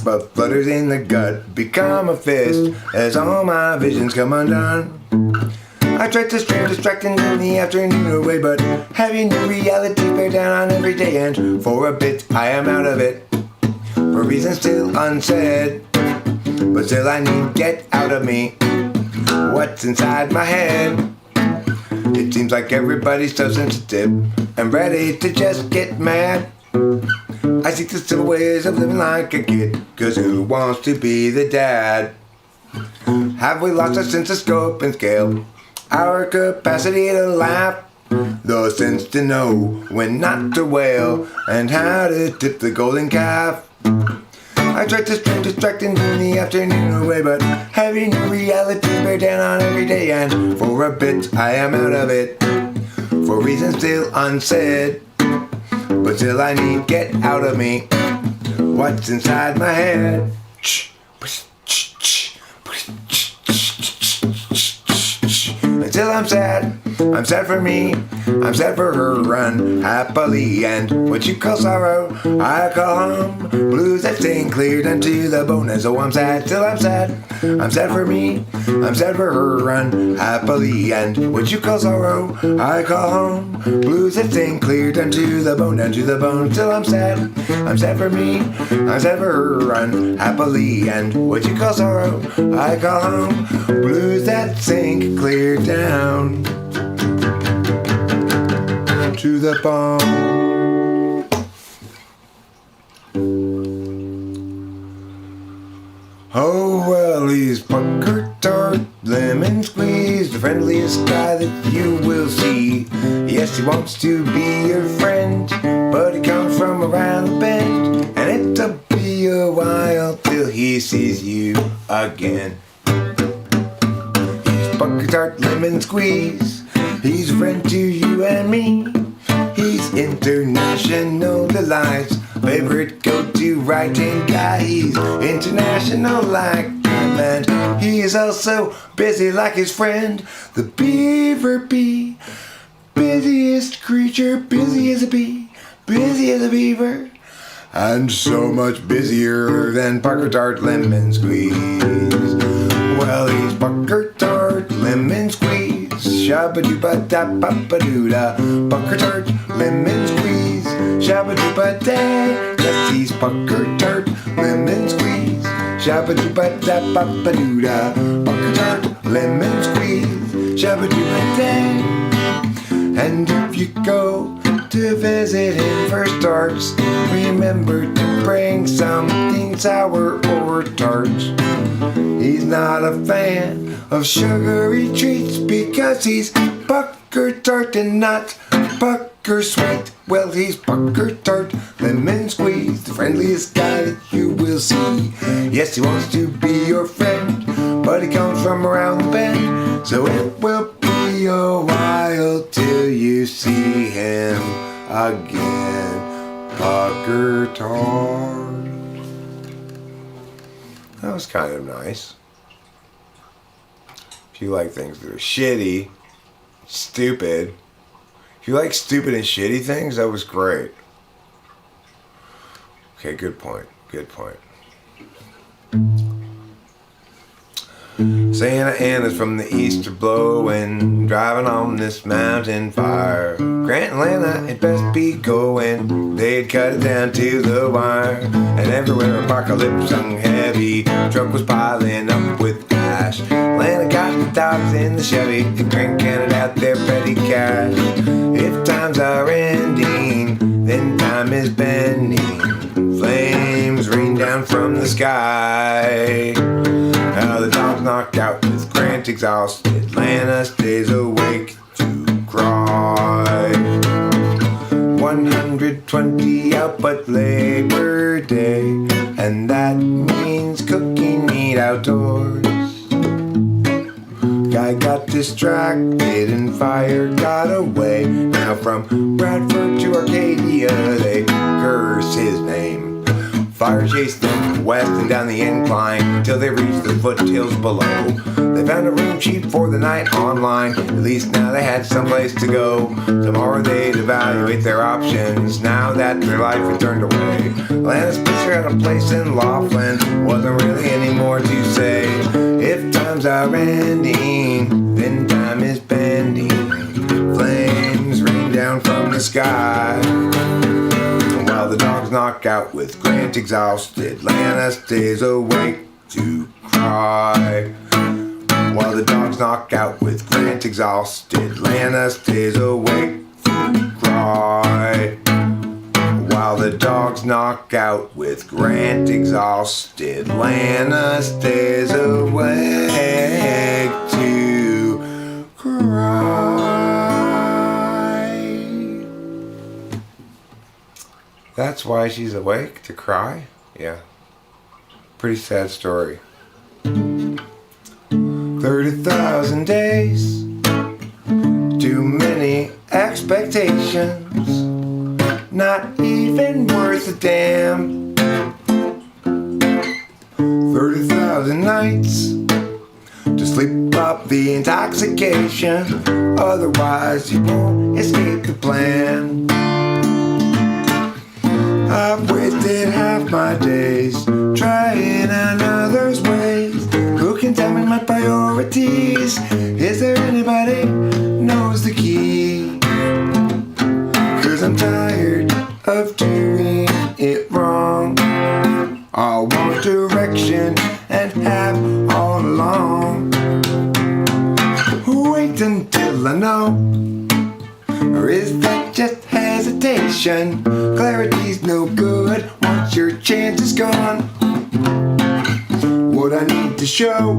But flutters in the gut become a fist as all my visions come undone. I tried to stray distracting in the afternoon away, but having new reality bear down on every day, and for a bit I am out of it, for reasons still unsaid. But still I need get out of me what's inside my head. It seems like everybody's so sensitive and ready to just get mad. I seek the simple ways of living like a kid, 'cause who wants to be the dad? Have we lost our sense of scope and scale? Our capacity to laugh? The sense to know when not to wail, and how to tip the golden calf? I tried to stray distracting in the afternoon away, but heavy new realities bear down on every day, and for a bit I am out of it, for reasons still unsaid. But still I need get out of me what's inside my head. Until I'm sad for me, I'm sad for her unhappily, and what you call sorrow, I call home. Blues that sting clear down to the bone, and so I'm sad till I'm sad. I'm sad for me, I'm sad for her unhappily, and what you call sorrow, I call home. Blues that sting clear down to the bone, till I'm sad for me, I'm sad for her unhappily, and what you call sorrow, I call home. Blues that sink clear down to the bone. Oh well, he's pucker tart, lemon squeeze, the friendliest guy that you will see. Yes, he wants to be your friend, but he comes from around the bend, and it'll be a while till he sees you again. He's pucker tart, lemon squeeze, He's a friend to you and me. He's international delights. Favorite go-to writing guy. He's international like man. He is also busy like his friend, the beaver bee. Busiest creature, busy as a bee, busy as a beaver. And so much busier than Pucker Tart Lemon Squeeze. Well, he's Pucker Tart Lemon Squeeze. Shabba-doo-ba-da-ba-ba-doo-da. Pucker Tart Lemon Squeeze. Shabba-doo-ba-da. Yes, he's Pucker Tart Lemon Squeeze. Shabba-doo-ba-da-ba-ba-doo-da. Pucker Tart Lemon Squeeze. Shabba-doo-ba-da. And if you go to visit him for starts, remember to bring something sour or tart. He's not a fan of sugary treats because he's Pucker Tart and not Pucker Sweet. Well, he's Pucker Tart Lemon Squeeze, the friendliest guy that you will see. Yes, he wants to be your friend, but he comes from around the bend, so it will be a while till you see him again. Pucker Tart. That was kind of nice. If you like things that are shitty, stupid, if you like stupid and shitty things, that was great. Okay, good point. Good point. Santa Ana's from the east are blowing, driving on this mountain fire. Grant and Lana, it best be going. They'd cut it down to the wire. And everywhere apocalypse hung heavy, truck was piling up with ash. Lana got the dogs in the Chevy, cranking it out their petty cash. If times are ending, then time is bending. Flames rain down from the sky. Now the dog's knocked out with Grant exhausted. Lana stays awake to cry. 120 out but Labor Day, and that means cooking meat outdoors. Guy got distracted and fire got away. Now from Bradford to Arcadia they curse his name. Fire chased them west and down the incline till they reached the foothills below. They found a room cheap for the night online. At least now they had someplace to go. Tomorrow they'd evaluate their options now that their life had turned away. Lana's picture had a place in Laughlin. Wasn't really any more to say. If times are ending, then time is bending. Flames rain down from the sky. While the dogs knock out with Grant exhausted, Lana stays awake to cry. While the dogs knock out with Grant exhausted, Lana stays awake to cry. While the dogs knock out with Grant exhausted, Lana stays awake to cry. That's why she's awake to cry? Yeah. Pretty sad story. 30,000 days. Too many expectations. Not even worth a damn. 30,000 nights to sleep off the intoxication. Otherwise you won't escape the plan. I've wasted half my days trying another's ways. Who can tell me my priorities? Is there anybody knows the key? 'Cause I'm tired of doing it wrong. I want direction and have all along. Wait until I know. Or is that just hesitation? Clarity's no good once your chance is gone. What I need to show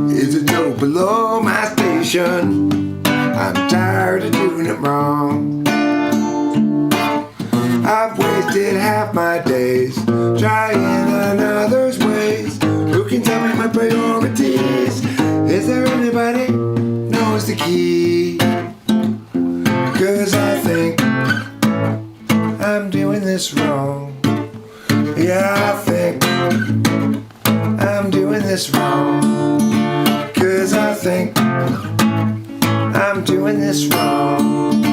is a dope below my station. I'm tired of doing it wrong. I've wasted half my days trying another's ways. Who can tell me my priorities? Is there anybody knows knows the key. 'Cause I think I'm doing this wrong. Yeah, I think I'm doing this wrong. 'Cause I think I'm doing this wrong.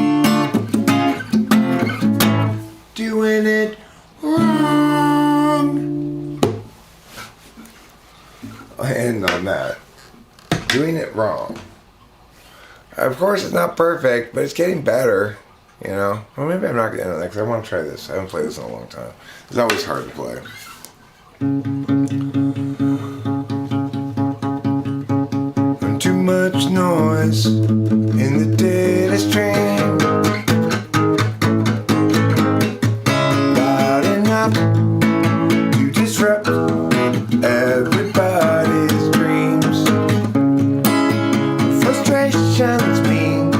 Doing it wrong. I'll end on that. Doing it wrong. Of course, it's not perfect, but it's getting better. You know? Well, maybe I'm not getting it next. I want to try this. I haven't played this in a long time. It's always hard to play. Too much noise in the data stream. Loud enough to disrupt everybody's dreams. Frustrations mean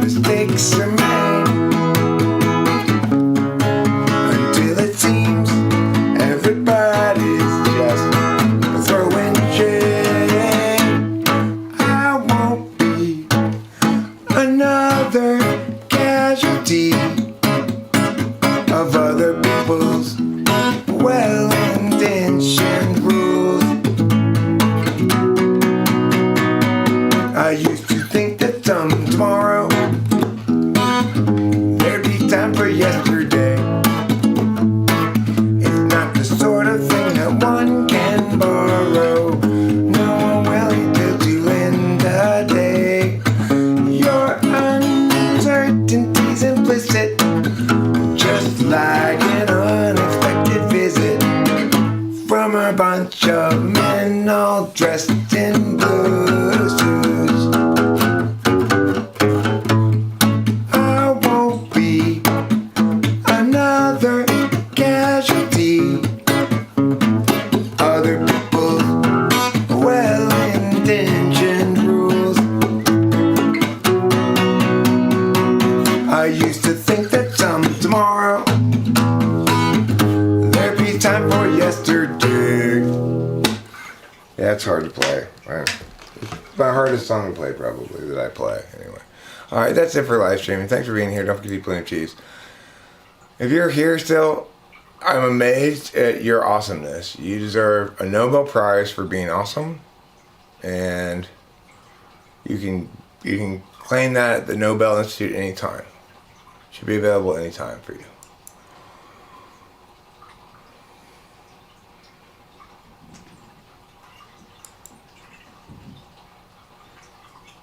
mistakes are made until it seems everybody's just throwing shade. I won't be another casualty of other people's well-intentioned rules. I used to think that tomorrow there'd be time for yesterday. It's not the sort of thing that one can borrow. No one will until to end the day. Your uncertainty's implicit, just like an unexpected visit from a bunch of men all dressed in blue suits. I won't be another casualty. Other people's well-intentioned rules. I used to think that tomorrow there'd be time for yesterday. Yeah, it's hard to play. Right? It's my hardest song to play, probably, that I play, anyway. Alright, that's it for live streaming. Thanks for being here. Don't forget to eat plenty of cheese. If you're here still, I'm amazed at your awesomeness. You deserve a Nobel Prize for being awesome. And you can claim that at the Nobel Institute anytime. Should be available anytime for you.